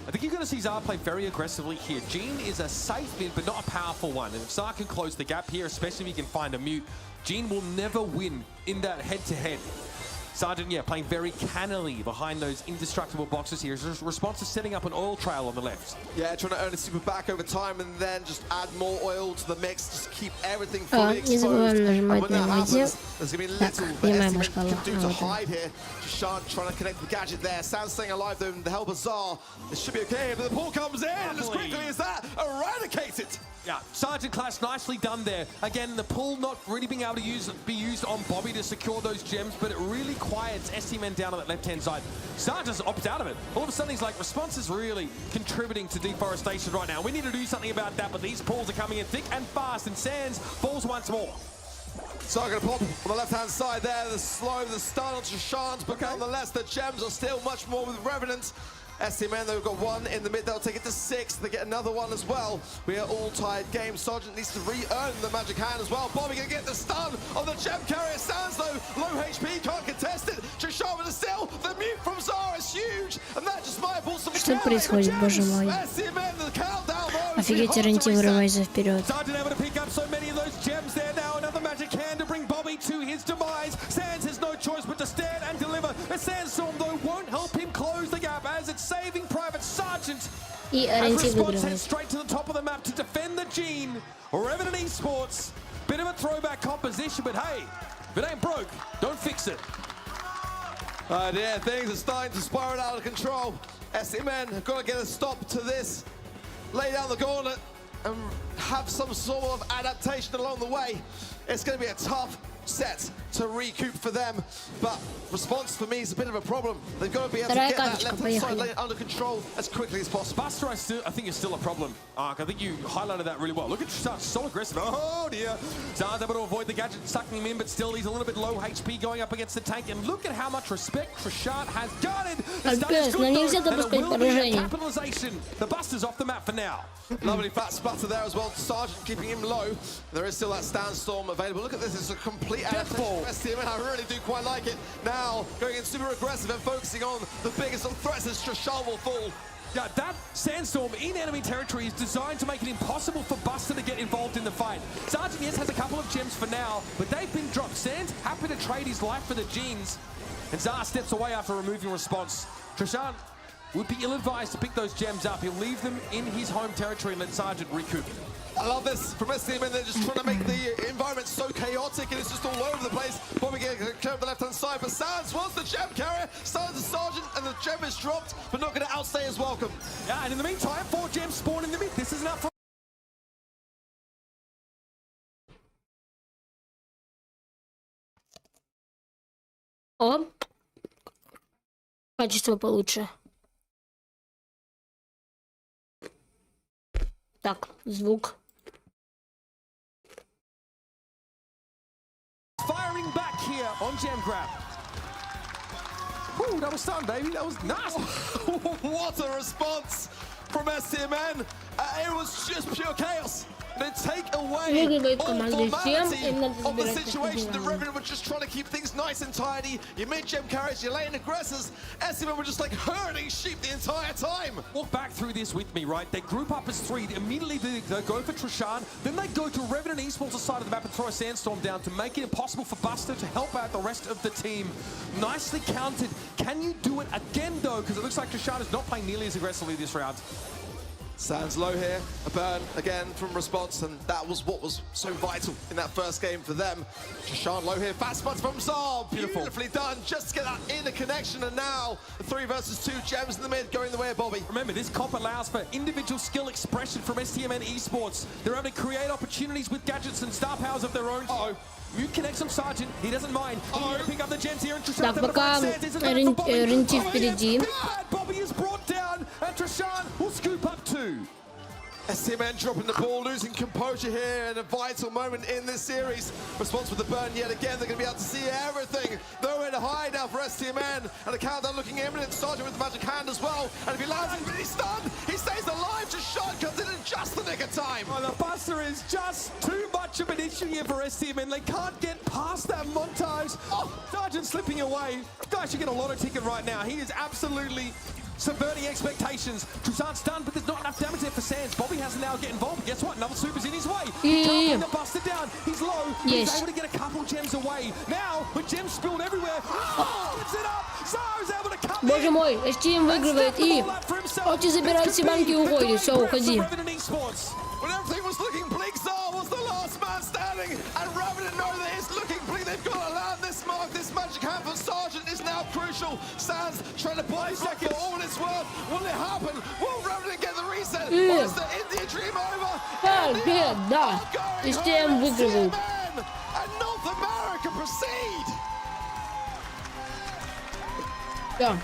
I think you're going to see Zar play very aggressively here. Gene is a safe mid, but not a powerful one. And if Zar can close the gap here, especially if he can find a mute, Gene will never win in that head-to-head. Sergeant, yeah, playing very cannily behind those indestructible boxes here. His response is setting up an oil trail on the left. Yeah, trying to earn a super back over time and then just add more oil to the mix. Just keep everything fully exposed. And when that happens, there's going to be little that STMN can do to hide here. Shashan trying to connect the gadget there. Sans staying alive though, and the help of Zar. This should be okay, but the pull comes in, and as quickly as that, eradicated. Yeah, Sergeant Class, nicely done there. Again, the pull not really being able to be used on Bobby to secure those gems, but it really quiets STMN down on that left-hand side. Sergeant opts out of it. All of a sudden, he's like, Response is really contributing to deforestation right now. We need to do something about that, but these pulls are coming in thick and fast, and Sands falls once more. So I'm going to pop on the left-hand side there, the slow, the stun on Shashan's, but nonetheless, the gems are still much more with Revenant. STMN, they've got one in the mid, they'll take it to 6, they get another one as well. We are all tied game. Sergeant needs to re-earn the magic hand as well. Bobby gonna get the stun on the gem carrier. Sands though, low HP, can't contest it. Shashan with the still, the mute from Zara is huge, and that just might pull some. Что происходит, боже мой? Офигеть, РНТ вырывается вперед. Sergeant able to pick up so many of those gems there now. Another magic hand to bring Bobby to his demise. Sands has no choice but to stand and deliver. The Sandstorm though won't help him close the gap as it's saving Private Sergeant. И And РНТ Response heads выигрывает. straight to the top of the map to defend the Gene. Revenant Esports, bit of a throwback composition, but hey, if it ain't broke, don't fix it. Oh dear, things are starting to spiral out of control. STMN have got to get a stop to this. Lay down the gauntlet and have some sort of adaptation along the way. It's going to be a tough set to recoup for them, but response for me is a bit of a problem. They've got to be able to get that left-hand side lane under control as quickly as possible. Buster, I think, is still a problem. Ark, I think you highlighted that really well. Look at Trishan, so aggressive. Oh dear. Zar's able to avoid the gadget, sucking him in, but still he's a little bit low HP going up against the tank. And look at how much respect Trishan has guarded. Capitalization. The Buster's off the map for now. Lovely fat splatter there as well. Sergeant keeping him low. There is still that Sandstorm available. Look at this, it's a complete adaptation for STM, and I really do quite like it. Now, going in super aggressive and focusing on the biggest of threats as Trishan will fall. Yeah, that Sandstorm in enemy territory is designed to make it impossible for Buster to get involved in the fight. Sergeant, yes, has a couple of gems for now, but they've been dropped. Sands happy to trade his life for the genes. And Zar steps away after removing response. Trishan would be ill-advised to pick those gems up. He'll leave them in his home territory and let Sergeant recoup. I love this from STM, and they're just trying to make the environment so chaotic, and it's just all over the place. Bobby getting clear up the left-hand side, but Sands wants the gem carrier. Sands the Sergeant, and the gem is dropped, but not going to outstay his welcome. Yeah, and in the meantime, 4 gems spawn in the mid. This is enough for... О, качество получше. Так, звук. Firing back here on gem grab. Ooh, that was stun, baby. That was nice. What a response from STMN. It was just pure chaos. They take away all formality of the situation. The Revenant were just trying to keep things nice and tidy. Your mid-gem carriers, your lane aggressors. STMN were just like herding sheep the entire time. Walk back through this with me, right? They group up as 3. Immediately they go for Trishan. Then they go to Revenant Esports side of the map and throw a Sandstorm down to make it impossible for Buster to help out the rest of the team. Nicely countered. Can you do it again, though? Because it looks like Trishan is not playing nearly as aggressively this round. Sands low here, a burn again from response, and that was what was so vital in that first game for them. Trishan low here, fast spots from Zar, beautifully done, just to get that inner connection, and now the 3 versus 2 gems in the mid going the way of Bobby. Remember, this comp allows for individual skill expression from STMN Esports. They're able to create opportunities with gadgets and star powers of their own. Mute connects on Sergeant, he doesn't mind. Pick up the gems here, and Trishan. Так, пока Ренти впереди. Bobby is brought down, and Trishan will scoop up 2. STMN dropping the ball, losing composure here in a vital moment in this series. Response with the burn yet again. They're going to be able to see everything. Nowhere to hide now for STMN. And the countdown looking imminent. Sergeant with the magic hand as well. And if he lands, he's stunned. He stays alive. Just shot comes in just the nick of time. Oh, the Buster is just too much of an issue here for STMN. They can't get past that montage. Sergeant slipping away. Guy should get a lotto ticket right now. He is absolutely subverting expectations. Trishan's stunned, but there's not enough damage there for Sands. Bobby has to now get involved. Guess what? Another super's in his way. He can't bring the Buster down. He's low. He's able to get a couple gems away. Now, with gems spilled everywhere, gets it up. Zar's able to come in. Боже мой, STM выигрывает и Оти забирает все банки и уходит. Все, уходи. When everything was looking bleak, Zar was the last man standing, and Revenant know that it's looking bleak. They've got to land this mark. This magic hand for Sergeant is now crucial. Sands trying to buy second for all it's worth. Will it happen? Will Revenant get the reset? Or is the India dream over? Да, STM выигрывает. And North America proceed. Да.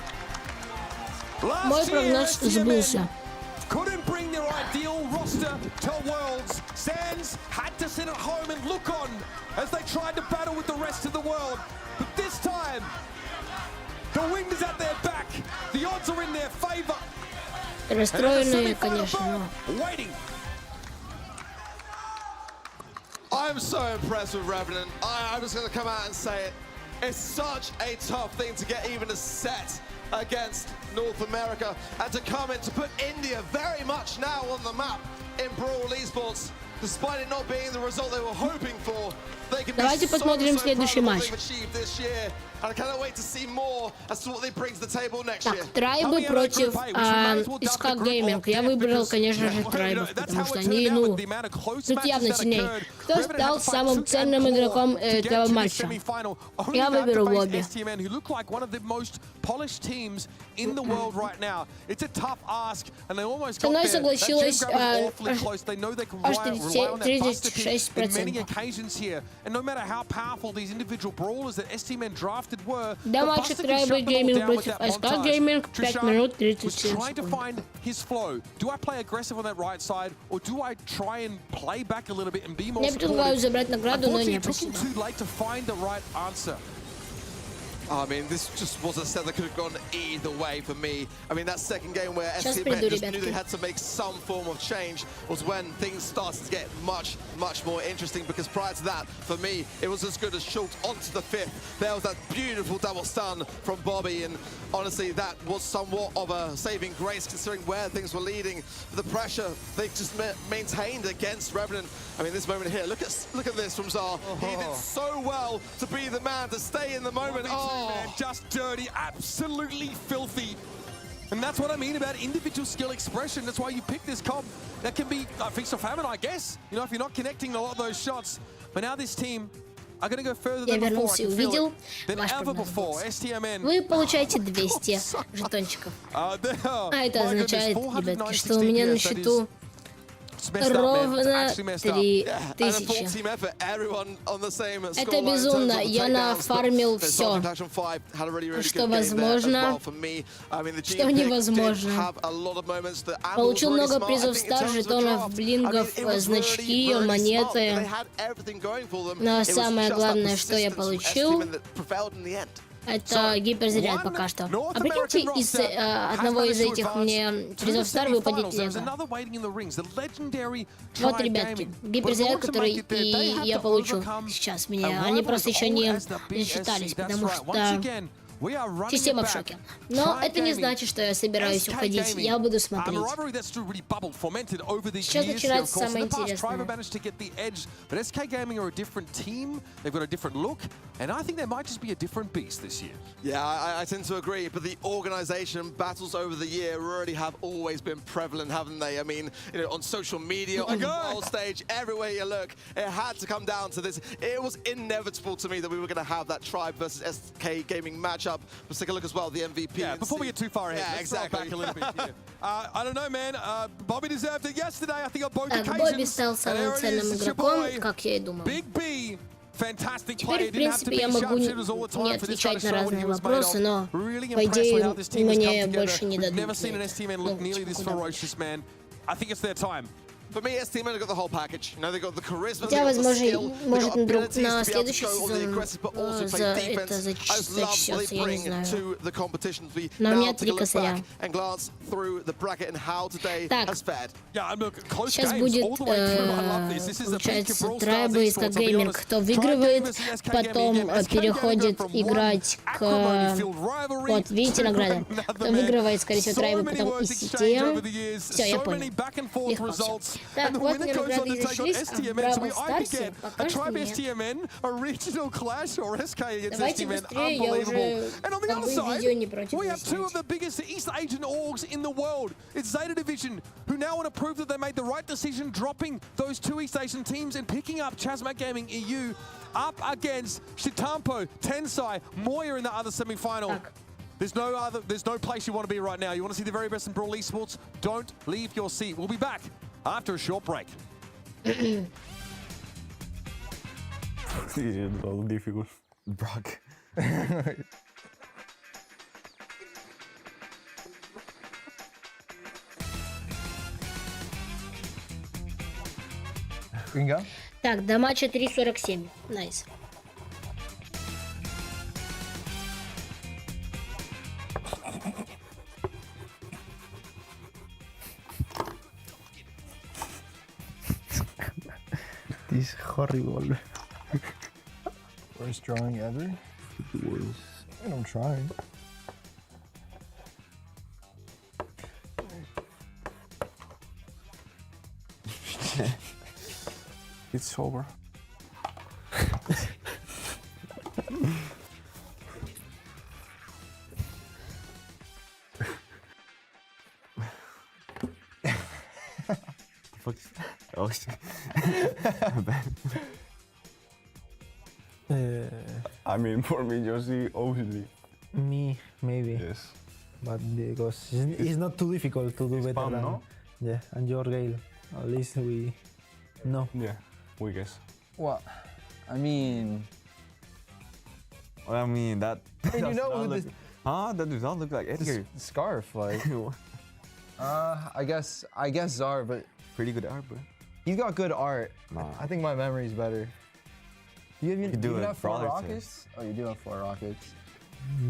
Мой прогноз сбылся. Couldn't bring their ideal roster to Worlds. Sands had to sit at home and look on as they tried to battle with the rest of the world. But this time, the wind is at their back. The odds are in their favor. Расстроенные, конечно. Waiting. I'm so impressed with Revenant. I'm just going to come out and say it. It's such a tough thing to get even a set against North America, and to come in to put India very much now on the map in Brawl Esports, despite it not being the result they were hoping for. They can Давайте посмотрим следующий матч. And I cannot wait to see more as to what they bring to the table next year. Так, Трайбы против Искак Гейминг. Я выбрал, конечно же, Трайбов, потому что они, тут явно сильнее. Кто стал самым ценным игроком этого матча? Я выберу Бобби. Со мной согласилась аж 37%. rely on that buster kick 36%. in many occasions here. And no matter how powerful these individual brawlers that STMN drafted were, Да, матч Трайбл Гейминг против СК Гейминг, 5 минут 37 trying to секунд. find his flow. Do I play aggressive on that right side, or do I try and play back a little bit and be more Я предлагаю забрать награду, но не Unfortunately, it took him спасибо. too late to find the right answer. I mean, this just was a set that could have gone either way for me. I mean, that second game where Сейчас STMN приду, just knew ребятки. they had to make some form of change was when things started to get much more interesting, because prior to that, for me, it was as good as Schultz onto the fifth. There was that beautiful double stun from Bobby, and honestly, that was somewhat of a saving grace considering where things were leading. The pressure they just maintained against Revenant. I mean, this moment here, look at this from Zar. He did so well to be the man to stay in the moment. Man, just dirty, absolutely filthy. And that's what I mean about individual skill expression. That's why you pick this comp. That can be a feast or famine, I guess. You know, if you're not connecting a lot of those shots. But now this team are going to go further Я than before. вернулся и увидел Than ваш ever прогноз. before. STMN. Вы получаете 200 жетончиков. А это означает, ребятки, что у меня на счету ровно 3000. Это безумно. Я нафармил все, что возможно, что невозможно. Получил много призов стар, жетонов, блингов, значки, монеты. Но самое главное, что я получил, это гиперзаряд пока что. А прикиньте, из одного из этих мне призов стар выпадет лего. Вот, ребятки, гиперзаряд, который и я получу сейчас мне. Они просто еще не засчитались, потому что система в шоке. Но это не значит, что я собираюсь уходить. Я буду смотреть. Сейчас начинается самое интересное. And I think there might just be a different beast this year. Yeah, I tend to agree, but the organization battles over the year really have always been prevalent, haven't they? I mean, you know, on social media, on the world stage, everywhere you look, it had to come down to this. It was inevitable to me that we were going to have that Tribe versus SK Gaming matchup. Let's take a look as well, the MVP. Yeah, before we get too far ahead, yeah, let's exactly. back a little bit here. I don't know, man. Bobby deserved it yesterday, I think, on both occasions. Бобби стал самым ценным игроком, как я и думал. Big B. Теперь, в принципе, я могу не отвечать на разные вопросы, но, по идее, мне больше не дадут. Хотя, возможно, может на следующий сезон это зачтется, я не знаю. Но у меня 3 косаря. Так, сейчас будет, получается, Трайбл и СК Гейминг. Кто выигрывает, потом переходит играть к... Вот, видите награды? Кто выигрывает, скорее всего, Трайбл, потом ICT. Все, я понял. Легко все. Так, вот мне награды и зашлись, а в Brawl Старсе пока что нет. Давайте быстрее, я уже как бы видео не против It's Zeta Division, who now want to prove that they made the right decision, dropping those 2 East Asian teams and picking up Chasmat Gaming EU up against Shitampo, Tensai, Moya in the other semi-final. There's no place you want to be right now. You want to see the very best in Brawl Esports? Don't leave your seat. We'll be back after a short break. It was difficult. Brock. Так, до матча 3:47. Найс. This is horrible. Worst drawing ever? Worst. And I'm trying. It's over. Oh shit. I mean, for me, Josie, obviously. Me, maybe. Yes. But because it's not too difficult to do better Spam, than... no? Yeah, and your Gale. At least we No. Yeah, weakest. What? I mean... Well, I mean, that... Hey, you know who look, this... That does not look like Edgar. Scarf, like... I guess Zar, but... Pretty good art, bro. He's got good art. Nah. I think my memory's better. You even do it have 4 Brawler rockets? Oh, you do have 4 rockets.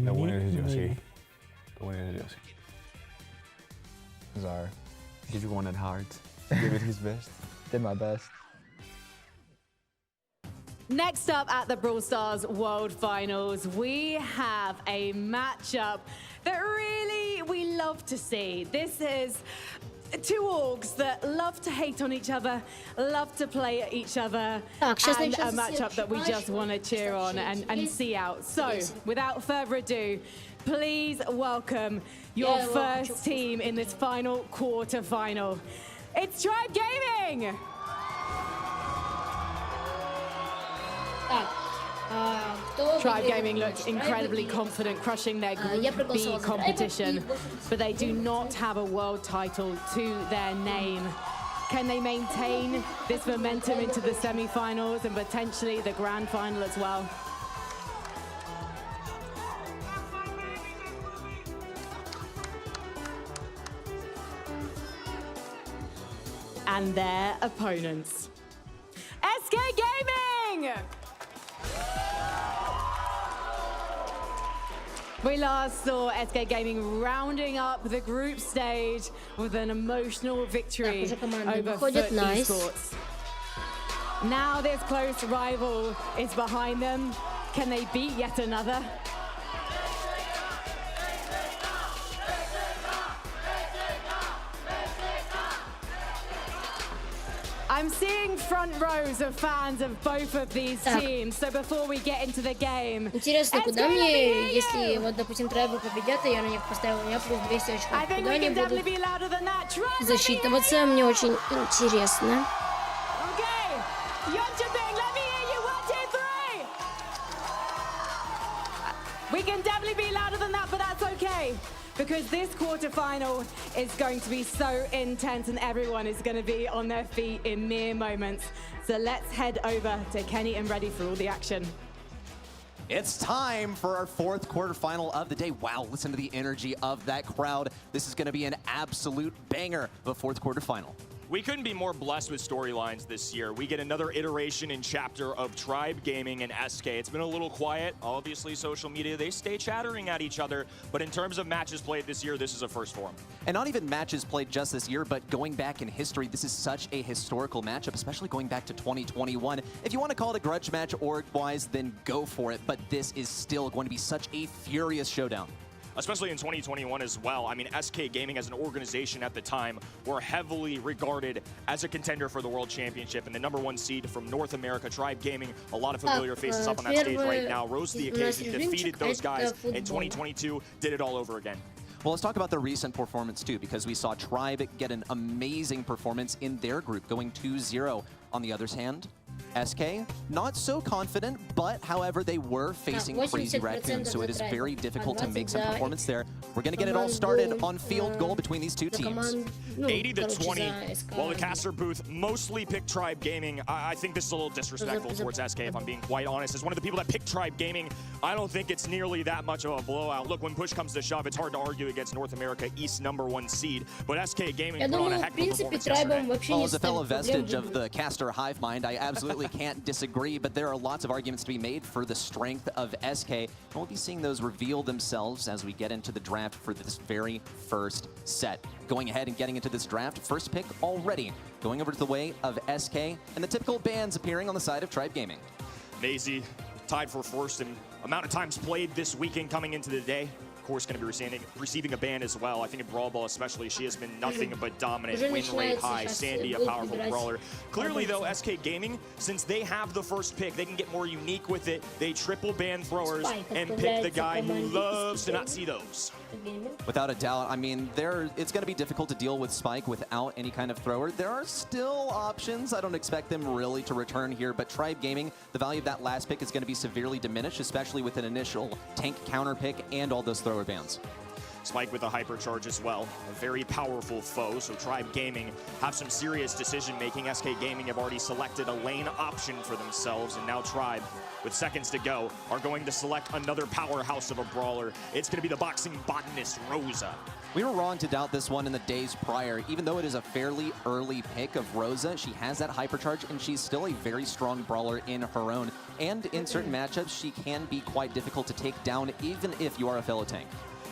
The winner is Josie. The winner is Josie. Zar. Did you want it hard? Give it his best. Did my best. Next up at the Brawl Stars World Finals, we have a matchup that really we love to see. This is 2 orgs that love to hate on each other, love to play at each other, and a matchup that we just want to cheer on and see out. So, without further ado, please welcome your first team in this final quarter-final. It's Tribe Gaming! Tribe Gaming looked incredibly confident, crushing their Group B competition, but they do not have a world title to their name. Can they maintain this momentum into the semi-finals and potentially the grand final as well? And their opponents. SK Gaming! We last saw SK Gaming rounding up the group stage with an emotional victory over Foot Esports. Now this close rival is behind them. Can they beat yet another? I'm seeing front rows of fans of both of these teams. So before we get into the game, интересно, куда мне, если вот, допустим, трайбы победят, и я на них поставила, у меня плюс 200 очков, куда они будут засчитываться, мне очень интересно. We can definitely be louder than that, but that's okay. Because this quarterfinal is going to be so intense and everyone is going to be on their feet in mere moments. So let's head over to Kenny and Ready for all the action. It's time for our 4th quarterfinal of the day. Wow, listen to the energy of that crowd. This is going to be an absolute banger of a 4th quarterfinal. We couldn't be more blessed with storylines this year. We get another iteration and chapter of Tribe Gaming and SK. It's been a little quiet. Obviously, social media, they stay chattering at each other. But in terms of matches played this year, this is a first for them. And not even matches played just this year, but going back in history, this is such a historical matchup, especially going back to 2021. If you want to call it a grudge match org-wise, then go for it. But this is still going to be such a furious showdown. Especially in 2021 as well. I mean, SK Gaming as an organization at the time were heavily regarded as a contender for the World Championship and the #1 seed from North America. Tribe Gaming, a lot of familiar faces up on that stage right now, rose to the occasion, defeated those guys in 2022, did it all over again. Well, let's talk about the recent performance too, because we saw Tribe get an amazing performance in their group, going 2-0. On the other hand, SK, not so confident, but however, they were facing Crazy Raccoons, so it is very difficult to make some performance there. We're going to get it all started on field goal between these two teams. 80-20. While the caster booth mostly picked Tribe Gaming, I think this is a little disrespectful towards SK, if I'm being quite honest. As one of the people that picked Tribe Gaming, I don't think it's nearly that much of a blowout. Look, when push comes to shove, it's hard to argue against North America East #1 seed, but SK Gaming put on a heck of a performance yesterday. Well, as a fellow vestige of the caster hive mind, I absolutely can't disagree, but there are lots of arguments to be made for the strength of SK. And we'll be seeing those reveal themselves as we get into the draft for this very first set. Going ahead and getting into this draft, first pick already going over to the way of SK, and the typical bans appearing on the side of Tribe Gaming. Maisie tied for first in amount of times played this weekend coming into the day. Of course, going to be receiving a ban as well. I think in Brawl Ball especially, she has been nothing but dominant, win rate high, Sandy a powerful brawler. Clearly though, SK Gaming, since they have the first pick, they can get more unique with it. They triple ban throwers and pick the guy who loves to not see those. Without a doubt, I mean, it's going to be difficult to deal with Spike without any kind of thrower. There are still options. I don't expect them really to return here, but Tribe Gaming, the value of that last pick is going to be severely diminished, especially with an initial tank counter pick and all those thrower bans. Spike with a hypercharge as well. A very powerful foe, so Tribe Gaming have some serious decision making. SK Gaming have already selected a lane option for themselves, and now Tribe, with seconds to go, are going to select another powerhouse of a brawler. It's going to be the boxing botanist, Rosa. We were wrong to doubt this one in the days prior. Even though it is a fairly early pick of Rosa, she has that hypercharge, and she's still a very strong brawler in her own. And in certain matchups, she can be quite difficult to take down, even if you are a fellow tank.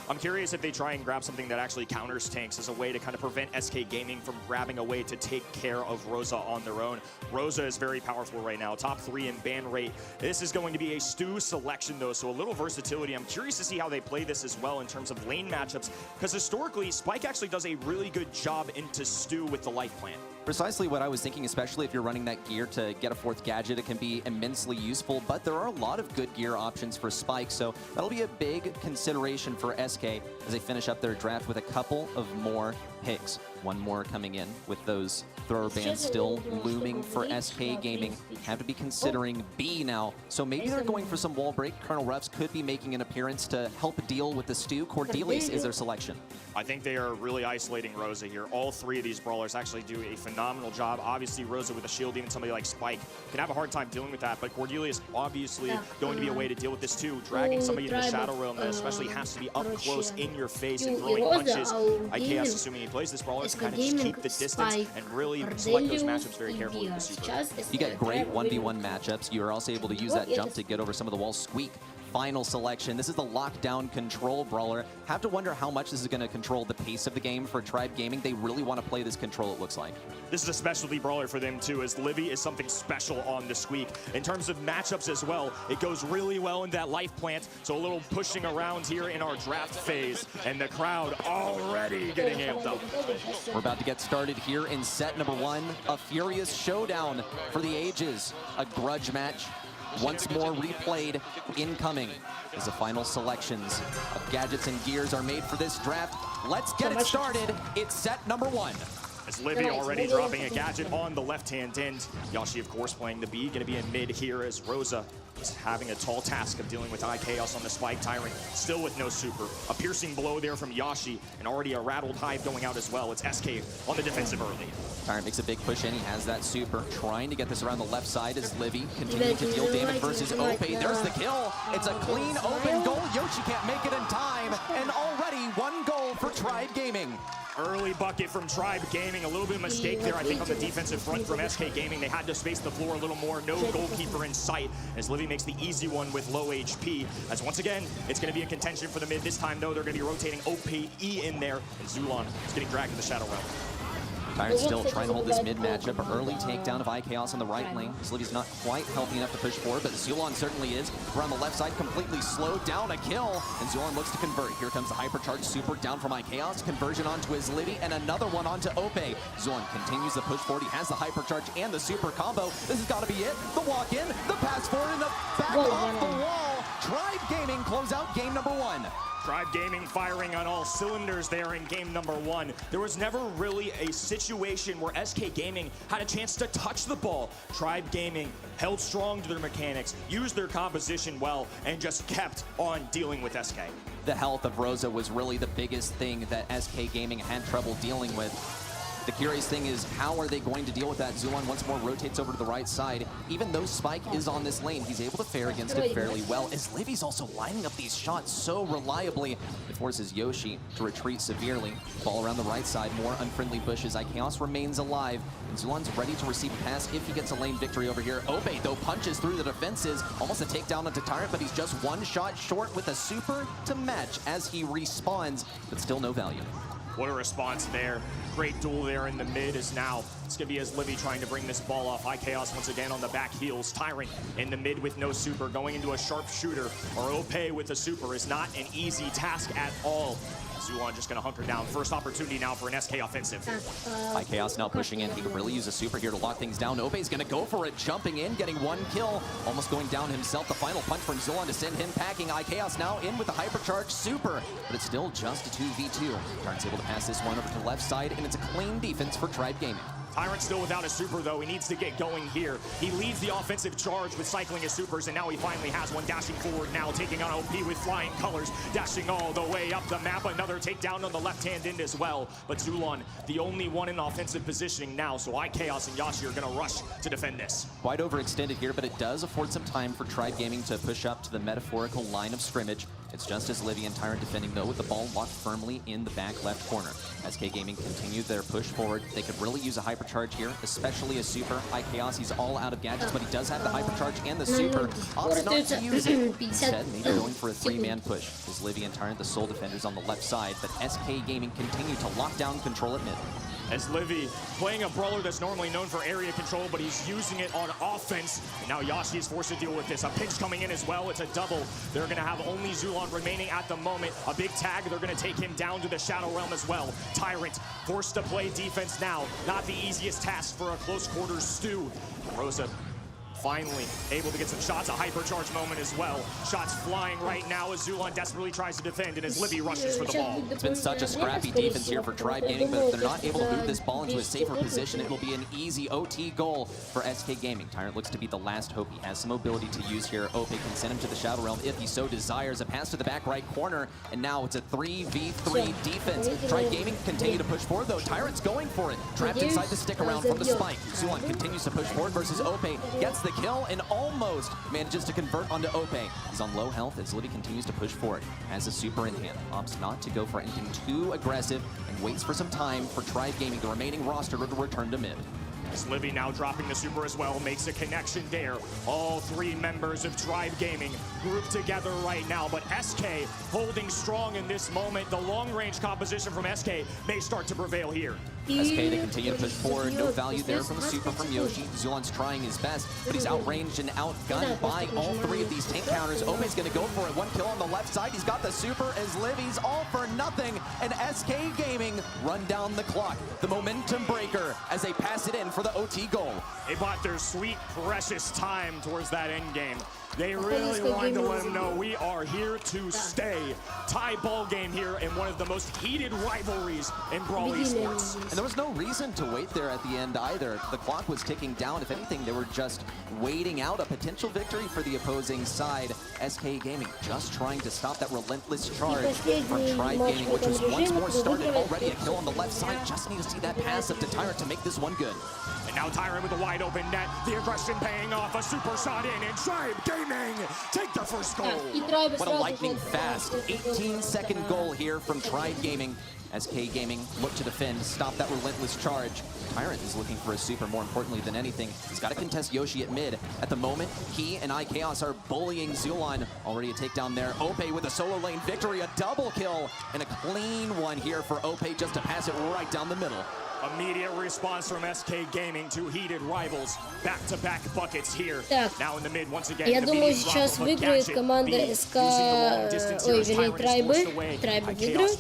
I'm curious if they try and grab something that actually counters tanks as a way to kind of prevent SK Gaming from grabbing a way to take care of Rosa on their own. Rosa is very powerful right now, top 3 in ban rate. This is going to be a Stu selection though, so a little versatility. I'm curious to see how they play this as well in terms of lane matchups, because historically, Spike actually does a really good job into Stu with the life plant. Precisely what I was thinking, especially if you're running that gear to get a 4th gadget, it can be immensely useful, but there are a lot of good gear options for Spike, so that'll be a big consideration for SK as they finish up their draft with a couple of more picks. One more coming in with those thrower bans still looming for SK Gaming. Have to be considering B now, so maybe they're going for some wall break. Colonel Ruffs could be making an appearance to help deal with the Stu. Cordelius is their selection. I think they are really isolating Rosa here. All 3 of these brawlers actually do a phenomenal job. Obviously, Rosa with a shield, even somebody like Spike, can have a hard time dealing with that, but Cordelius obviously going to be a way to deal with this too. Dragging somebody into the Shadow Realm that especially has to be up close in your face and throwing punches. IKS, assuming he plays this brawler, can kind of just keep the distance and really select those matchups very carefully with the super. You get great 1v1 matchups. You are also able to use that jump to get over some of the walls. Squeak, final selection. This is the lockdown control brawler. Have to wonder how much this is going to control the pace of the game for Tribe Gaming. They really want to play this control, it looks like. This is a specialty brawler for them too, as Livy is something special on the Squeak. In terms of matchups as well, it goes really well in that life plant, so a little pushing around here in our draft phase, and the crowd already getting amped up. We're about to get started here in set number 1. A furious showdown for the ages. A grudge match. Once more replayed, incoming as the final selections of gadgets and gears are made for this draft. Let's get it started. It's set number 1. As Livy already dropping a gadget on the left-hand end. Yashi, of course, playing the B, gonna be in mid here as Rosa is having a tall task of dealing with IKS on the Spike Tyrant, still with no super. A piercing blow there from Yashi, and already a rattled Hive going out as well. It's SK on the defensive early. Tyrant makes a big push in, he has that super, trying to get this around the left side as Livy continuing to deal damage versus Ope. There's the kill. It's a clean open goal. Yoshi can't make it in time, and already 1 goal for Tribe Gaming. Early bucket from Tribe Gaming. A little bit of mistake there, I think, on the defensive front from SK Gaming. They had to space the floor a little more. No goalkeeper in sight as Livy makes the easy one with low HP. As once again, it's going to be in contention for the mid. This time, though, they're going to be rotating OPE in there. And Zulon is getting dragged to the Shadow Realm. Tyrant still trying to hold this mid matchup. Early takedown of IKS on the right lane. Livy's not quite healthy enough to push forward, but Zulon certainly is. Around the left side, completely slowed down, a kill, and Zulon looks to convert. Here comes the hypercharge super down from IKS. Conversion onto his Livy, and another one onto Ope. Zulon continues the push forward. He has the hypercharge and the super combo. This has got to be it. The walk in, the pass forward, and the back off the wall. Tribe Gaming close out game number 1. Tribe Gaming firing on all cylinders there in game number 1. There was never really a situation where SK Gaming had a chance to touch the ball. Tribe Gaming held strong to their mechanics, used their composition well, and just kept on dealing with SK. The health of Rosa was really the biggest thing that SK Gaming had trouble dealing with. The curious thing is, how are they going to deal with that? Zulon once more rotates over to the right side. Even though Spike is on this lane, he's able to fare against it fairly well, as Livy's also lining up these shots so reliably. It forces Yoshi to retreat severely. Ball around the right side, more unfriendly bushes. IKS remains alive, and Zulon's ready to receive a pass if he gets a lane victory over here. Ope, though, punches through the defenses. Almost a takedown onto Tyrant, but he's just 1 shot short with a super to match as he respawns, but still no value. What a response there. Great duel there in the mid is now. It's going to be as Livy trying to bring this ball off. IKS once again on the back heels. Tyrant in the mid with no super. Going into a sharpshooter or Ope with a super is not an easy task at all. Zulon just going to hunker down. First opportunity now for an SK offensive. IKS now pushing in. He can really use a super here to lock things down. Ope's going to go for it, jumping in, getting 1 kill. Almost going down himself. The final punch from Zulon to send him packing. IKS now in with the hypercharge super, but it's still just a 2v2. Tyrant's able to pass this one over to the left side, and it's a clean defense for Tribe Gaming. Tyrant still without a super, though. He needs to get going here. He leads the offensive charge with cycling his supers, and now he finally has one dashing forward now, taking on OP with flying colors, dashing all the way up the map. Another takedown on the left-hand end as well. But Zulon, the only one in offensive positioning now, so iKaos and Yashi are going to rush to defend this. Quite overextended here, but it does afford some time for Tribe Gaming to push up to the metaphorical line of scrimmage. It's just as Livy and Tyrant defending, though, with the ball locked firmly in the back left corner. SK Gaming continued their push forward. They could really use a hypercharge here, especially a super. iKaos, he's all out of gadgets, but he does have the hypercharge and the super. Opts not to use it. Instead, maybe going for a three-man push. Is Livy and Tyrant the sole defenders on the left side, but SK Gaming continue to lock down control at mid. As Livy playing a brawler that's normally known for area control, but he's using it on offense. And now Yashi is forced to deal with this. A pinch coming in as well. It's a double. They're going to have only Zulon remaining at the moment. A big tag. They're going to take him down to the Shadow Realm as well. Tyrant forced to play defense now. Not the easiest task for a close quarters stew. Rosa finally able to get some shots, a hypercharge moment as well. Shots flying right now as Zulon desperately tries to defend and as Livy rushes for the ball. It's been such a scrappy defense here for Tribe Gaming, but if they're not able to move this ball into a safer position, it will be an easy OT goal for SK Gaming. Tyrant looks to be the last hope. He has some mobility to use here. Ope can send him to the Shadow Realm if he so desires. A pass to the back right corner, and now it's a 3v3 defense. Tribe Gaming continue to push forward, though. Tyrant's going for it. Trapped inside the stick around from the spike. Zulon continues to push forward versus Ope. Gets the kill and almost manages to convert onto Ope. He's on low health as Livy continues to push forward. Has a super in hand. Opts not to go for anything too aggressive and waits for some time for Tribe Gaming, the remaining roster, to return to mid. As Livy now dropping the super as well, makes a connection there. All three members of Tribe Gaming grouped together right now, but SK holding strong in this moment. The long-range composition from SK may start to prevail here. SK, they continue to push forward. No value there from the super from Yoshi. Zulon's trying his best, but he's outranged and outgunned by all three of these tank counters. Ome's going to go for it. One kill on the left side. He's got the super as Livy's all for nothing, and SK Gaming run down the clock. The momentum breaker as they pass it in for the OT goal. They bought their sweet, precious time towards that end game. They really wanted to let them know we are here to stay. Tie ball game here in one of the most heated rivalries in Brawl esports. And there was no reason to wait there at the end either. The clock was ticking down. If anything, they were just waiting out a potential victory for the opposing side. SK Gaming just trying to stop that relentless charge from Tribe Gaming, which was once more started. Already a kill on the left side. Just need to see that pass up to Tyrant to make this one good. And now Tyrant with a wide open net. The aggression paying off. A super shot in, and Tribe Gaming take the first goal. What a lightning fast 18-second goal here from Tribe Gaming. SK Gaming look to defend, stop that relentless charge. Tyrant is looking for a super more importantly than anything. He's got to contest Yoshi at mid. At the moment, he and iKaos are bullying Zulon. Already a takedown there. Ope with a solo lane victory, a double kill, and a clean one here for Ope just to pass it right down the middle. Immediate response from SK Gaming, two heated rivals. Back-to-back buckets here. Так, now in the mid once again. я думаю, сейчас выиграет команда СК... Ой, вернее, Трайбы. Трайбы выиграют.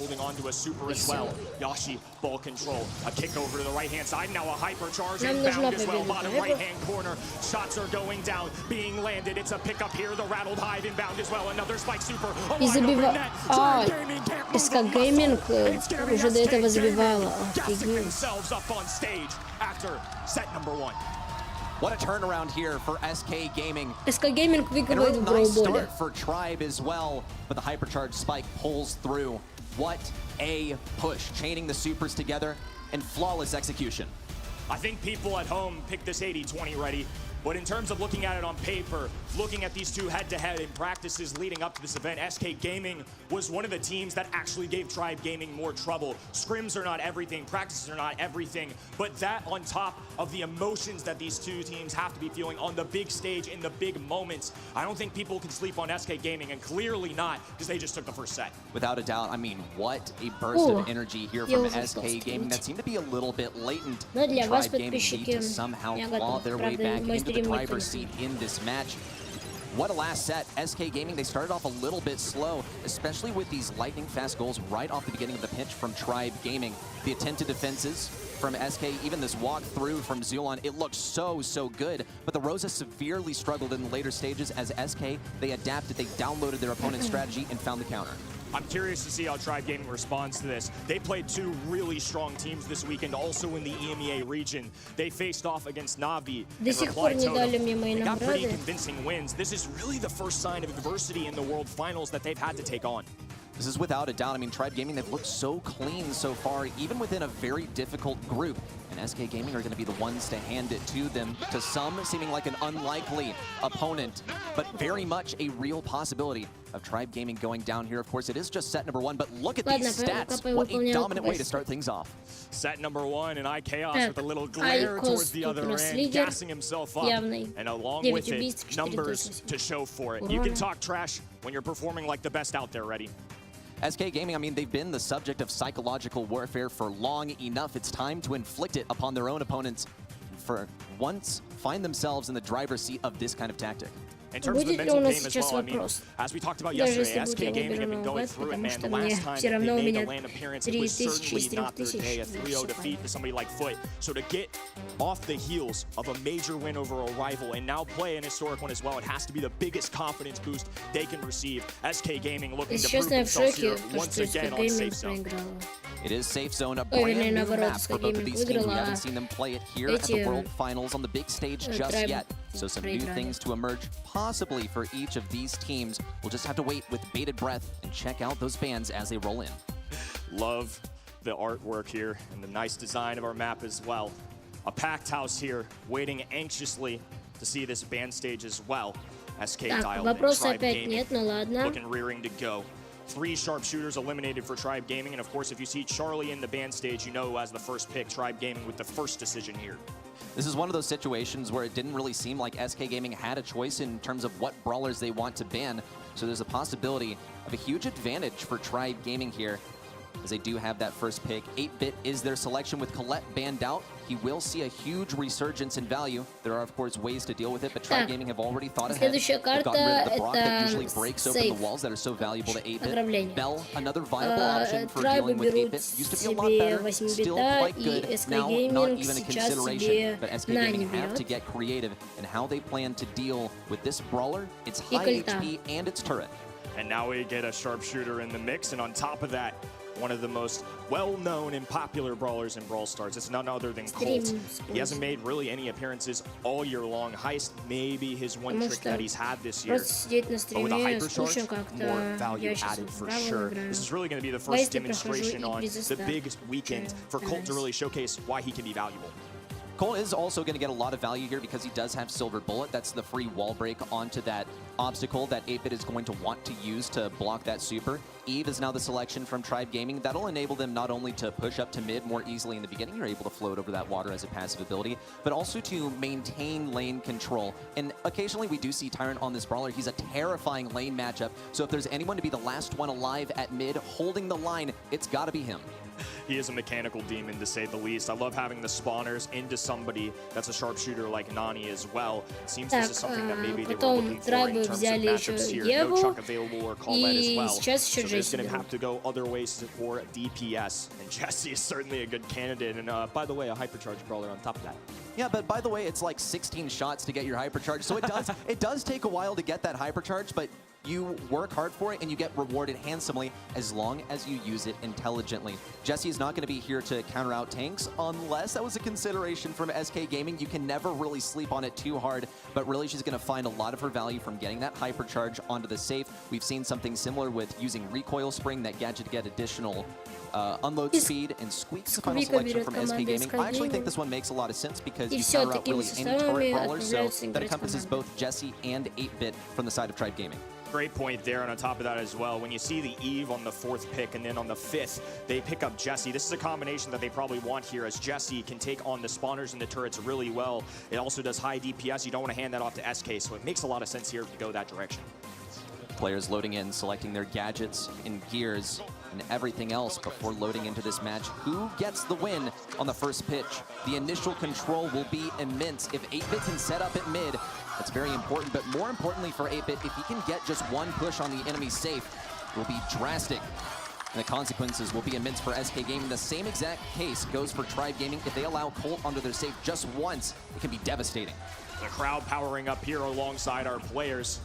Yashi, ball control. A kick over to the right-hand side. Now a hypercharge Нам нужна inbound as well. победа. Bottom right-hand corner. Shots are going down, being landed. It's a pickup here. The rattled hive inbound as well. Another spike super. И забивал... А, СК Гейминг уже до этого забивала. Up on stage after set number 1. What a turnaround here for SK Gaming. СК Гейминг And a выигрывает real в nice Броуболе. start for Tribe as well, but the hypercharge spike pulls through. What a push, chaining the supers together and flawless execution. I think people at home picked this 80-20 ready. But in terms of looking at it on paper, looking at these two head-to-head in practices leading up to this event, SK Gaming was one of the teams that actually gave Tribe Gaming more trouble. Scrims are not everything, practices are not everything, but that on top of the emotions that these two teams have to be feeling on the big stage in the big moments, I don't think people can sleep on SK Gaming, and clearly not, because they just took the first set. Without a doubt, I mean, what a burst of energy here from SK Gaming that seemed to be a little bit latent. Tribe Gaming need to somehow claw their way back into the driver's seat in this match. What a last set. SK Gaming, they started off a little bit slow, especially with these lightning fast goals right off the beginning of the pitch from Tribe Gaming. The attempted defenses from SK, even this walk through from Zulon, it looked so good. But the Rosa severely struggled in the later stages as SK, they adapted, they downloaded their opponent's strategy and found the counter. I'm curious to see how Tribe Gaming responds to this. They played two really strong teams this weekend, also in the EMEA region. They faced off against Navi and Reply Totem. They got pretty convincing wins. This is really the first sign of adversity in the World Finals that they've had to take on. This is without a doubt. I mean, Tribe Gaming, they've looked so clean so far, even within a very difficult group. And SK Gaming are going to be the ones to hand it to them. To some, seeming like an unlikely opponent, but very much a real possibility of Tribe Gaming going down here. Of course, it is just set number one, but look at these stats. What a dominant way to start things off. Set number one, and iChaos with a little glare towards the other end, gassing himself up. And along with it, numbers to show for it. You can talk trash when you're performing like the best out there, ready? SK Gaming, I mean, they've been the subject of psychological warfare for long enough. It's time to inflict it upon their own opponents and for once find themselves in the driver's seat of this kind of tactic. In terms of the mental game as well, I mean, as we talked about yesterday, SK Gaming have been going through it, man. The last time they made a LAN appearance, it was certainly not their day. A 3-0 defeat to somebody like Foot. So to get off the heels of a major win over a rival and now play an historic one as well, it has to be the biggest confidence boost they can receive. SK Gaming looking to prove themselves here once again on Safe Zone. It is Safe Zone, a brand new map for both of these teams. We haven't seen them play it here at the World Finals on the big stage just yet. So some new things to emerge, possibly for each of these teams. We'll just have to wait with bated breath and check out those bands as they roll in. Love the artwork here and the nice design of our map as well. A packed house here, waiting anxiously to see this band stage as well. SK dialed in, Tribe Gaming looking rearing to go. 3 sharpshooters eliminated for Tribe Gaming, and of course, if you see Charlie in the band stage, you know as the first pick, Tribe Gaming with the first decision here. This is one of those situations where it didn't really seem like SK Gaming had a choice in terms of what brawlers they want to ban, so there's a possibility of a huge advantage for Tribe Gaming here, as they do have that first pick. 8-Bit is their selection with Colette banned out. He will see a huge resurgence in value. There are, of course, ways to deal with it, but Tribe Gaming have already thought ahead. They've gotten rid of the Brock that usually breaks open the walls that are so valuable to 8-Bit. Bell, another viable option for dealing with 8-Bit. Used to be a lot better, still quite good. Now, not even a consideration, but SK Gaming have to get creative in how they plan to deal with this brawler, its high HP, and its turret. And now we get a sharpshooter in the mix, and on top of that, one of the most well-known and popular brawlers in Brawl Stars. It's none other than Colt. He hasn't made really any appearances all year long. Heist maybe his one trick that he's had this year. But with a hypercharge, more value added for sure. This is really going to be the first demonstration on the big weekend for Colt to really showcase why he can be valuable. Cole is also going to get a lot of value here because he does have Silver Bullet. That's the free wall break onto that obstacle that 8-Bit is going to want to use to block that super. Eve is now the selection from Tribe Gaming. That'll enable them not only to push up to mid more easily in the beginning, you're able to float over that water as a passive ability, but also to maintain lane control. And occasionally we do see Tyrant on this brawler. He's a terrifying lane matchup, so if there's anyone to be the last one alive at mid holding the line, it's got to be him. He is a mechanical demon, to say the least. I love having the spawners into somebody that's a sharpshooter like Nani as well. It seems this is something that maybe they were looking for in terms of matchups here. No Chuck available or Colette as well. So there's going to have to go other ways for DPS. And Jesse is certainly a good candidate. And by the way, a hypercharge brawler on top of that. Yeah, but by the way, it's like 16 shots to get your hypercharge. So it does take a while to get that hypercharge, but you work hard for it and you get rewarded handsomely as long as you use it intelligently. Jessie is not going to be here to counter out tanks unless that was a consideration from SK Gaming. You can never really sleep on it too hard, but really she's going to find a lot of her value from getting that hypercharge onto the safe. We've seen something similar with using recoil spring, that gadget to get additional unload speed, and Squeak's the final selection from SK Gaming. I actually think this one makes a lot of sense because you counter out really any turret brawlers, so that encompasses both Jessie and 8-Bit from the side of Tribe Gaming. Great point there, and on top of that as well, when you see the Eve on the 4th pick and then on the 5th, they pick up Jessie. This is a combination that they probably want here, as Jessie can take on the spawners and the turrets really well. It also does high DPS. You don't want to hand that off to SK, so it makes a lot of sense here to go that direction. Players loading in, selecting their gadgets and gears and everything else before loading into this match. Who gets the win on the first pitch? The initial control will be immense. If 8-Bit can set up at mid, that's very important, but more importantly for 8-Bit, if he can get just one push on the enemy safe, it will be drastic. And the consequences will be immense for SK Gaming. The same exact case goes for Tribe Gaming. If they allow Colt onto their safe just once, it can be devastating. The crowd powering up here alongside our players.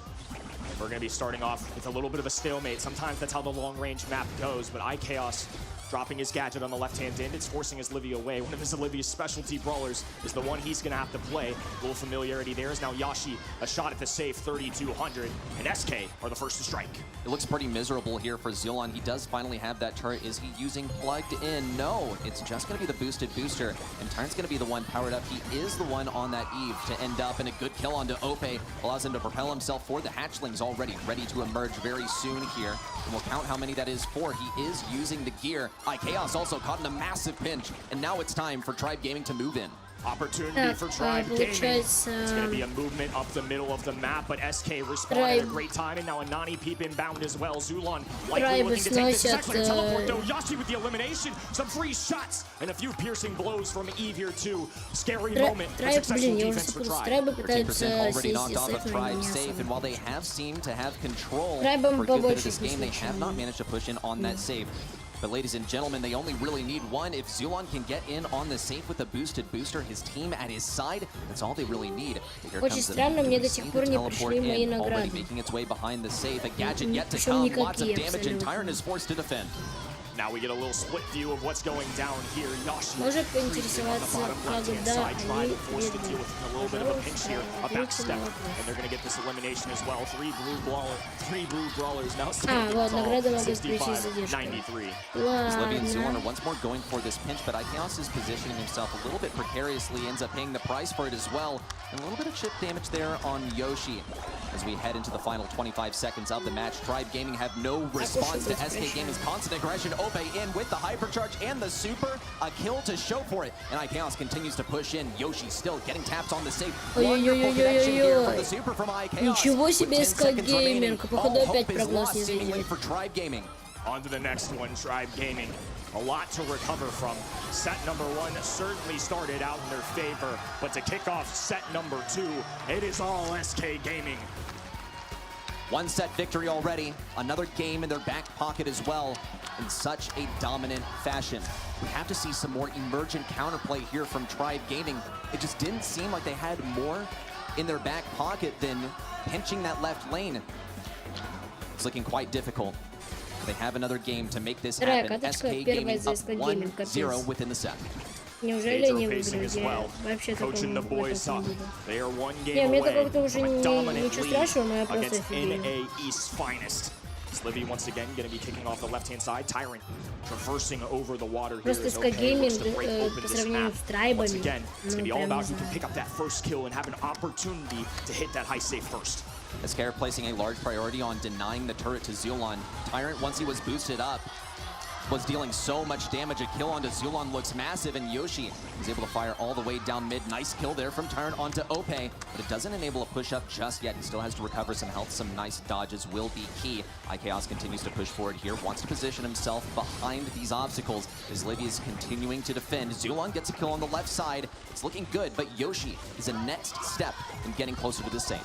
We're going to be starting off with a little bit of a stalemate. Sometimes that's how the long-range map goes, but iChaos dropping his gadget on the left-hand end. It's forcing his Livy away. One of his Olivia's specialty brawlers is the one he's going to have to play. A little familiarity there is now Yashi, a shot at the safe, 3,200. And SK are the first to strike. It looks pretty miserable here for Zulon. He does finally have that turret. Is he using plugged in? No, it's just going to be the boosted booster. And Tyrant's going to be the one powered up. He is the one on that Eve to end up, and a good kill onto Ope allows him to propel himself forward. The hatchling's already ready to emerge very soon here. And we'll count how many that is for. He is using the gear. iChaos also caught in a massive pinch, and now it's time for Tribe Gaming to move in. Opportunity for Tribe Gaming. It's going to be a movement up the middle of the map, but SK responded at a great time, and now a Nani peep inbound as well. Zulon likely looking to take this. It's actually a teleport though. Yashi with the elimination, some free shots, and a few piercing blows from Eve here too. Scary moment. Successful defense for Tribe. 13% already knocked off of Tribe safe, and while they have seemed to have control for a good bit of this game, they have not managed to push in on that save. But ladies and gentlemen, they only really need one. If Zulon can get in on the safe with a boosted booster, his team at his side, that's all they really need. Here Очень странно, мне до сих пор не пришли мои already награды. making its way behind the safe. A gadget yet to come. Lots of damage, and Tyrant is forced to defend. Now we get a little split view of what's going down here. Yashi Может поинтересоваться, когда они forced to deal with a little bit of a pinch here, a back step, and they're going to get this elimination as well. Three blue brawlers now standing tall. 65-93. Livy and Zulon are once more going for this pinch, but iChaos is positioning himself a little bit precariously, ends up paying the price for it as well. And a little bit of chip damage there on Yoshi. As we head into the final 25 seconds of the match, Tribe Gaming have no response to SK Gaming's constant aggression. Ope in with the hypercharge and the super, a kill to show for it. And iChaos continues to push in. Yoshi still getting taps on the safe. Wonderful connection here from the super from iChaos. Ничего себе, SK Gaming, походу опять прогноз не seemingly for Tribe Gaming. On to the next one, Tribe Gaming. A lot to recover from. Set number one certainly started out in their favor, but to kick off set number two, it is all SK Gaming. One set victory already, another game in their back pocket as well, in such a dominant fashion. We have to see some more emergent counterplay here from Tribe Gaming. It just didn't seem like they had more in their back pocket than pinching that left lane. It's looking quite difficult. They have another game to make this happen. SK Gaming up 1-0 within the set. Неужели они выиграли? Я вообще такого не буду. Не, мне это как-то уже ничего страшного, но я просто офигею. Livy once again going to be kicking off the left-hand side. Tyrant traversing over the water here. Просто SK Gaming по сравнению с Трайбами. Once again, it's going to be all about who can pick up that first kill and have an opportunity to hit that high safe first. SK are placing a large priority on denying the turret to Zulon. Tyrant, once he was boosted up, was dealing so much damage. A kill onto Zulon looks massive, and Yoshi is able to fire all the way down mid. Nice kill there from Tyrant onto Ope, but it doesn't enable a push up just yet. He still has to recover some health. Some nice dodges will be key. iChaos continues to push forward here, wants to position himself behind these obstacles as Livy is continuing to defend. Zulon gets a kill on the left side. It's looking good, but Yoshi is a next step in getting closer to the safe.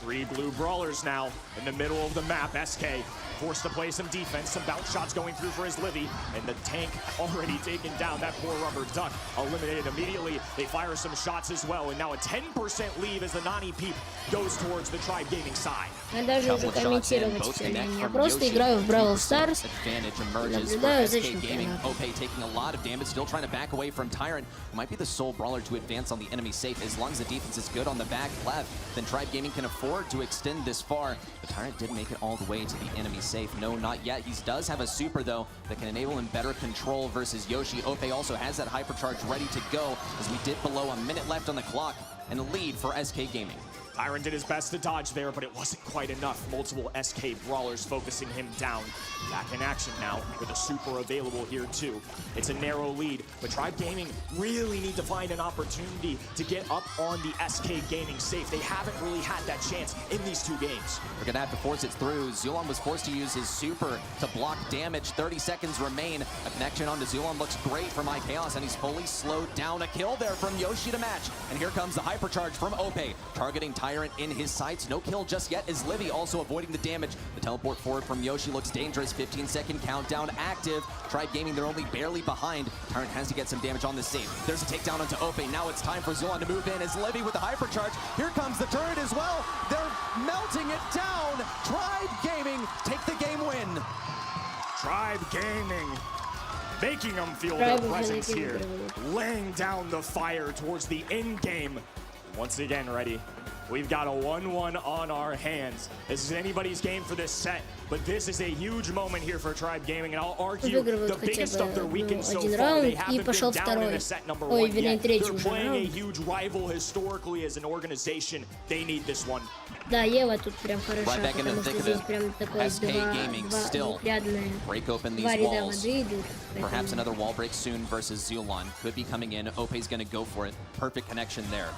Three blue brawlers now in the middle of the map. SK forced to play some defense, some bounce shots going through for his Livy, and the tank already taken down. That poor rubber duck eliminated immediately. They fire some shots as well, and now a 10% lead as the Nani peep goes towards the Tribe Gaming side. Я даже уже комментировать все не. Я просто играю в Brawl Stars. Наблюдаю за чемпионатом. Ope taking a lot of damage, still trying to back away from Tyrant. Might be the sole brawler to advance on the enemy safe. As long as the defense is good on the back left, then Tribe Gaming can afford to extend this far. The Tyrant did make it all the way to the enemy safe. No, not yet. He does have a super, though, that can enable him better control versus Yoshi. Ope also has that hypercharge ready to go as we dip below a minute left on the clock and a lead for SK Gaming. Tyrant did his best to dodge there, but it wasn't quite enough. Multiple SK brawlers focusing him down. Back in action now with a super available here too. It's a narrow lead, but Tribe Gaming really need to find an opportunity to get up on the SK Gaming safe. They haven't really had that chance in these two games. We're gonna have to force it through. Zulon was forced to use his super to block damage. 30 seconds remain. A connection onto Zulon looks great from iChaos, and he's fully slowed down. A kill there from Yoshi to match. And here comes the hypercharge from Ope, targeting Tyrant in his sights. No kill just yet as Livy also avoiding the damage. The teleport forward from Yoshi looks dangerous. 15-second countdown active. Tribe Gaming, they're only barely behind. Tyrant has to get some damage on the save. There's a takedown onto Ope. Now it's time for Zulon to move in as Livy with the hypercharge. Here comes the turret as well. They're melting it down. Tribe Gaming take the game win. Tribe Gaming making them feel their presence here, laying down the fire towards the end game. Once again, ready. We've got a 1-1 on our hands. This is anybody's game for this set, but this is a huge moment here for Tribe Gaming, and I'll argue the biggest of their weekend so far. They haven't been down in a set number 1 yet. They're playing a huge rival historically as an organization. They need this one. Да, Ева тут прям хороша, потому что здесь прям такое break open these walls. Perhaps another wall break soon versus Zulon. Could be coming in. Ope's gonna go for it. Perfect connection there.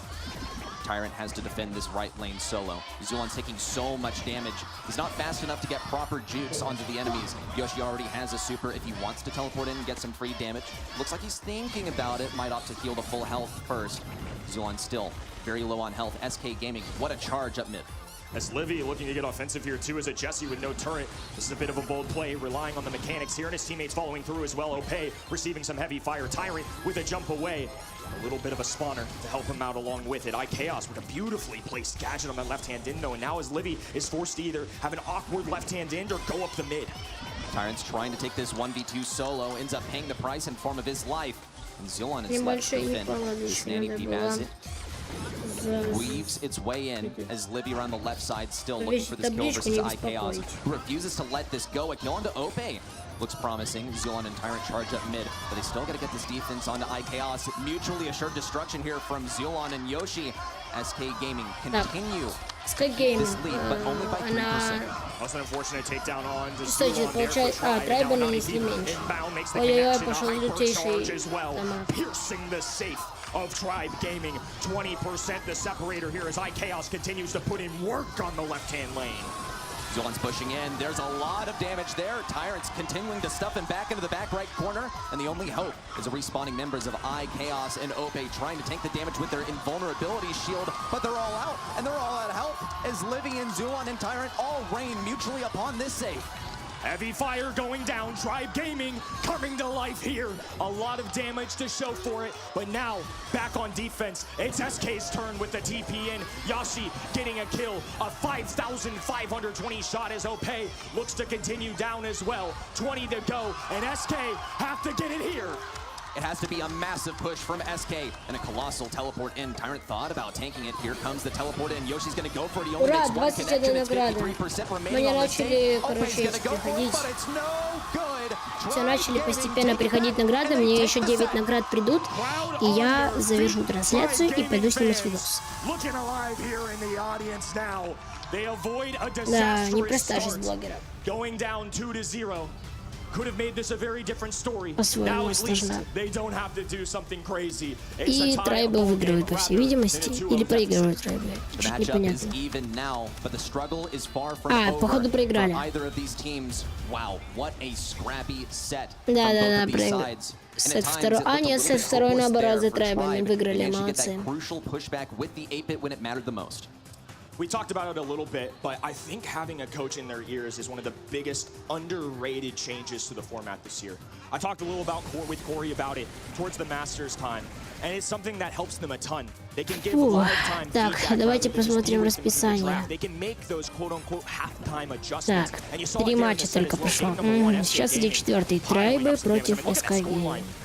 Tyrant has to defend this right lane solo. Zulon's taking so much damage. He's not fast enough to get proper jukes onto the enemies. Yoshi already has a super if he wants to teleport in and get some free damage. Looks like he's thinking about it. Might opt to heal the full health first. Zulon still very low on health. SK Gaming, what a charge up mid. As Livy looking to get offensive here too as a Jesse with no turret. This is a bit of a bold play, relying on the mechanics here, and his teammates following through as well. Ope receiving some heavy fire. Tyrant with a jump away. A little bit of a spawner to help him out along with it. iChaos with a beautifully placed gadget on that left-hand end though, and now as Livy is forced to either have an awkward left-hand end or go up the mid. Tyrant's trying to take this 1v2 solo, ends up paying the price in form of his life. And Zulon is left to defend. This nanny peep has it. Weaves its way in as Livy around the left side still looking for this kill versus iChaos, who refuses to let this go. A kill onto Ope looks promising. Zulon and Tyrant charge up mid, but they still got to get this defense onto iChaos. Mutually assured destruction here from Zulon and Yoshi. SK Gaming continue this lead, but only by 3%. Also an unfortunate takedown on to Кстати, получается, Трайба нанесли меньше. Ой-ой-ой, пошел лютейший дамаг. Piercing the safe of Tribe Gaming. 20% the separator here as iChaos continues to put in work on the left-hand lane. Zulon's pushing in. There's a lot of damage there. Tyrant's continuing to stuff him back into the back right corner. And the only hope is the respawning members of iChaos and Ope trying to tank the damage with their invulnerability shield. But they're all out, and they're all out of health as Livy and Zulon and Tyrant all rain mutually upon this save. Heavy fire going down. Tribe Gaming coming to life here. A lot of damage to show for it, but now back on defense. It's SK's turn with the TP in. Yoshi getting a kill. A 5,520 shot as Ope looks to continue down as well. 20 to go, and SK have to get it here. It has to be a massive push from SK and a colossal teleport in. Tyrant thought about tanking it. Here comes the teleport in. Yoshi's going to go for it. He only makes one connection. It's 53% remaining on the save. Ope's going to go for it, but it's no good. Все, начали постепенно приходить награды. Мне еще 9 наград придут. И я завершу трансляцию и пойду снимать видос. Да, непростая жизнь блогера. Could have made this a very different story. По-своему сложно. И Трайбы выигрывают, по всей видимости, или проигрывают Трайбы. Чуть непонятно. Походу проиграли. Да, проиграли. Сет второй. Нет, сет второй наоборот за Трайбами выиграли, молодцы. We talked about it a little bit, but I think having a coach in their ears is one of the biggest underrated changes to the format this year. I talked a little with Corey about it towards the Masters time, and it's something that helps them a ton. They can give lifetime так, давайте посмотрим расписание. They can make those quote-unquote half-time adjustments. Так, 3 матча только прошло. Сейчас идет 4-й. Трайбы против СК.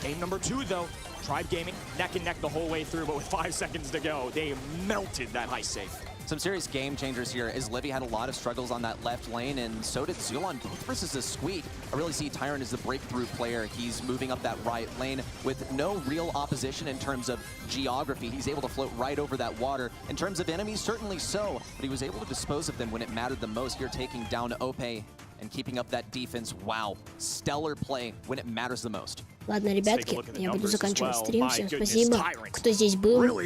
Game number 2, though. Tribe Gaming neck and neck the whole way through, but with 5 seconds to go, they melted that high save. Some serious game changers here as Livy had a lot of struggles on that left lane, and so did Zulon, both versus a Squeak. I really see Tyrant as the breakthrough player. He's moving up that right lane with no real opposition in terms of geography. He's able to float right over that water. In terms of enemies, certainly so, but he was able to dispose of them when it mattered the most. Here taking down Ope and keeping up that defense. Wow, stellar play when it matters the most. Ладно, ребятки, я буду заканчивать стрим. Всем спасибо, кто здесь был.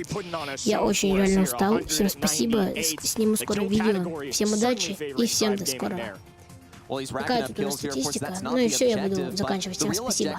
Я очень реально устал. Всем спасибо. Сниму скоро видео. Всем удачи и всем до скорого. Какая тут у нас статистика? Ну и все, я буду заканчивать. Всем спасибо.